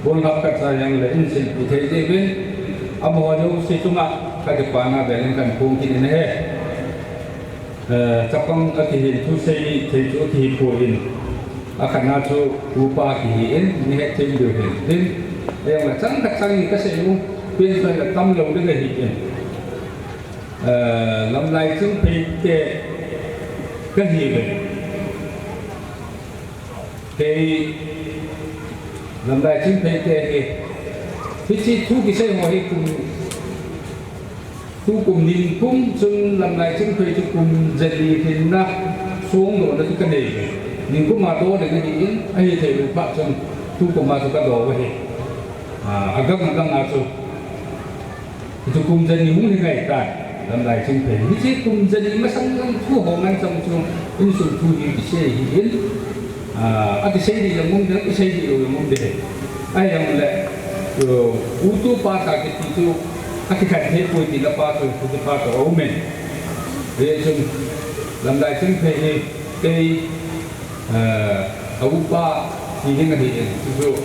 pun dapat saya yang lain seperti level, apa wajah usia cuma kedepannya belenkan mungkin ini capang akihin tu saya tu akihin poin akan nato upah akihin ni het tendu hen yang macam kacang ni kasi yung pinsa na tamlaw na gahiin lamlay chung pite gahiin kay lamlay chung pite hichi tu kisay mo hikum tu cùng nhìn cũng chung làm lại chung thuê cùng dệt đi thì na xuống độ nó cái này nhìn cũng mà to để cái gì ấy thì được bắt chung tu cùng mà cái đồ vậy agak nào chung tu cùng dệt đi muốn thế này ta làm lại chung thuê như thế cùng dệt đi mà sang thu hồ ngang trong chung in sụt thu đi cái xe hiến cái xe đi là muốn cái xe đi là muốn để ai làm lại rồi u tu pa ta cái tu akhirnya he pun tidak patut untuk patut omen. Dia cuma lambai cuma he upa ini kan dia tu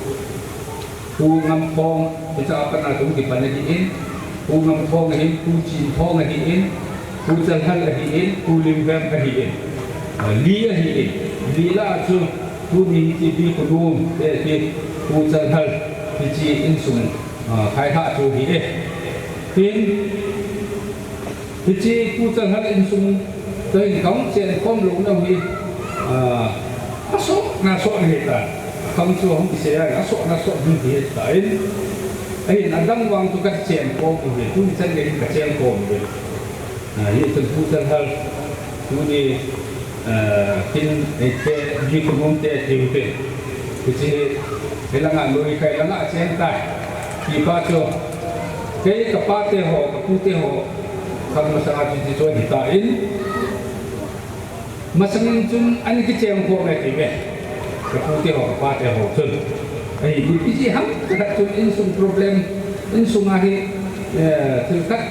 pu ngampong kita apa nak tu kita nak dia pu ngampong he pu cimpong dia pu jangan dia pu limbam dia lia dia lila tu pu ni tibi pedum dia pu jangan dia insung khai thác tu dia hiện thì chỉ cụ chẳng hạn in sung tới cống trên con lũ đâu đi nó sốt này ta không chua không bị xe nó sốt như thế đấy ấy là đang vang tu cái chèn con của mình tu chân cái chèn con rồi hiện từng cụ chẳng hạn tu đi tin cái gì cũng không thể thiếu được thì chỉ cái là ngàn người cái là ngàn chèn tài thì ba cho cái kapate ho kapute ho kan masangat di tuan hitain masang chun ani ki cheng ko ngai tibe kapute ho kapate ho chun ai di ji ham ka chun in sum problem in sum ahi tilkat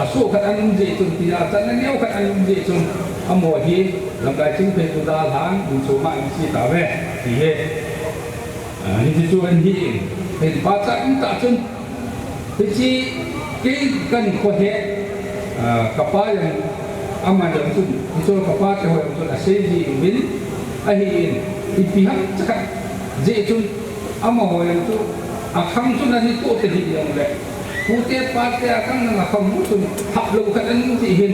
asu kan an ji chun tira tan neu kan an ji chun amo hi lambai ching pe tu da han in su ma in si ta ve ti he ni ji chu an hi pe pa cha in ta chun jadi kan kohe kapal yang aman dalam itu kapal yang untuk asli bin ahin pihak cakap jadi amau yang itu akan tu nanti tu terjadi yang le putih partai akan akan muncul hak lakukan ini sihir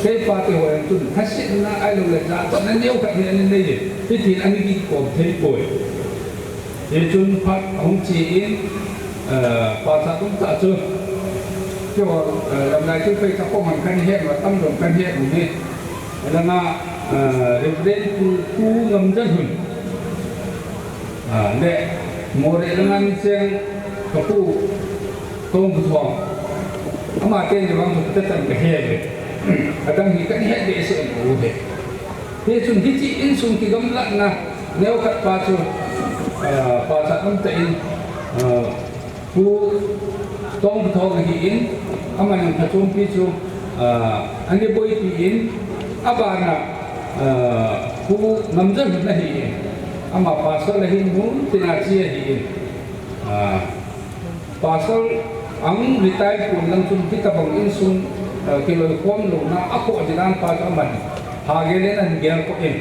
kaya partai yang itu hasil na alu le jatuh nanti awak ni ni jadi ani di konteks boy jadi part hong ciin partai tu tak tu cho làm này chúng tôi có một căn hệ và tâm đồng căn hệ của mình là represent khu ngầm dân hùng le more lengan seng kapu tong buthong ama ten de bang tu tan ke he adang hi kan he de se ko de he chun hi chi in sung ki gam la na neo kat pa chu pa sa am te in pu tong buthong hi in ama nang thachum pi chu anh đi bơi thì in abana khu nằm rất là hiền ama pasal lahin mun tinachia hiền pasal ang retire pun lang sun kita bang in sun kilo kom lo na ako adinan pa kaman hagelen an gel ko in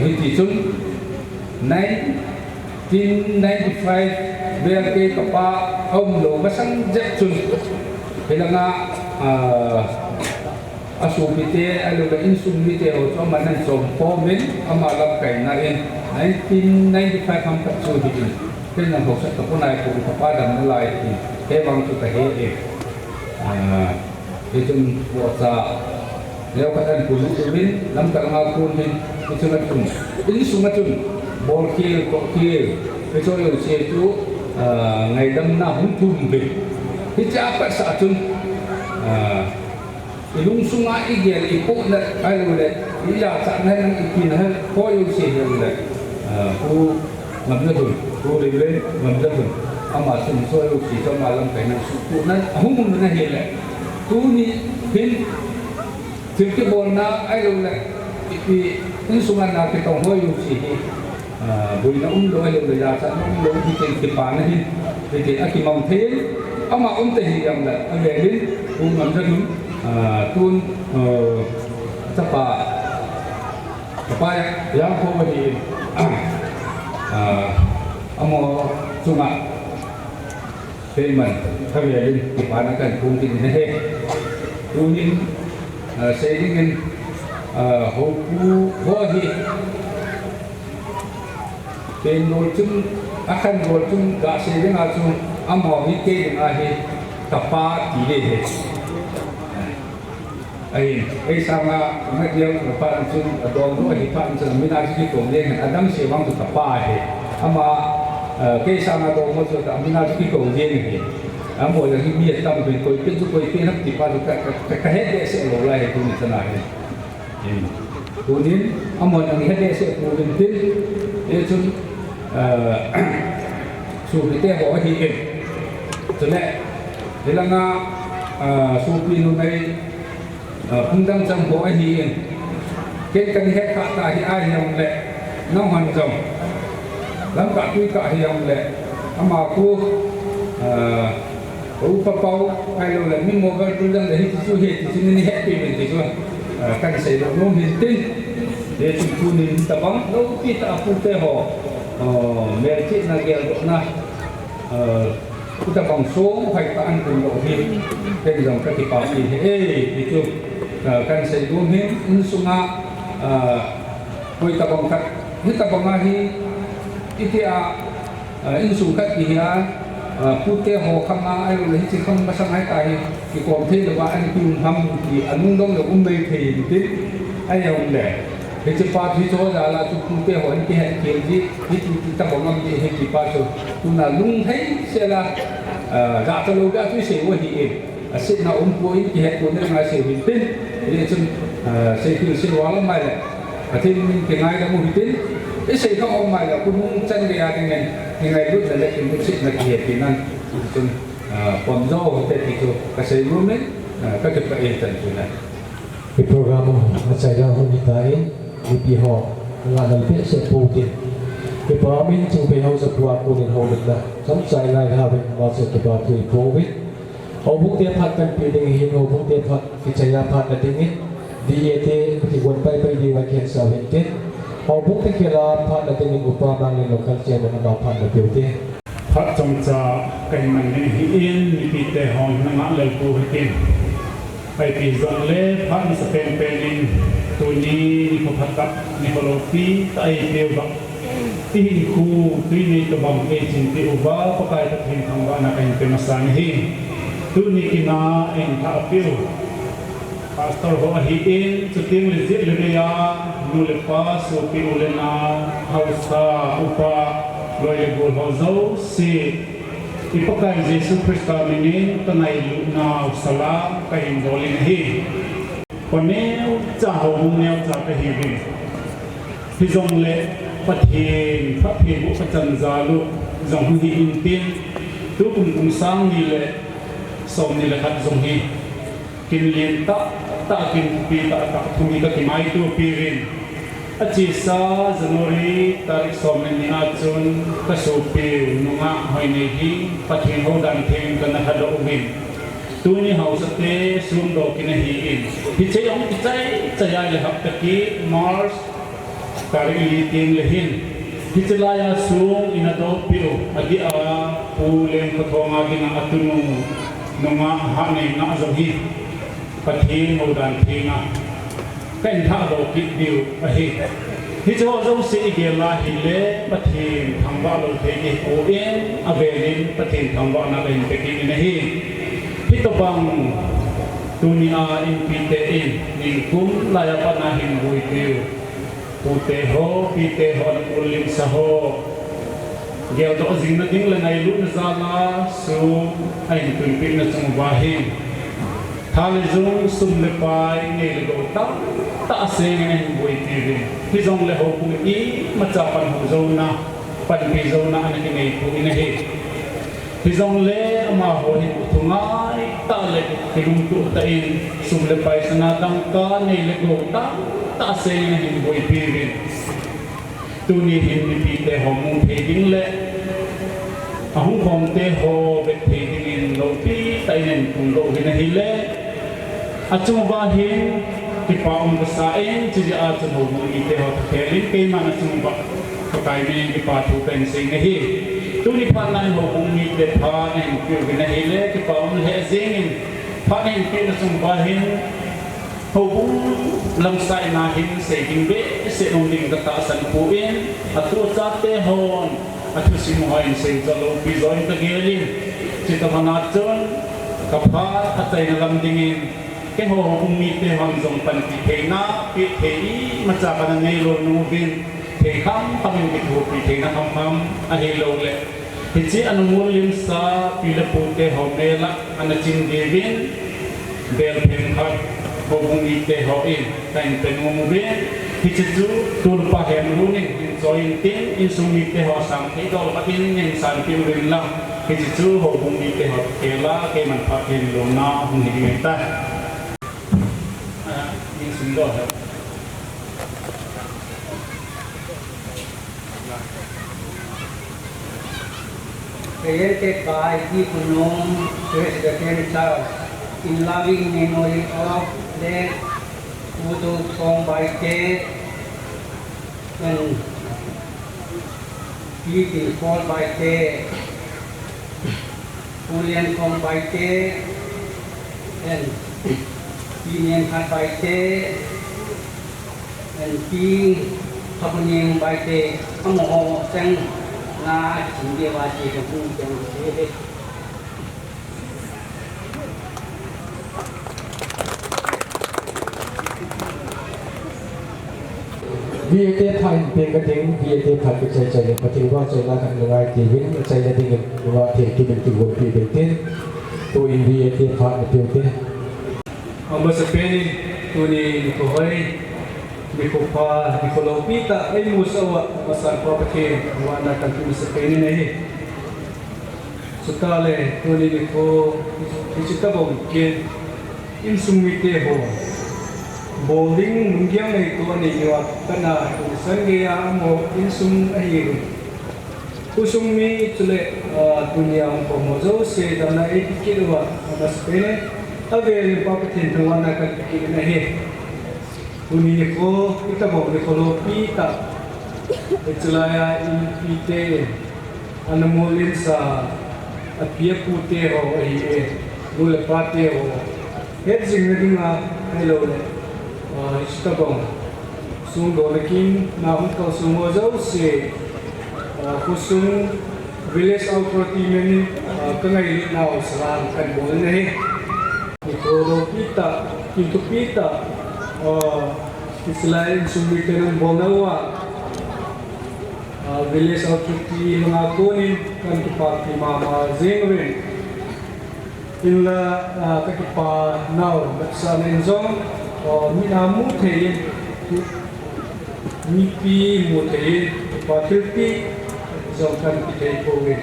hiti sun 1995 bel ke kapa om lo masang jet sun hilanga asupite alo la insumite o to manan som pomen amalam kai na in 1995 ham tak so hitin ken na ho sa to nai ko pa dam na lai ti he bang tu ta he itun wo sa leo ka tan ku lu bin lam ka nga kun hin itun na tun in sumatun bol kill ko kill ito yo se tu ngai dam na hum tum bin hicha pa sa tun ilung sunga igel ipo na alu le ila sa na nang ikin ha ko yo se yo le ku ngabdun ku le le ngabdun ama sun so yo si to malam kai na su ku na hum na he le tu ni hin tilke bol na alu le ipi in sunga na ke tong ho yo si bui na lo alu le ya sa lo hi ke pa na hin ke akimam the ama te hi yam la ave hin ku ngabdun tuôn apa yang kau bagi amo cuma payment kami ini dipanakan mungkin ini tunin saya ingin hoki penultim akan penultim gak saya ngacung amo hike ahi tapa tidak ai sama ngat yang lepas itu dong tu lepas itu mina jadi kongeng adam sewang tu apa ama ke sama dong tu mina jadi kongeng ni amo yang biar tam tu koi pintu koi pinap di pada kahet desa lola itu ni sana ni kemudian amo yang kahet desa kemudian itu supite bawa hikin jadi hilangnya supi nunai pundang jam ho hi ken kan he ka ta hi ai yang le nong han jam lam ka tu ka hi yang le ama ku pa pau ai lo le mi mo ga tu dang le hi tu he ti ni happy ben ti kan sai lo no hin tin de tu tu ni ta bang lo pi ta pu te ho me chi na gel do na kita bang so hai ta an kun lo hi ken jong ka ti pa ni itu kan saya gumin insunga koi tabang kat ni tabang ahi itia insung kat dia pute ho kama ai lo hi chi kham basang hai tai ki kom the lo ba an kum ham ki anung dong lo um bei the ti ai yong le he chi pa thi cho da la tu pute ho ni ki he ki ji ti tabang am ji he ki pa cho tu na lung thai se la ga ta lo ga tu se wo hi asin na poi ki he ko ne ngai se hin tin ini cun saya kira silualam mai, atin kengai kamu hitin, saya kau mai lah, pun cang dia dengan lu dah lek musik nak hiatinan, cun pomzo kita itu kasih rumen, kakek pakai tentunya. Di program saya dah mengitai di pihak pengadal pihak seputin. Di program itu pihak sebuah kunin holik lah, sampai lain hari masuk ke batu COVID. Obuk dia patkan pilih hin obuk dia pat kecaya pat nadingin DAT tikun pai di wakian sawentin obuk tikira pat nadingin upah bangin lokal cia dengan pat nabiuti pat jongca kaiman ni hin ni pite hong nang le pu hitin pai pi zon le pat ni sepen penin tuni ni ko patak ni holopi tai peu ba tin ku tuni to bang e chin ti uba pakai ta hin thang ba na kain pe masang hi tu ni kina en tha piu pastor ho hiin chuting lizit leya nulepa sopi ulena hausa upa loye bol hozo si ipakai Yesus Kristus minin tanai luna usala kain dolin hi paneu chahong neu cha ka hi bi hizong le pathin phaphin upachan zalu zong hi intin tu kum sang ni le som ni le khat zong hi kin lien ta kin pi ta thumi ka kimai tu pirin achi sa January tarik som ni achun ka sopi nunga hoine hi pathin ho dan them kana hado umin tu ni hausate sum do kin hi in hi cheyong chaya le hap taki Mars tarik li ting le hin Hitilaya sung inado pio adi a pulen katonga gina atunung nunga hane na azamhi pathi modan thinga kan tha do ki diu ahi hijo zo se igela hile pathi thangba lo the ki o en avelin pathi thangba na len te ki ne hi hitobang dunia impite in ningkum laya panahin bui diu pute ho pite ho ulim saho gel do zingna ding la nai lu na zala su ain tun pin na chung bahin thale zung sum le pai ne le do ta se ne boi ti ri hi zong le ho ku i ma cha pan ho zo na pan pi zo na an ki nei ku ina he hi zong le ma ho hi thungai ta le ki lum tu ta in sum le pai sana tang ka ne le do ta se ne boi pi ri tu ni hin ni pi te ho mu the ding le ahung khom te ho be the ding in lo pi tai nen kum lo hin hi le achung ba hin ki pa om sa en chi ja a chu mu i te ho the lin ke ma na chung ba ka kai ni ki pa thu pen sing ne hi tu ni pa nai ho kum ni te pha nen ki gi na hi le ki pa om he zing in pha nen ke na chung ba hin ho kum lam sai na hin se ding be se nong ding ka ta san pu in atu cha te hon atu sim hoin se cha lo pi zoin ta gelin chi ta mana chon ka pha atai na lam ding in ke ho kum mi te hon zong pan ti the na pi the i ma cha ka na nei lo nu bin the kham pam ki thu pi the na kham a he lo le hi chi anu mul lim sa pi la pu te ho me la ana chin de bin bel phen khat ho bung i te ho in kain pen mu be hi chu tur pa hem lu ni join tin in sung i te ho sang thi do pa tin nen san pi rin la hi chu ho bung i te ho ke la ke man pa hin lo na hung ni me ta ni sung do ha Create by people known as the child in loving memory of the Udo Song by Kate and Beauty Fall by Kate, Julian Kong by Kate and Union Cut by Kate and King Kapunim by Kate, Amoho Sang Na Chindewa Chicapu and VAT Thaiเป็นกระถิ่ง VAT Thaiเป็นใจเลยปฏิวัติใจละกันยังไงที่วินใจละดิ่งว่าเทที่เป็นตัวปีเป็นเต้นตัวอิน VAT Thaiเป็นเต้นเอามาสเปนตัวนี้ก็ให้มีคุปามีโคลอปิตาไอ้มูสาวะมาสร้าง property ว่านักการทุนสเปนนี่สุดท้ายเลยตัวนี้ก็ที่จะต้องเกิดอินสุมิเตโฮbowling mungyang na ito ni Iwak kana usan kaya mo insum ahiru usum mi chule dunia ko mozo se dana ikirwa mas pene ave papatin tawana ka kina he uni ko ita mo ni ko pita chulaya ite anamolin sa apia pute ho ai gule pate ho hedjing na dinga hello Istabong sung dolekin na ko sumozo si kusung village outro team ni kangai na usran kan boleh ni ko kita kintu pita selain sumber ng Bongawa village authority mga kunin kan kipa Mama Zengrin illa kakipa now sa nenzong minamu thein mipi mu thein patilpi zongkan kitay powe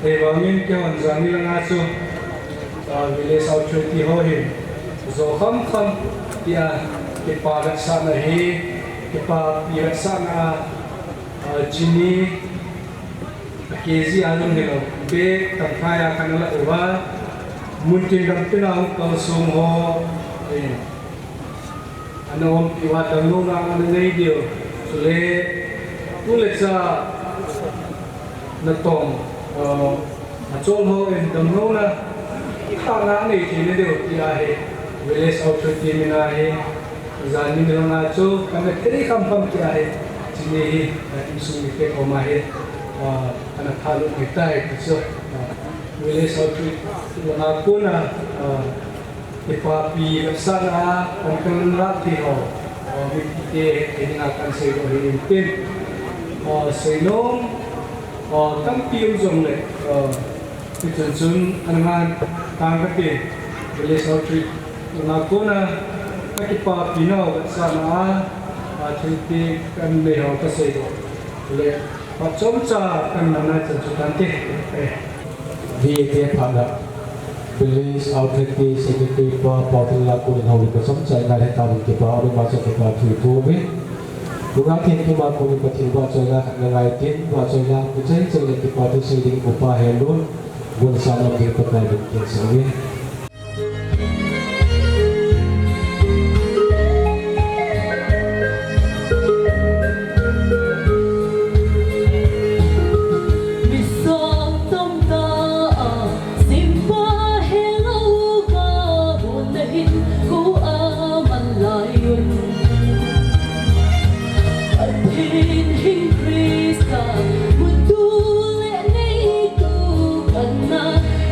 bangin ke wanzani lang aso village authority hohin zo kham dia kipa raksa na he kipa piraksa na Jini kezi anong nilo be tangkaya kanala uba munting gampinang kalsung ho ano iwadang nung ang radio sule tulit sa natong atong ho and damno na ikanga ni kini dio tiahe village authority minahe zani nilo nga cho kana kiri kampam tiahe sini isu ite omahe anak halu kita itu village authority ngapuna ipapi sana pangkalan rati ho mikite ini akan saya himpin senong kampium jongle itun angan tangkati village authority ngapuna ipapi no sana Cinti kan leho kasih le macam ca kan mana cantik dia pada police authority security portal laku dan hal itu sampai nggak tahu kita orang masuk ke YouTube bukan kita mahu berpikir baca ngaitin baca kucing jadi kita tu sedang upah hello bukan sama kita pelajari kita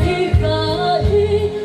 Hikahi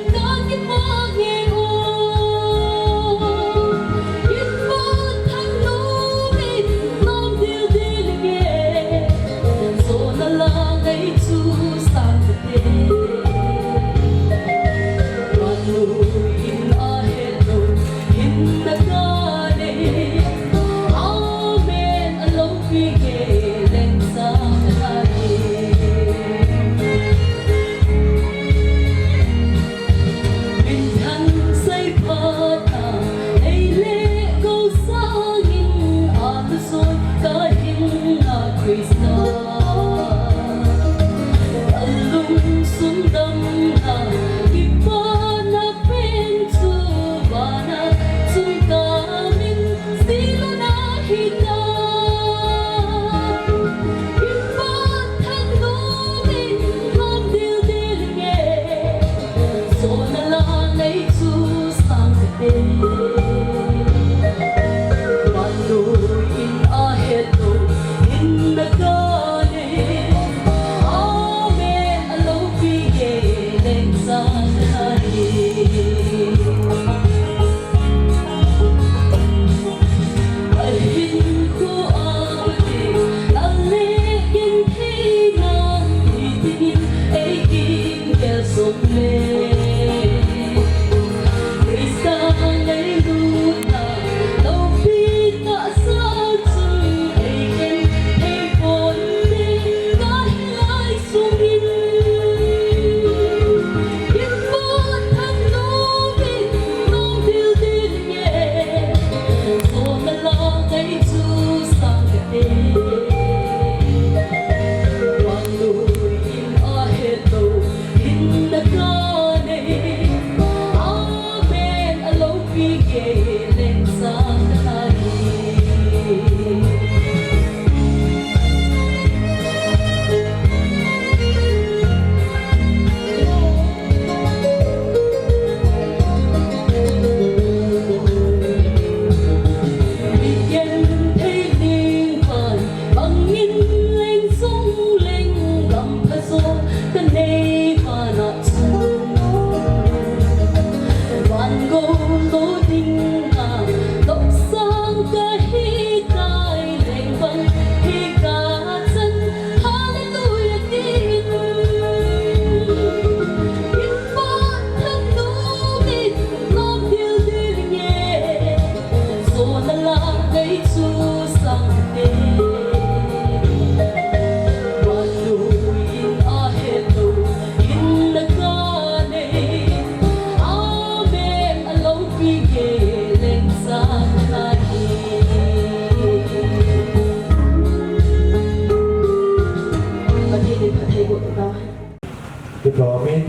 Amen.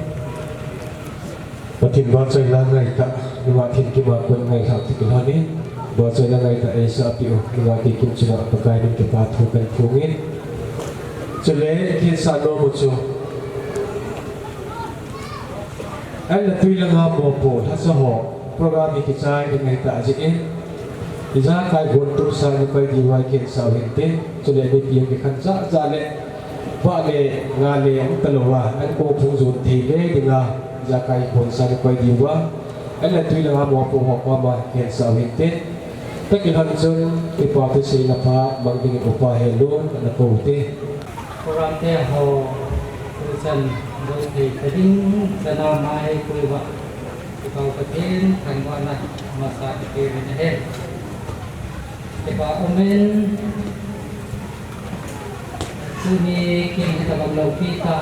Matin buat saya langai tak luatin kima pun ngai hak tikel hani. Buat saya langai tak esa api luatin kim cina pakai ni kepatu kan fungin. Cile kisah no mucu. Anda tu ilang apa pun hasaho program ini kisah dengan tak ajiin. Isa kai gontur sa ni kai diwai kin sa hinte cile ni piang ke khansa jale ba le ngale ang talowa an ko phung zun thi le dinga ja kai kon sa ni kai diwa ala tui la mo po ho pa ma ken sa hinte ta ki han zun ki pa te se na pa mang ding ko pa hello na ko te program te ho tusan do te kading sana mai ko wa ko ka ten thang wa na masa ke ne he Pak Amen, sini kita baglaw kita.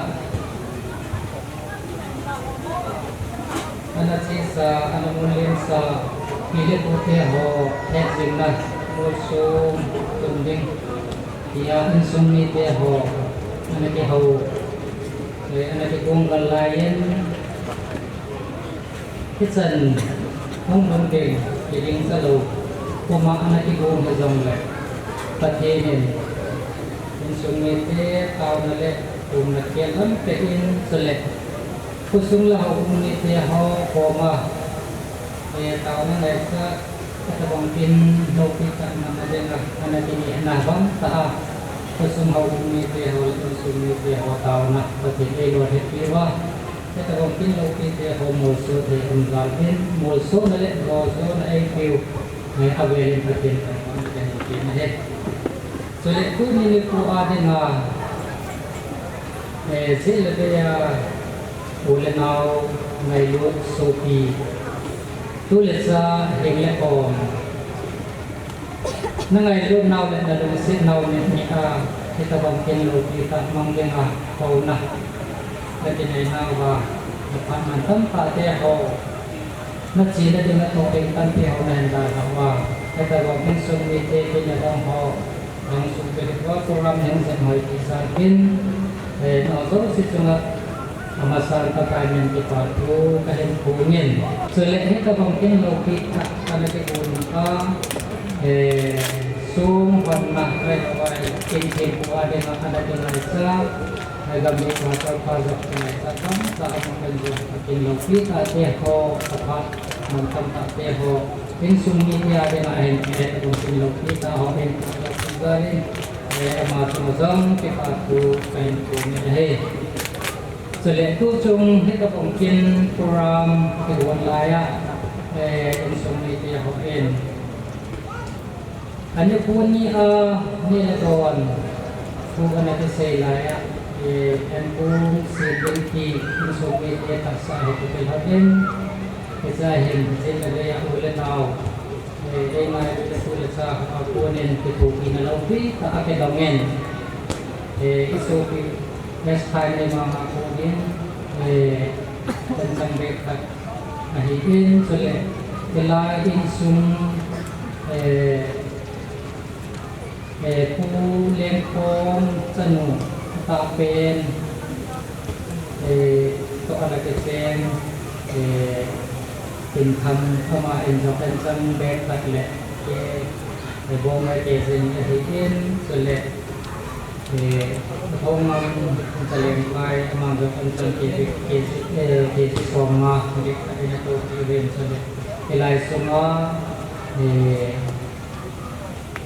Anak sisa, anak mulin sa pilit putih ho, heksin na musuh tunding. Ia insumni teh ho, anak ho, anak konggal lain. Kitsan, hong tunding, kiring selalu. Kuma anak ibu ngezong le, patenin, insumite tau nale, nakialam pein selek, kusung lah umite ho koma, tau nale sa kata bangkin lopita nama dengar anak ini nabang ta, kusung ho umite ho insumite ho tau nak patenin luar hetiwa, kata bangkin lopita ho musuh de umgalin, musuh nale musuh nale piu. May awalin natin ang kinahin. So, kung nili po atin na sila kaya ulanaw ngayon sopi tulad sa hinglepon na ngayon na ulit na lumisit na ulit niya kita bang kinilupita mangging kauna na kinaynawa na panmantan pateho Natsila din na topeng tantihaw na handa hawa. Kaya wapin sumite pinadang ho. Ang sumpiritwa program yang sa mga isakin. Naosor si sungat amasan pagkain kipatu kahit pungin. So lehe ka bang kinloki kanakikun ka. Sum panah kaya kinkin puwa din ang kanakilay sa. Gamit mata pasok sa takam sa among kanjong kinloki teho kapat mantam teho insumni niya din ay kung kinloki taho in galing amatong kipatu kain ko niya so leto chung hitapong kin program kiwan laya insumni teho in ano po niya doon kung ano sa laya and kung si insumni teha sa hitapilhatin Isahin, sila gaya ulit na ay nga ulit sa kunin tipo pinalawpi, kaakidangin. Isupi, next time na mga kunin, tansang bekat nahiin, sulit. Kailain sum pulen kong sanu, tapin, ito alagasin, tình thâm không ai in cho bên sân bé tạc lệ để bố ngay kể dình thì yên rồi lệ thì không mong sẽ lên vai mang cho bên sân kể sĩ phòng mà thì các anh tôi thì lên sân lệ thì lại xuống đó thì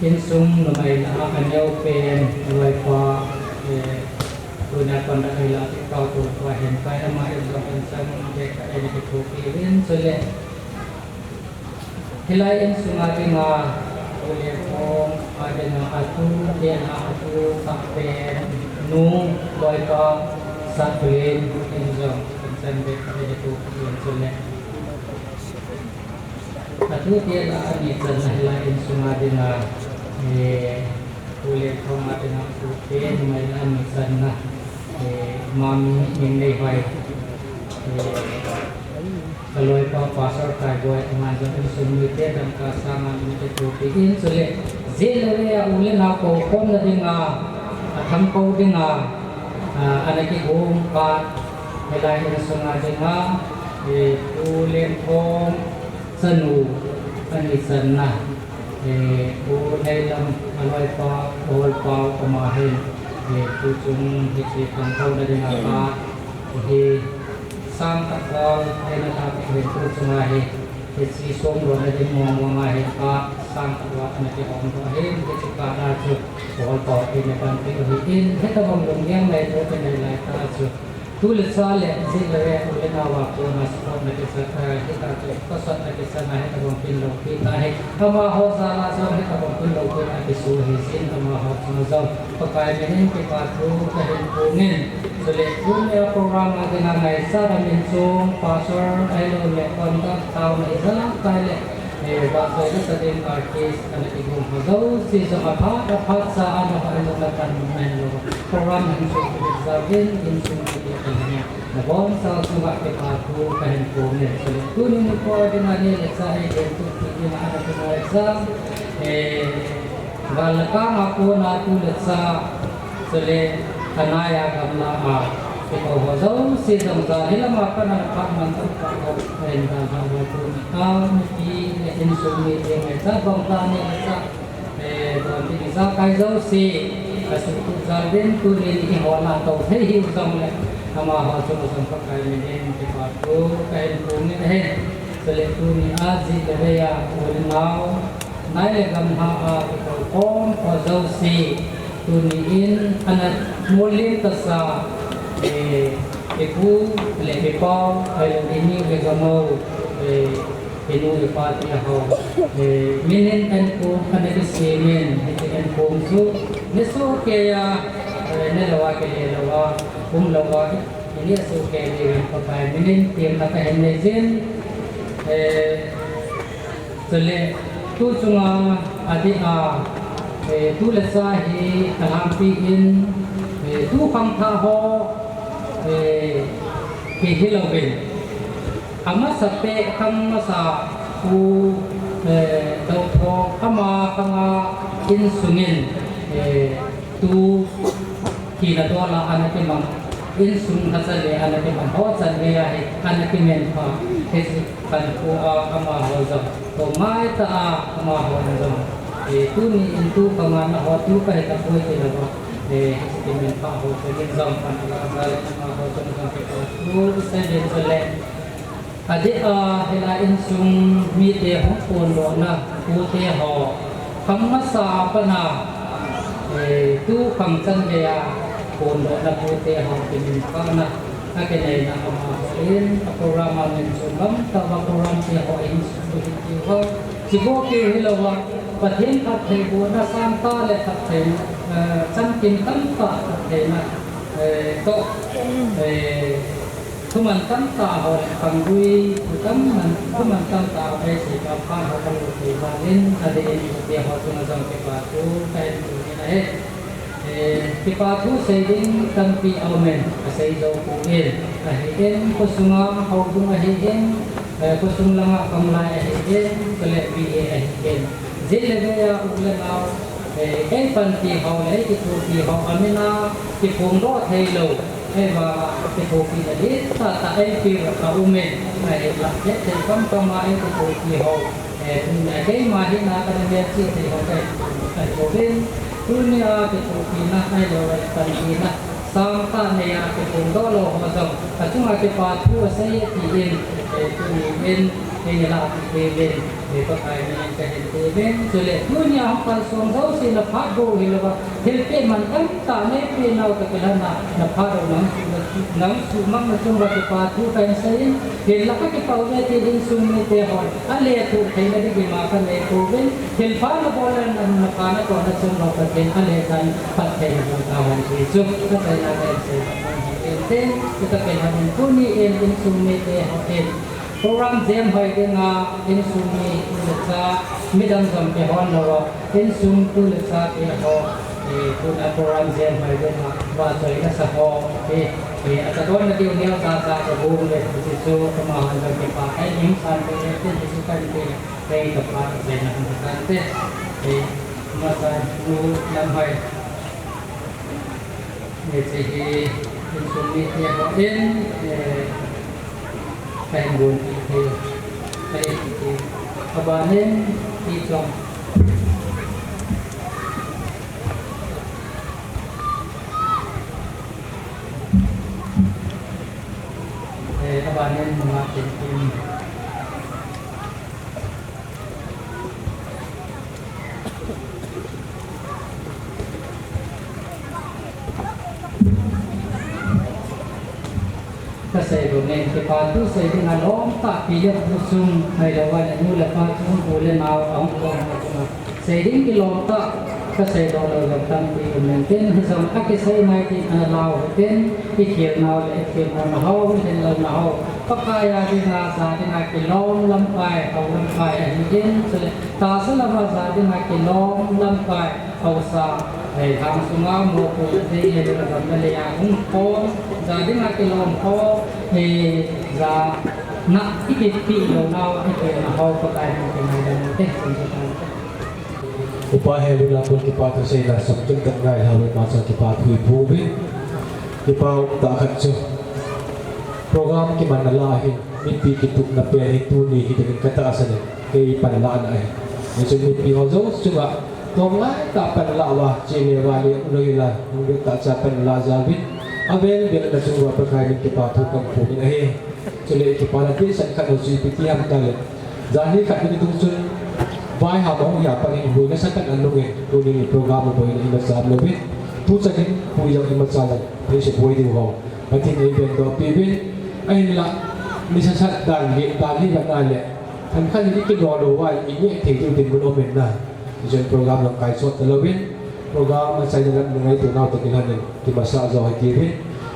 in sung là mày đã ăn nhau bên rồi qua tôi đã còn đã là cái cao tuổi và hiện tại là mai trong bên sân để các anh cái thuộc cái bên rồi lệ Hilai in sumati nga oleh kong ada nga atu dia atu sampai nu boy ka sampai injong sampai pada itu insulnya atu dia lah ni sana hilai in sumati nga oleh kong ada nga atu dia mainan sana mam ini baik kalau itu pasar kayu macam itu semua dan kasangan itu bikin sulit. Zilere ya ulen aku kon dengan, kau dengan anak ibu kat เวลาที่สงอาจังว่าผู้เลี้ยงทองสนุกสนิทสนานผู้ในลำอร่อยปลาโอยปลาประมาณผู้จุงที่เสียงเขาได้ยินว่าที่สร้างตะกอนให้นะครับเป็นผู้สงายที่สีส้มโดนได้มองว่าไงว่าสร้างตะวันในที่ของตัวเองที่จะการอาชีพโอยปลาเป็นในการเป็นอินให้ตะวันลงยังในตัวเป็นในหลายอาชีพtulis soalnya zilaya ulinawa ko na sa nagkasakay kita kasat nagkasana kita bang pinlaw kita ay kamaho sa lasang kita bang pinlaw ko na isuhisin kamaho sa lasang pagkainin kipatro kahilpungin sulit kung may programa ginangay sa raminsong pasor ay lulit kontak tao na isa kaya baso ito sa din artist na natigong magaw si sa dapat sa ano kailagatan ng program ng Sabin insung kanya nabon sa suga ke aku kahilpungin sulit kunin ko din nila sa ito yung mga exam balakang ako natulit sa sulit kanaya gamla ikaw wazaw si Zamza nila mapanalpak ng pagkakaw ay nagagawa po ang insumit yung isa bangka niya isa doon isa kaysaw si kasutut zaldin tunin iwala tau hey usang le kamaha sumusang pagkainin kipatu kain pungin sulit tunin azi lebeya ulinaw nailegam haa ikaw kong wazaw si tunin anak mulim tasa ibu lepipau ayam ini begamo inu lepati aku minin enku kana kisimin hitian pungsu nesu kaya nelawa lawa lawa ini asu kaya pakai minin tiang kata henezin sele tu cuma adik tu lesahi kalampiin tu pangtaho kihilawin ama sape kama sa ku tawto kama kanga insungin tu kinatola anak imam insung hasale anak imam hawat sanriya anak imen pa kesi kanku kama hawazam to mai ta kama hawazam tu ni intu kama na hawatu kahit apoy kinawa istimin pa ako sa gizam panalagal ng ako sa mga kapatid sa dinsulit adi hilain sung mite ho puno na pute ho kamasa pa na tu kamsan kaya puno na pute ho timin pa na akinay na kamahalin programa ng sumbang tawa program siya ho ho siguro hilawa patin katay buona santa le katay sankin tanta katay na to tuman tanta ho panggui tuman tanta ay si kapang ho panggui balin ade ini dia ho tunasang kipatu kahit ini kipatu saying tampi aumen kasay daw kuil kahiin kusunga ho dumahiin kusung lang kamlay ahiin kale biye ahiin zilagaya uglanaw ay panti haw ay ituti haw amina tipungdo haylo ay ba tiputi dali ta ay pira ka umen ay lakye ay pampamay ituti haw ay mahin na kanang si haw ay obin dunia ituti na ay lawat panti na samta niya tipungdo lo masam katong atipatu saya tiin tunin nila ibin ito ay nang kahit ibin sulit dunia hanggang sumbaw sila pago hilawa hilpi man kanta may pinaw kakilan na paro ng sumang na sumba kipatu kayo sayin hilaka kipaulit din sumite hon aleto kayo na digimakan na ikubin hilpa na bolan ang nakana ko na sumbaw kakin aletan patay ng kawan isip katay na kayo sa kita kaya namin kuniin din sumite hon program jam hoy nga insumi sa midang jam ke hon lawa insum tu sa ke ho kun program jam hoy nga ba soy na sa ho at doon na diyo niya sa buong le so kamahan ng pa ay yung san ko din si kante kay kapag sa na kante masa nu lang hoy si insomnia yang lain kain bun kain kabanen itong kabanen mga pintin kasi doon ke patu saya dengan long tak pilih musuh hai lawan nu lepas tu boleh mau ang kong saya ding ke long tak kasi doon lang tam pi maintain hisam ak saya mai ti lau ten ikir nau ikir na hau den lau na hau pakaya di sa di na ke long lampai au lampai ni den ta sa la sa di na ke long lampai au sa hai thang sunga mo ko te he la dam le ya hung ko za di na ke long ko he za na ipi lo nau ikir na hau pakaya ni ke na den te upaya bila pun kita tersela sabjeng tengai hawe masa kita hui pubi kita tak kacau program kita mana lahin mimpi kita nak pergi tu ni kita kata asal ke panlaan ai macam mimpi hozo cuma tolong tak panlak wah cile wali ulah mungkin tak capai lazabit abel bila dah semua perkara kita tu kan pubi ai cile kita nanti sangat uji pitiam kali jadi kat begitu sun vai hàm bóng nhà bằng hình với cái sắc cạnh ăn nông nghiệp tôi đi program một buổi này mà giảm lâu biết thu ra cái bùi dòng mà sao này thì sẽ bùi điều hồng và thì người việt đó bị biết anh là mình sẽ sát đàn điện đàn đi bạn này thành khăn những cái đồ vai ý nghĩa thì tiêu tiền của mình là trên program là cái số lâu biết program mà xây dựng ngay từ nào từ cái này thì mà sao rồi thì biết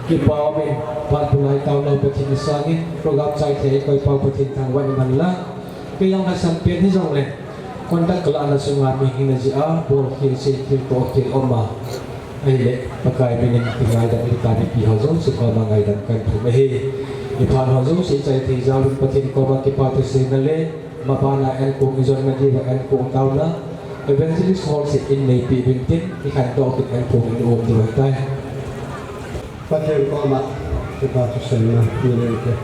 cái bao mình bạn phụ lại tao lâu bật thiên sang program xây thế coi bao bật thiên thằng vậy mình là cái dòng là sản phẩm hết rồi này kontak kalau anak semua mungkin aja boleh kiri kiri oma, ini pakai dengan tinggal dan ikan di hazon suka mangai dan kan tumehi. Di pan hazon si saya tizal patin kau bagi patu senale, mapana elko izon mati dan elko tahu lah. Eventually small si ini pi bintin ikan tu kita elko ini di batai. Patin kau mak patu senale ini ke.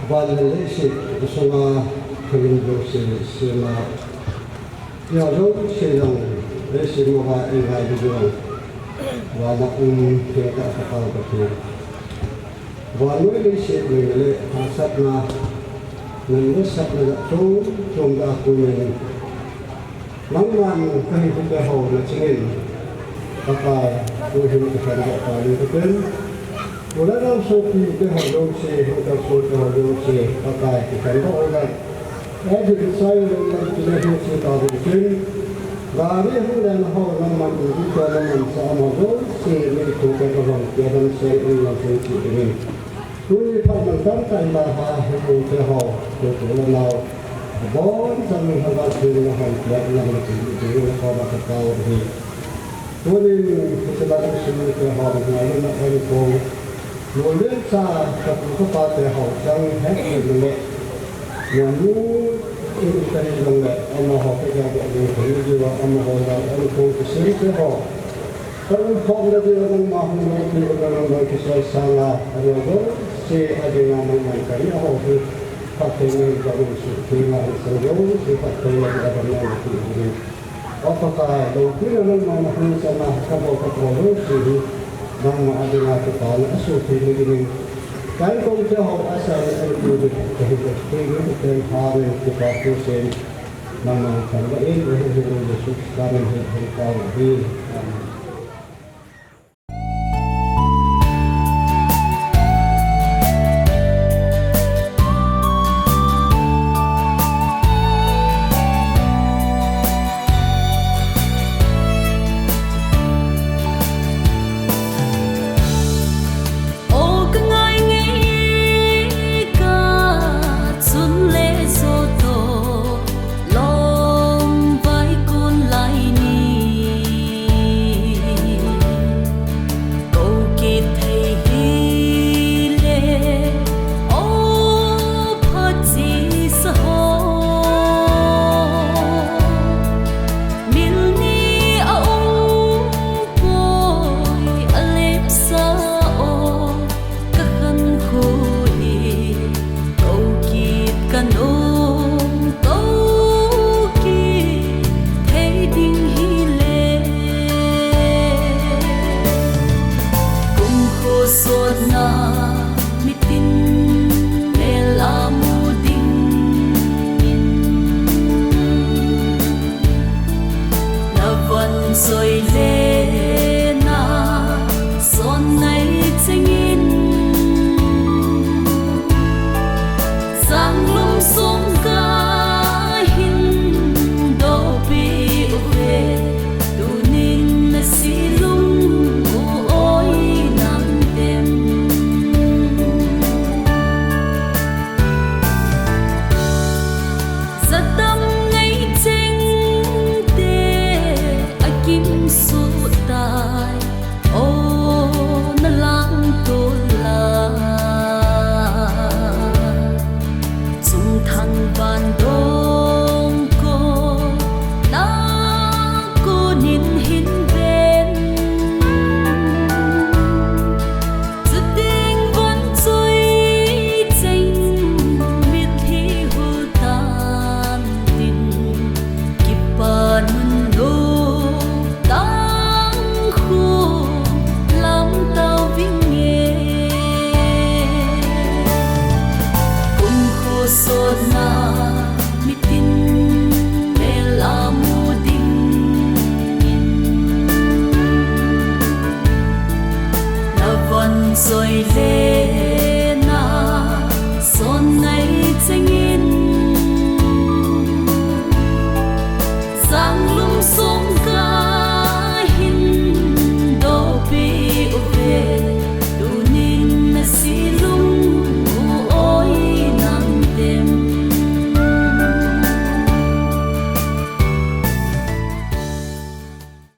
Valele se sono quello se ma io lo se non se non va in vai di giorno va da che ta fa perché valele se le asatna non sapna tu da come mangman kai ku ke ho na chingin apa tu hidup kita ada itu Mula dalam sopi ke hodong se, hodong sopi hodong se, pakai ikan orang. Jadi saya dengan jenis se tahu mungkin. Gari itu dan orang mampu juga dengan sama hodong se itu ke orang yang se ini langsung ini. Tui paman kan bahasa itu ke ho, itu lalau. Bon sambil hendak dengan hendak yang itu orang tahu ini. Tui sebagai semua ke ho dengan nak itu. Rồi đến xa tập có ba trẻ học trong hết người lệ nhà nu in tay lòng lệ ông học cái giáo dục người thấy như là ông học là ông cô cái sướng cái họ các ông học ra đi ông mà không nói thì ông nói cái sai sang là rồi đó sẽ ở đây là mình cái học thì phát triển người giáo dục thì là sử dụng thì phát triển là cái vấn đề thì apakah đầu tiên là mình không xem là các bộ các bộ thì Nang ada nak tahu asal ini kan kau jauh asal itu kehidupan kehidupan hari kita tu sen nama kan ini itu sekarang kita tahu